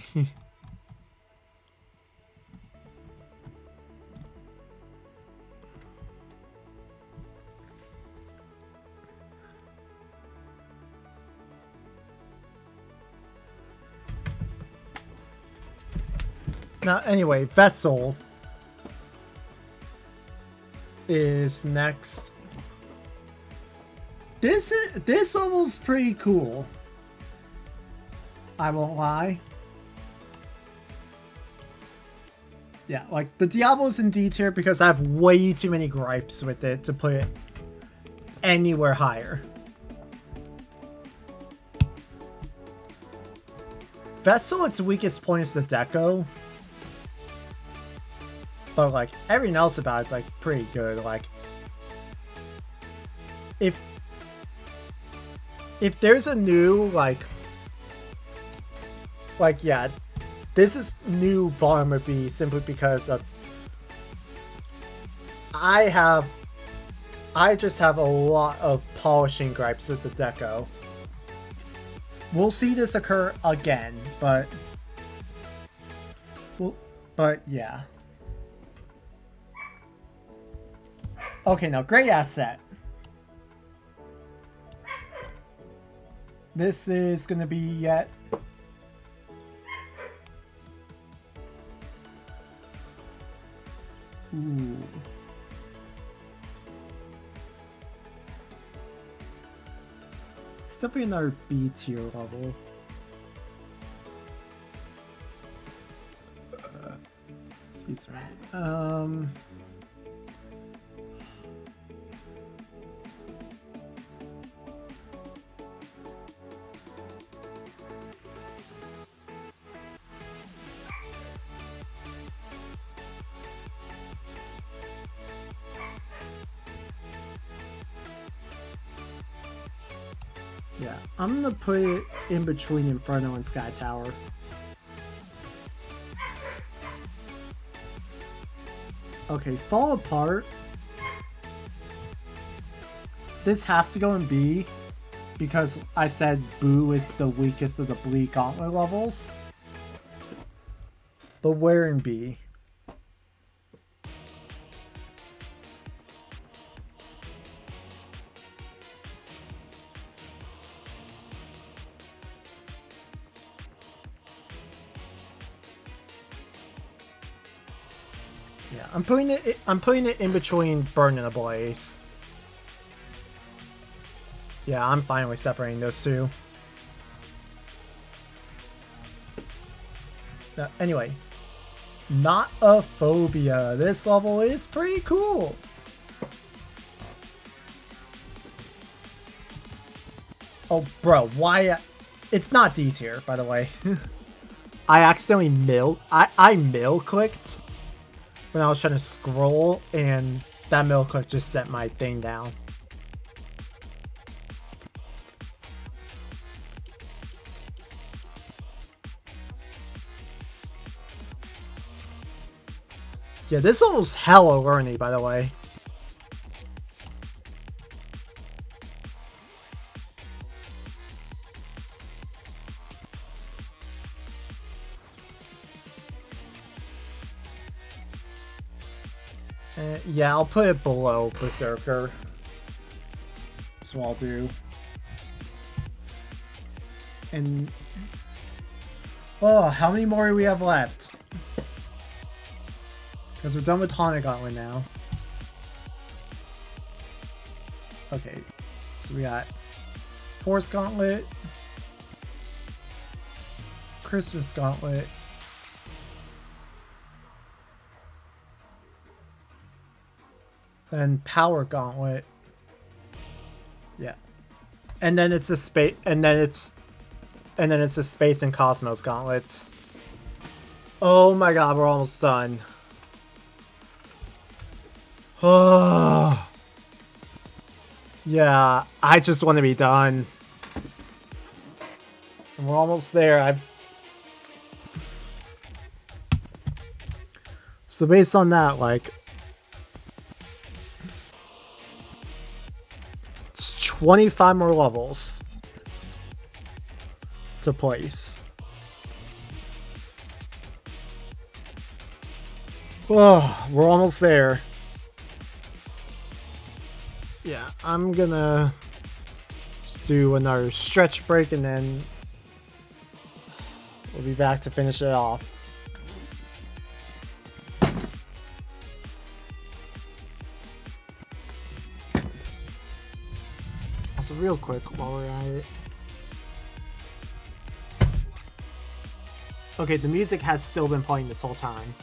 [SPEAKER 1] Vessel is next. This level's pretty cool. I won't lie. Yeah, like, the Diablo's in D tier because I have way too many gripes with it to put it anywhere higher. Vessel, its weakest point is the deco. But, like, everything else about it's, like, pretty good. Like, if there's a new, like, yeah, this is new bottom would be simply because of I just have a lot of polishing gripes with the deco. We'll see this occur again, but yeah. Okay, now great asset. This is gonna be yet. Ooh. It's definitely another B tier level. Excuse me. Yeah, I'm gonna put it in between Inferno and Sky Tower. Okay, Fall Apart. This has to go in B because I said Boo is the weakest of the Bleak Gauntlet levels. But where in B? Yeah, I'm putting it in between Burn and Ablaze. Yeah, I'm finally separating those two. Anyway, Not a Phobia. This level is pretty cool. Oh, bro, why? It's not D tier, by the way. I accidentally I mill clicked when I was trying to scroll, and that mill click just set my thing down. Yeah, this level's hella learny, by the way. Yeah, I'll put it below Berserker. That's what I'll do. And... oh, how many more do we have left? Because we're done with Haunted Gauntlet now. Okay, so we got Force Gauntlet, Christmas Gauntlet, then Power Gauntlet. Yeah, and then it's a space, and then it's a Space and Cosmos Gauntlets. Oh my god, we're almost done. Oh. Yeah, I just want to be done. And we're almost there. So based on that, like, it's 25 more levels to place. Oh, we're almost there. Yeah, I'm gonna just do another stretch break and then we'll be back to finish it off. Also, real quick while we're at it. Okay, the music has still been playing this whole time.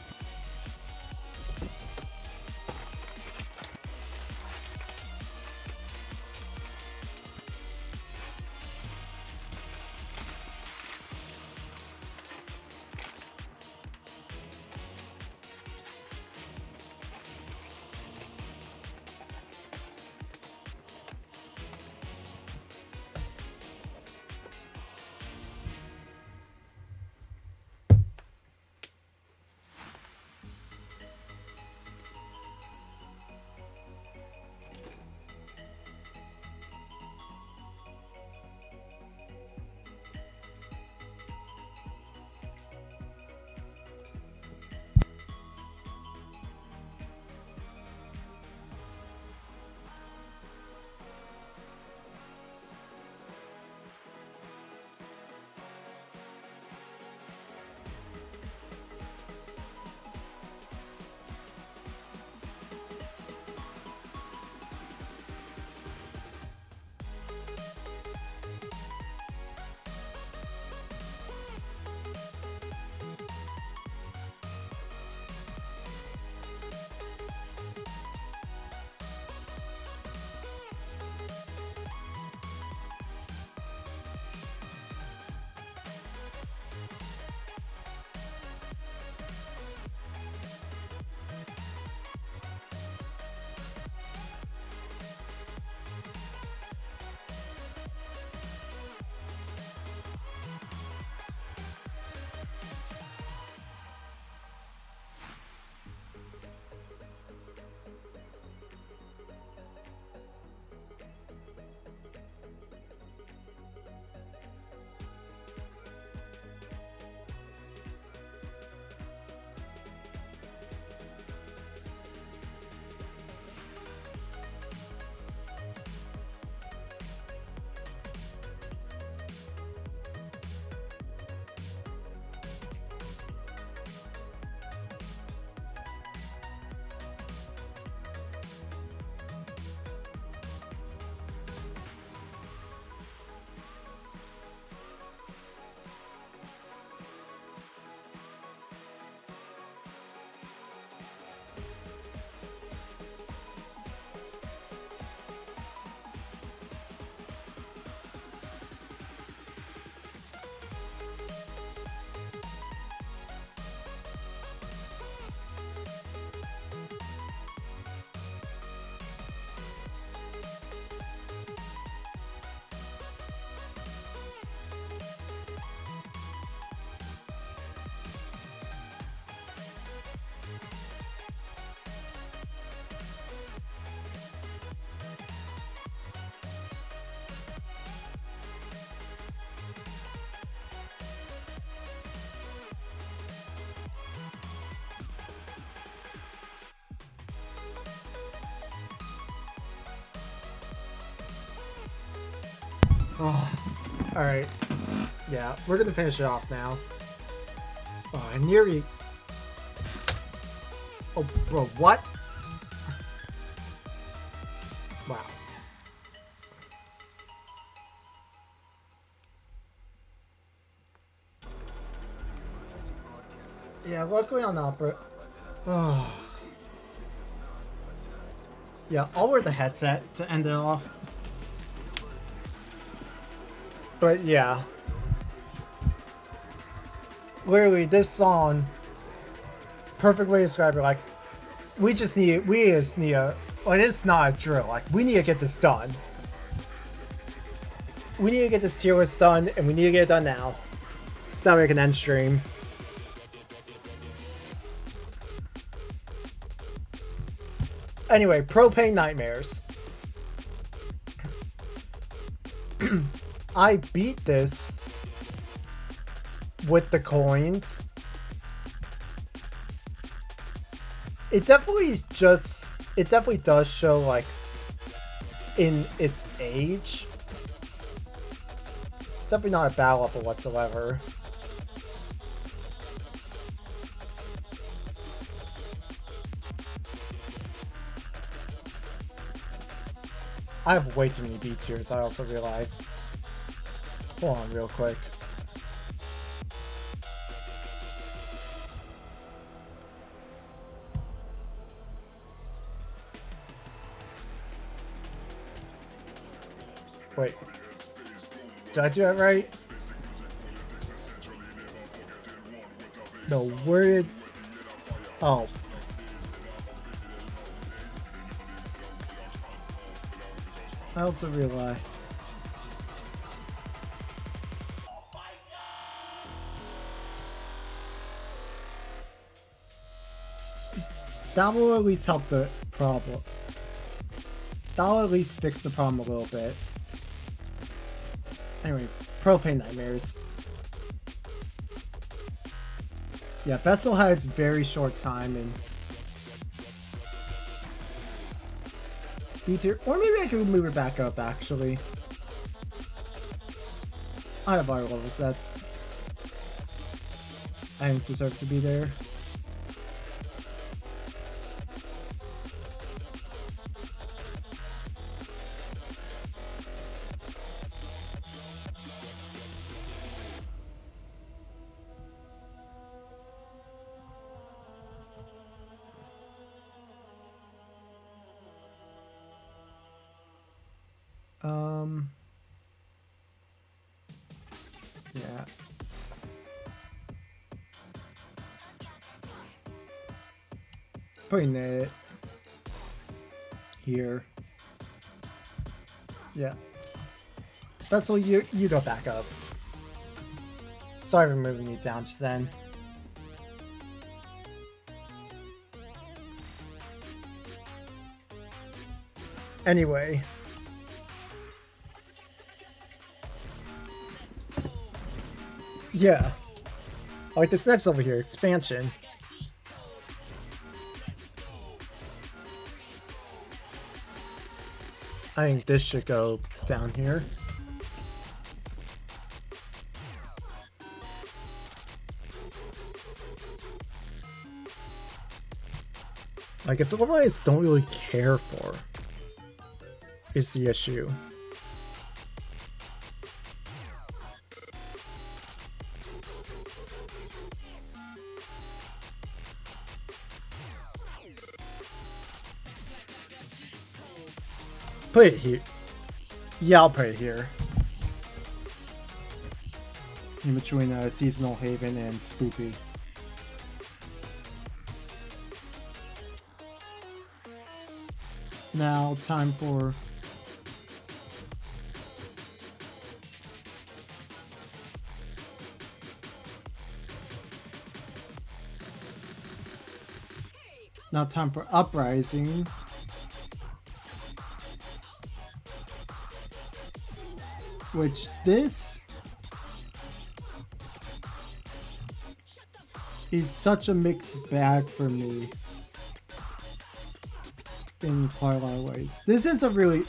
[SPEAKER 1] Oh, alright. Yeah, we're gonna finish it off now. Oh, I nearly... Oh, bro, what? Wow. Yeah, luckily on Opera... Oh. Yeah, I'll wear the headset to end it off. But yeah. Literally, this song... Perfect way to describe it, like... We just need a... Well, it's not a drill, like, we need to get this done. We need to get this tier list done, and we need to get it done now. So now we can end stream. Anyway, Propane Nightmares. I beat this with the coins. It definitely does show, like, in its age. It's definitely not a battle level whatsoever. I have way too many B tiers, I also realize. Hold on real quick. Wait. Did I do that right? No, where did... Oh. I also realize... That will at least help the problem. That will at least fix the problem a little bit. Anyway, Propane Nightmares. Yeah, Vessel had its very short time and... B tier. Or maybe I could move it back up, actually. I have higher levels that I don't deserve to be there. Yeah. Putting it here. Yeah. Vessel, you go back up. Sorry for moving you down just then. Anyway. Yeah. Like this next over here, expansion. I think this should go down here. Like, it's a level I just don't really care for, is the issue. Put it here. Yeah, I'll put it here. In between Seasonal Haven and Spoopy. Now, time for... Now time for Uprising. Which this is such a mixed bag for me in quite a lot of ways. This is a really...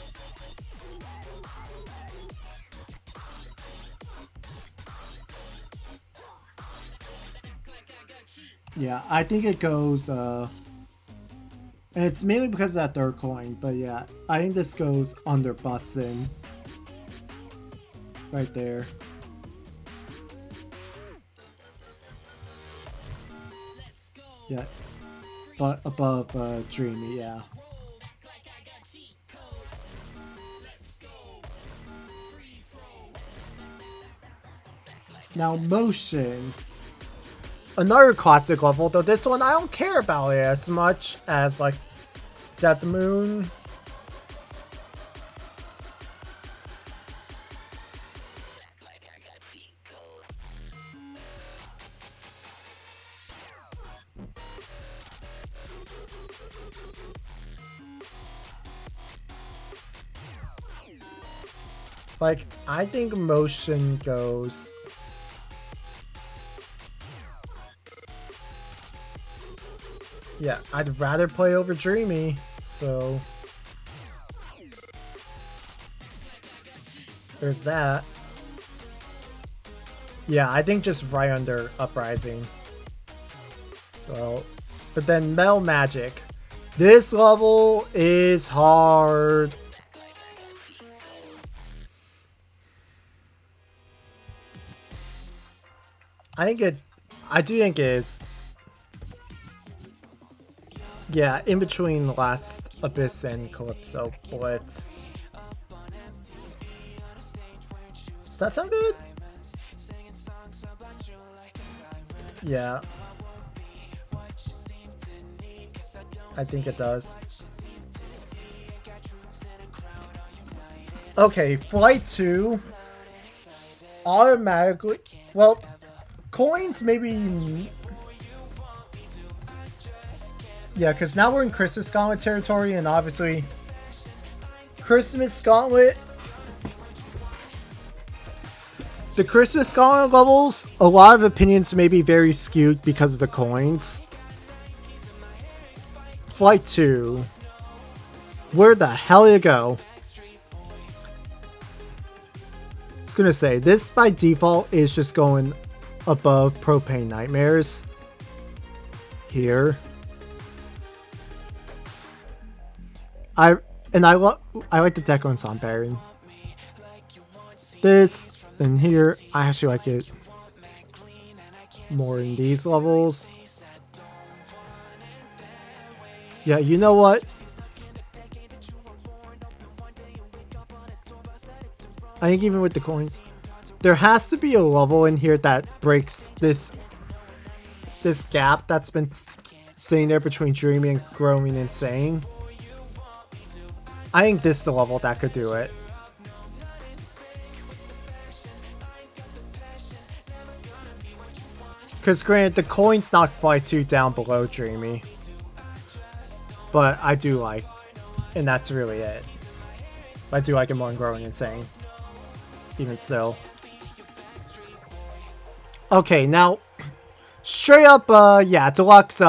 [SPEAKER 1] Yeah, I think it goes, and it's mainly because of that third coin, but yeah, I think this goes under bussin. Right there. Yeah, but above Dreamy, yeah. Now motion. Another classic level, though this one I don't care about it as much as like Death Moon. Like, I think motion goes. Yeah, I'd rather play over Dreamy, so there's that. Yeah, I think just right under Uprising. So, but then Metal Magic. This level is hard. I do think it is. Yeah, in between Last Abyss and Calypso Blitz. Does that sound good? Yeah. I think it does. Okay, Flight 2. Automatically. Well, coins maybe. Yeah, because now we're in Christmas Gauntlet territory, and obviously Christmas Gauntlet. The Christmas Gauntlet levels, a lot of opinions may be very skewed because of the coins. Flight 2. Where the hell you go? I was gonna say, this by default is just going above Propane Nightmares. Here. I like the Deco and Song Baron. This and here, I actually like it more in these levels. Yeah, you know what? I think even with the coins, there has to be a level in here that breaks this gap that's been sitting there between Dreamy and Growing Insane. I think this is the level that could do it. Because granted, the coins knock Flight 2 down below Dreamy. But I do like, and that's really it. I do like it more than Growing Insane. Even still. Okay, now, straight up, yeah, Deluxe,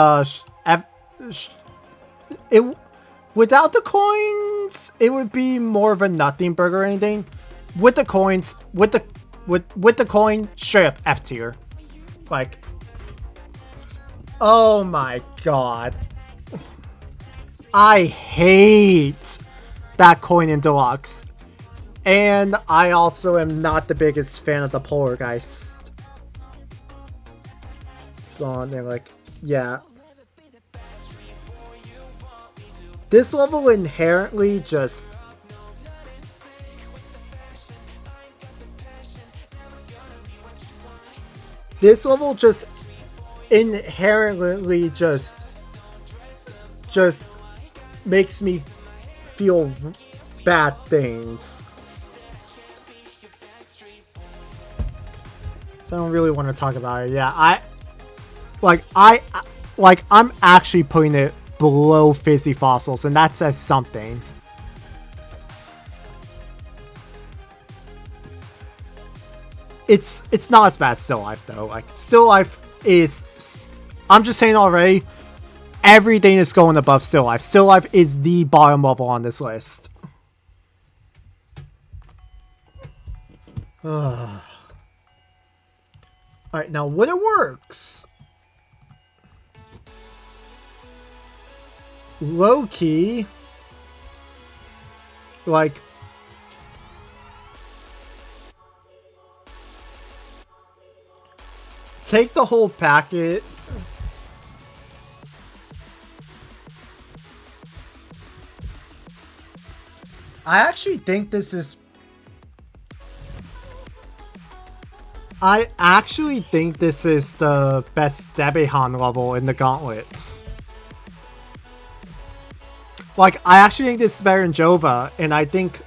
[SPEAKER 1] without the coins, it would be more of a nothing burger or anything. With the coins, with the coin, straight up F tier. Like, oh my god. I hate that coin in Deluxe. And I also am not the biggest fan of the Polargeist. So they're like, yeah. This level inherently just... This level just inherently just makes me feel bad things. So I don't really want to talk about it. Yeah, I'm actually putting it below Fizzy Fossils, and that says something. It's not as bad as Still Life though. Like Still Life is, I'm just saying already, everything is going above Still Life. Still Life is the bottom level on this list. Alright, now when it works, low key, like, take the whole packet. I actually think this is... I actually think this is the best Debehan level in the Gauntlets. Like, I actually think this is better than Jova, and I think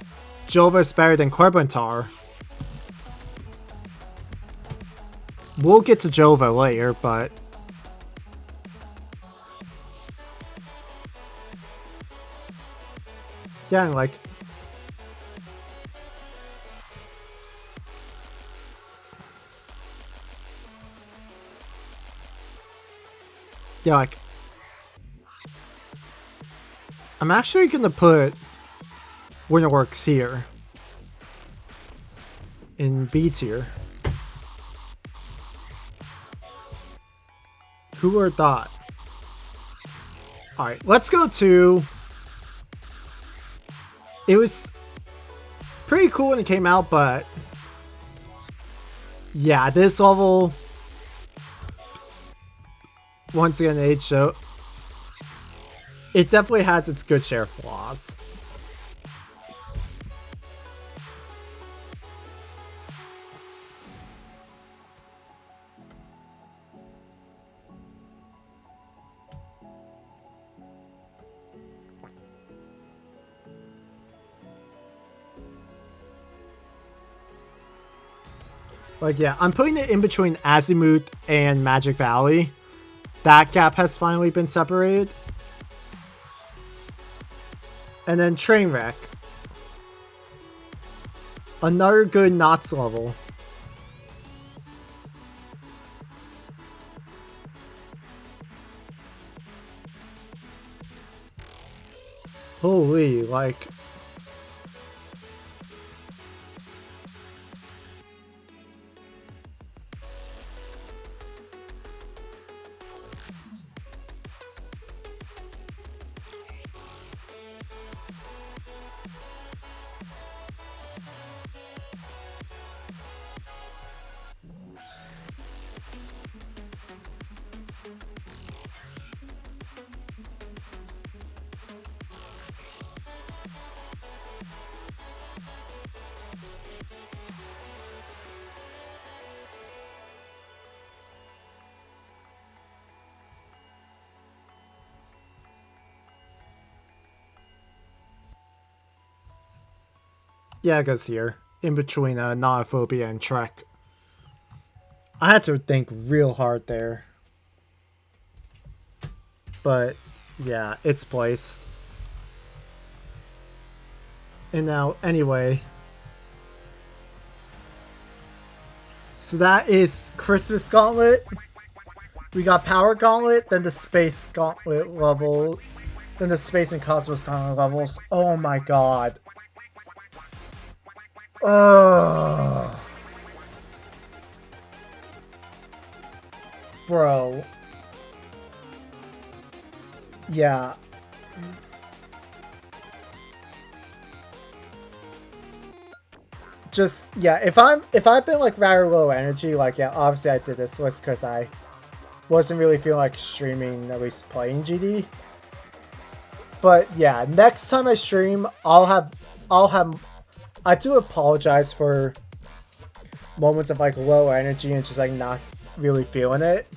[SPEAKER 1] Jova is better than Corbentar. We'll get to Jova later, but... yeah, like... yeah, like... I'm actually gonna put Winterworks here. In B tier. Who would have thought? Alright, let's go to... it was pretty cool when it came out, but... yeah, this level... once again, age show... it definitely has its good share of flaws. Like, yeah, I'm putting it in between Azimuth and Magic Valley. That gap has finally been separated. And then Trainwreck. Another good Knots level. Holy, like... yeah, it goes here. In between Nonophobia and Trek. I had to think real hard there. But, yeah, it's placed. And now, anyway. So that is Christmas Gauntlet. We got Power Gauntlet, then the Space Gauntlet level, then the Space and Cosmos Gauntlet levels. Oh my god. Ugh. Bro. Yeah. Just, yeah, if I've been like rather low energy, like, yeah, obviously I did this list because I wasn't really feeling like streaming, at least playing GD. But yeah, next time I stream, I'll have I do apologize for moments of like low energy and just like not really feeling it.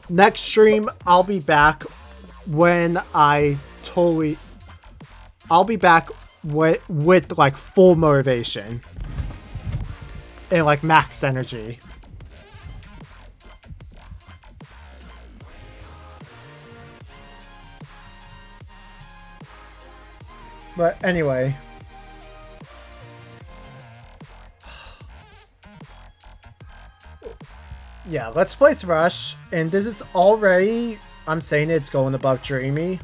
[SPEAKER 1] Next stream, I'll be back when I'll be back with like full motivation and like max energy. But anyway, yeah, let's place Rush, and this is already, I'm saying it's going above Dreamy.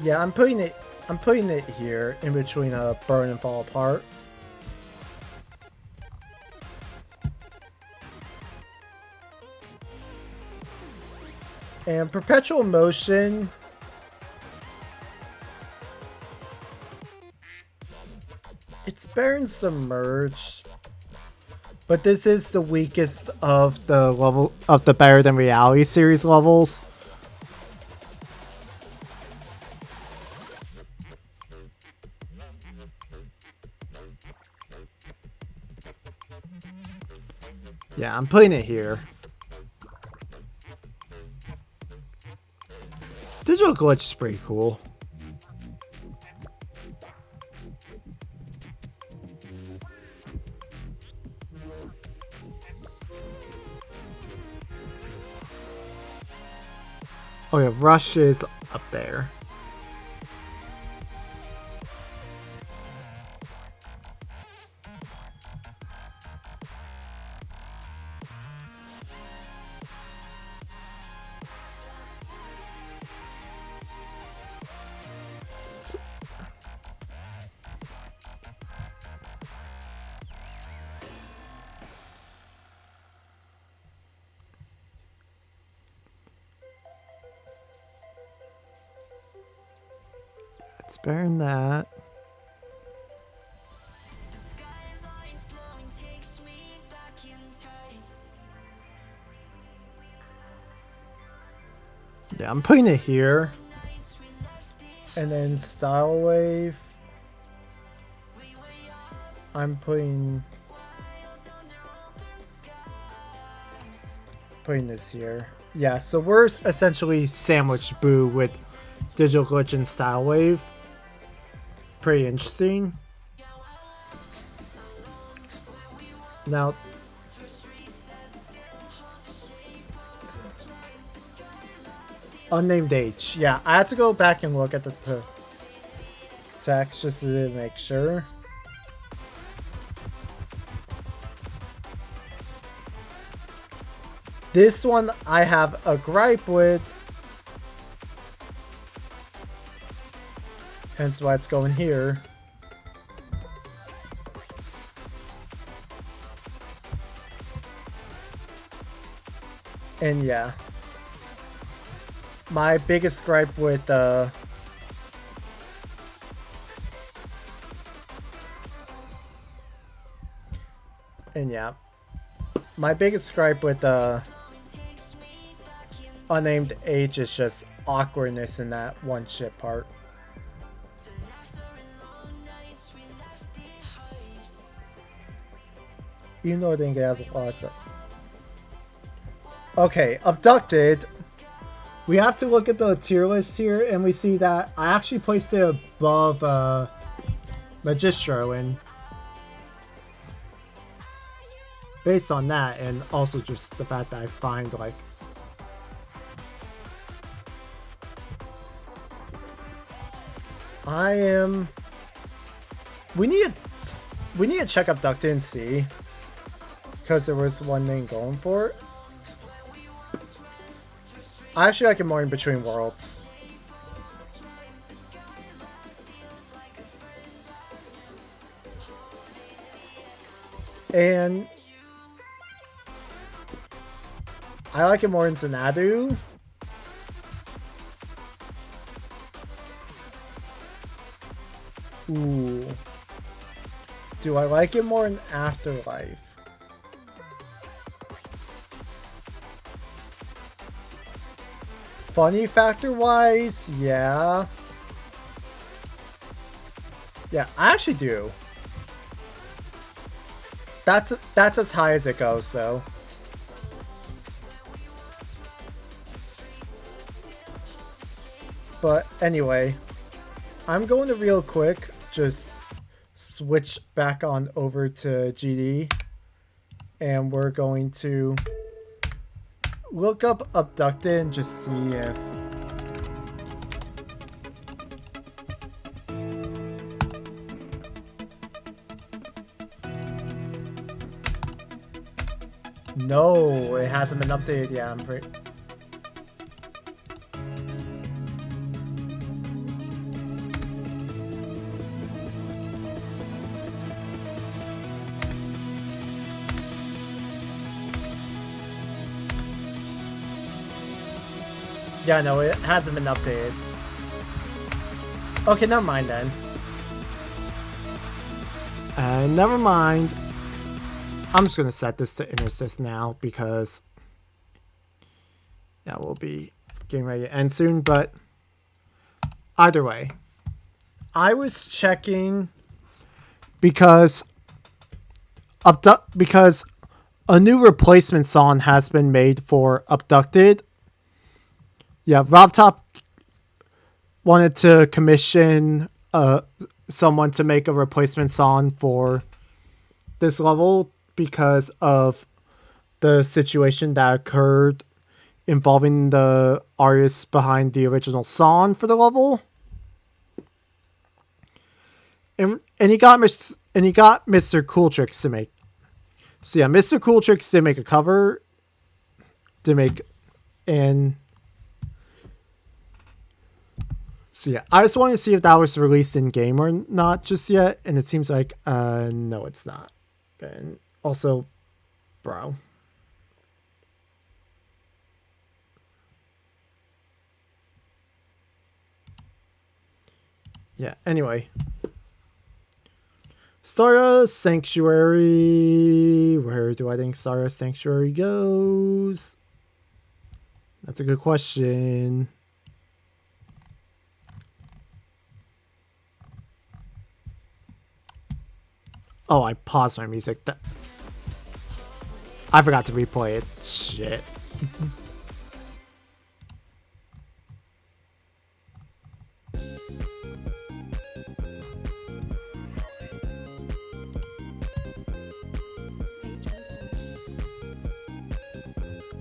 [SPEAKER 1] Yeah, I'm putting it here in between burn and fall apart. And perpetual motion. It's better than submerged. But this is the weakest of the level of the Better Than Reality series levels. Yeah, I'm putting it here. Digital glitch is pretty cool. Oh yeah, Rush is up there. It's better than that. Yeah, I'm putting it here. And then Style Wave. I'm putting this here. Yeah, so we're essentially sandwiched Boo with Digital Glitch and Style Wave. Pretty interesting. Now, Unnamed H. Yeah, I had to go back and look at the text just to make sure. This one I have a gripe with. Hence why it's going here. And yeah. My biggest gripe with my biggest gripe with Unnamed H is just awkwardness in that one ship part. Even though I didn't get as a lot of stuff. Okay, Abducted. We have to look at the tier list here, and we see that I actually placed it above Magistro, based on that, and also just the fact that I find like we need to check Abducted and see, because there was one thing going for it. I actually like it more in Between Worlds. And I like it more in Xanadu. Ooh. Do I like it more in Afterlife? Funny factor wise, yeah. Yeah, I actually do. That's as high as it goes, though. But anyway, I'm going to real quick just switch back on over to GD, and we're going to look up Abducted and just see if no, it hasn't been updated yet. I'm pretty Yeah, no, it hasn't been updated. Okay, never mind then. Never mind. I'm just gonna set this to intersist now because yeah, we'll be getting ready to end soon. But either way, I was checking because a new replacement song has been made for Abducted. Yeah, RobTop wanted to commission someone to make a replacement song for this level because of the situation that occurred involving the artists behind the original song for the level. And he got Mr. Cool Tricks to make. So yeah, Mr. Cool Tricks did make a cover. So yeah, I just wanted to see if that was released in game or not just yet, and it seems like no, it's not. And also, bro. Yeah, anyway. Stardust Sanctuary. Where do I think Stardust Sanctuary goes? That's a good question. Oh, I paused my music. I forgot to replay it. Shit.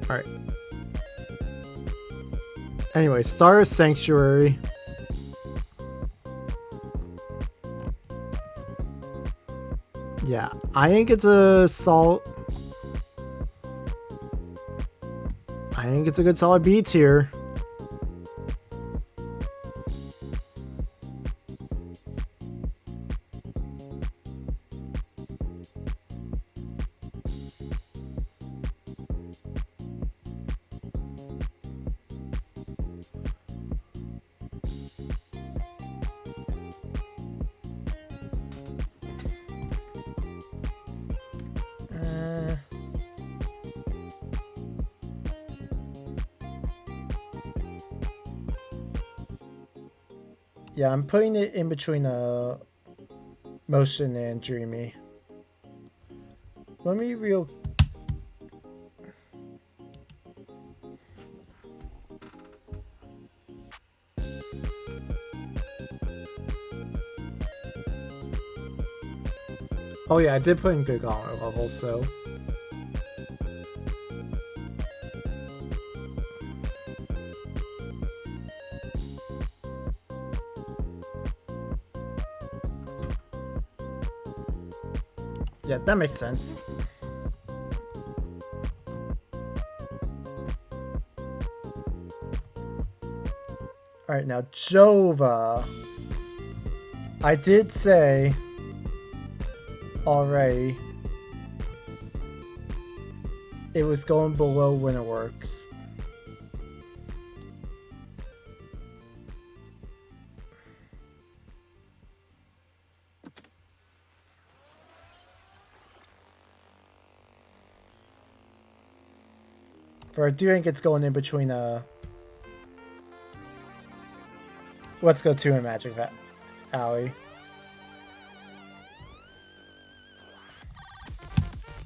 [SPEAKER 1] Alright. Anyway, Stardust Sanctuary. Yeah, I think it's a solid. I think it's a good solid B tier. Yeah, I'm putting it in between Motion and Dreamy. Let me real. Oh yeah, I did put in good Gauntlet levels, so. Yeah, that makes sense. Alright, now Jova. I did say already it was going below Winterworks. But I do think it's going in between Let's Go 2 and Magic Alley.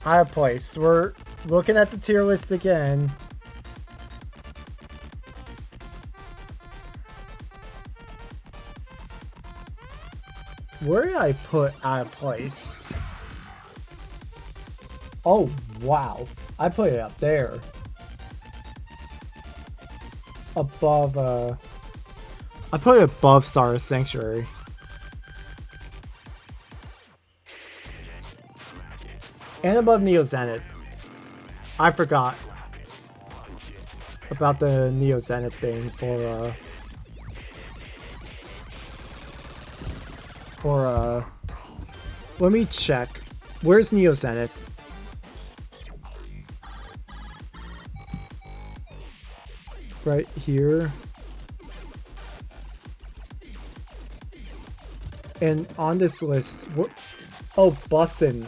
[SPEAKER 1] Higher place. We're looking at the tier list again. Where did I put out of place? Oh, wow. I put it up there. Above, I put it above Stardust Sanctuary. And above Neo Zenith. I forgot about the Neo Zenith thing for let me check. Where's Neo Zenith? right here. And on this list, oh, bussin'.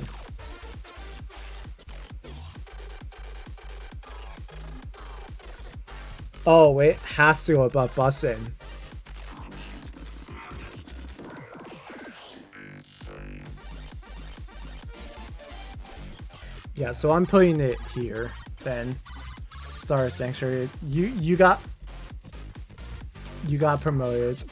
[SPEAKER 1] Oh, it has to go above bussin'. Yeah, so I'm putting it here then. Star Sanctuary. You got promoted.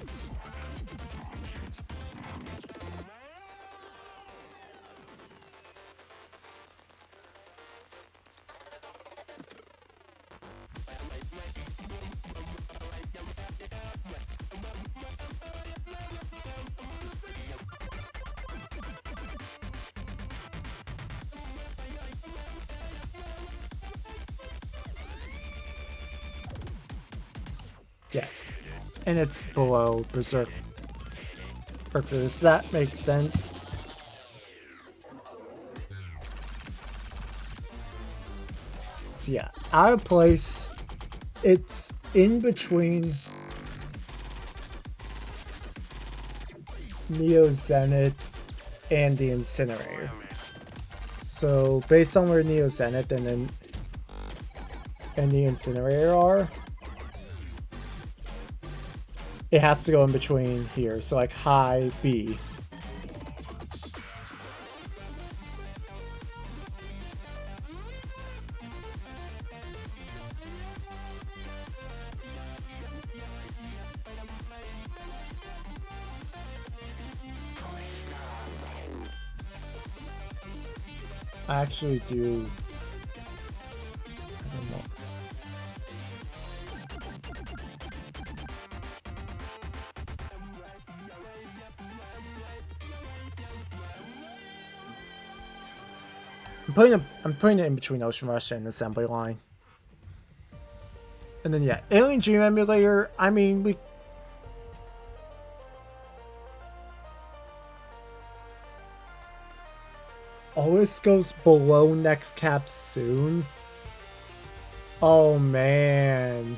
[SPEAKER 1] Yeah. And it's below Berserk. Does that make sense? So yeah, out of place. It's in between Neo Zenith and the Incinerator. So based on where Neo Zenith and the Incinerator are, it has to go in between here. So like high B. I actually do. I don't know. I'm putting it in between Ocean Rush and Assembly Line. And then yeah, Alien Dream Emulator, I mean we always goes below next cap soon. Oh man.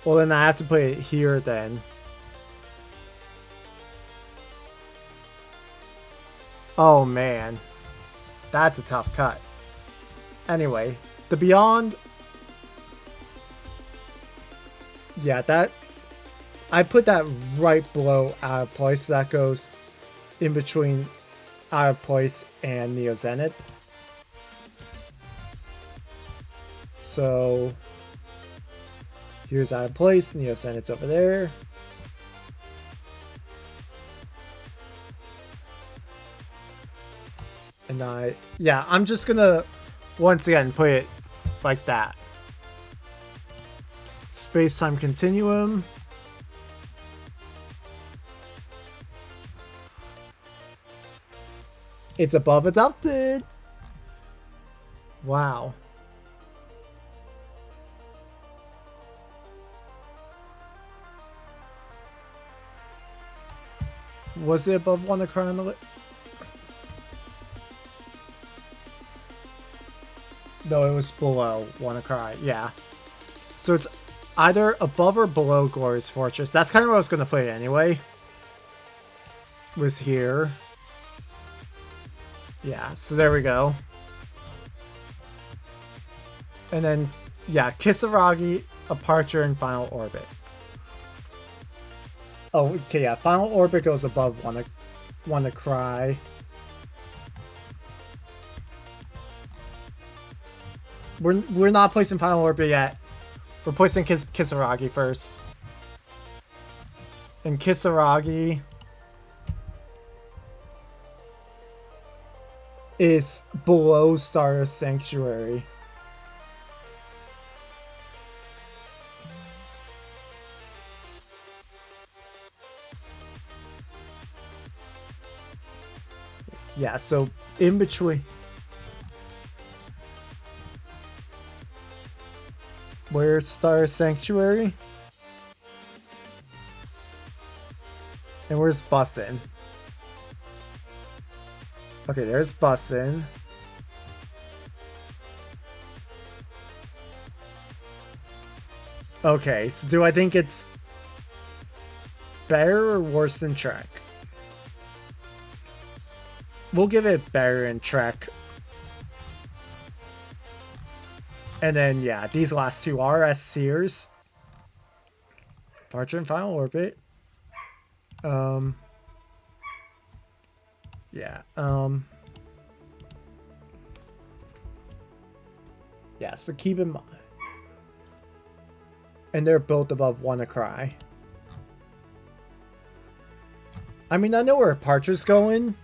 [SPEAKER 1] Well then I have to put it here then. Oh man. That's a tough cut. Anyway, the Beyond. Yeah, that I put that right below out of place. That goes in between out of place and Neo Zenith. So here's out of place. Neo Zenith's over there. And I'm just gonna once again put it like that. Space-time continuum. It's above adopted. Wow. Was it above WannaCry on the list? No, it was below WannaCry. Yeah. So it's either above or below Glorious Fortress. That's kind of where I was going to put it anyway. Was here. Yeah, so there we go. And then, yeah, Kisaragi, Aperture, and Final Orbit. Oh, okay, yeah, Final Orbit goes above WannaCry. We're not placing Final Orbit yet. We're placing Kisaragi first. And Kisaragi is below Star Sanctuary. Yeah, so in between. Where's Star Sanctuary? And where's Bussin'? Okay, there's Bussin'. Okay, so do I think it's better or worse than Trek? We'll give it better than Trek. And then, yeah, these last two are S tiers. Departure in final orbit. Yeah. Yeah, so keep in mind. And they're built above WannaCry. I mean, I know where Departure's going,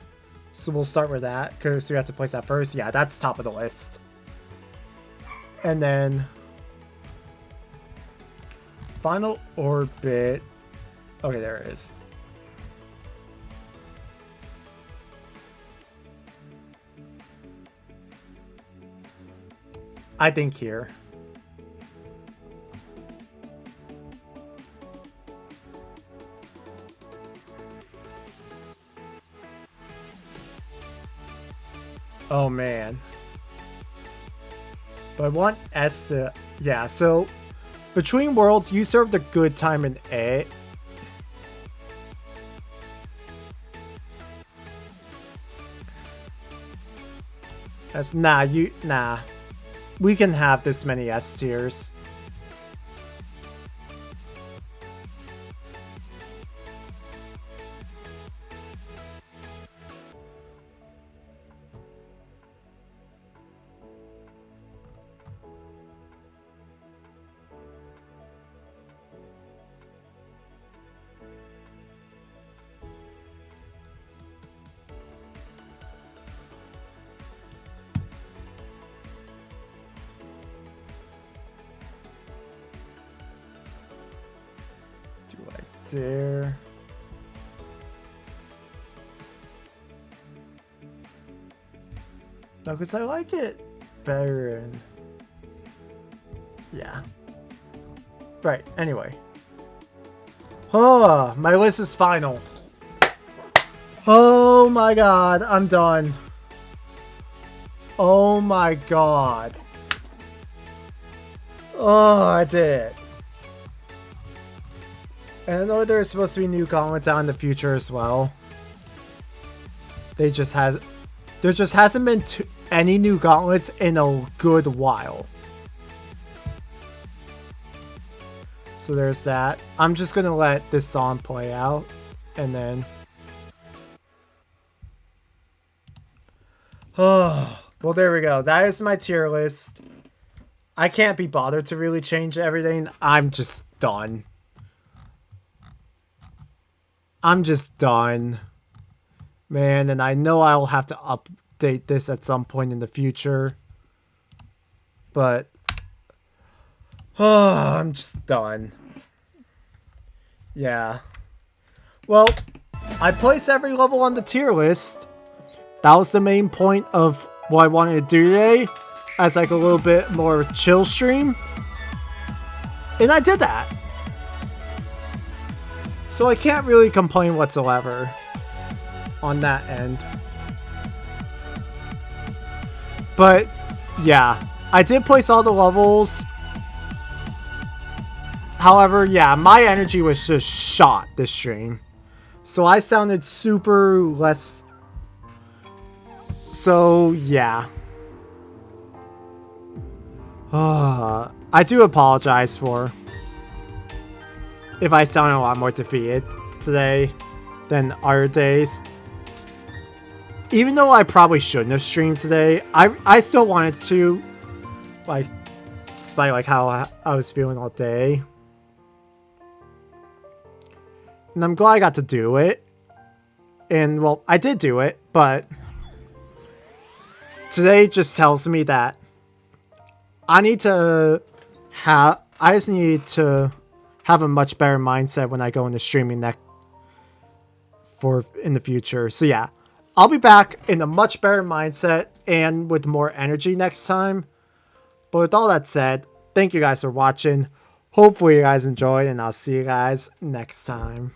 [SPEAKER 1] so we'll start with that, because we have to place that first. Yeah, that's top of the list. And then final orbit. Okay, there it is. I think here. Oh man. But I want S to... Yeah, so between worlds, you served a good time in A. That's... Nah. We can have this many S tiers. There. No, because I like it better and... Yeah. Right, anyway. Oh, my list is final. Oh my god, I'm done. Oh my god. Oh, I did it. And I know there's supposed to be new gauntlets out in the future as well. There just hasn't been any new gauntlets in a good while. So there's that. I'm just gonna let this song play out, and then... Oh, well there we go. That is my tier list. I can't be bothered to really change everything. I'm just done. I'm just done. Man, and I know I'll have to update this at some point in the future. But... Oh, I'm just done. Yeah. Well, I placed every level on the tier list. That was the main point of what I wanted to do today. As like a little bit more chill stream. And I did that. So I can't really complain whatsoever on that end. But yeah, I did place all the levels. However, yeah, my energy was just shot this stream. So I sounded super less... So yeah. I do apologize for if I sound a lot more defeated today than other days. Even though I probably shouldn't have streamed today, I still wanted to, like, despite like how I was feeling all day. And I'm glad I got to do it. And well, I did do it, but today just tells me that I just need to have a much better mindset when I go into streaming in the future. So yeah, I'll be back in a much better mindset and with more energy next time. But with all that said, thank you guys for watching. Hopefully you guys enjoyed, and I'll see you guys next time.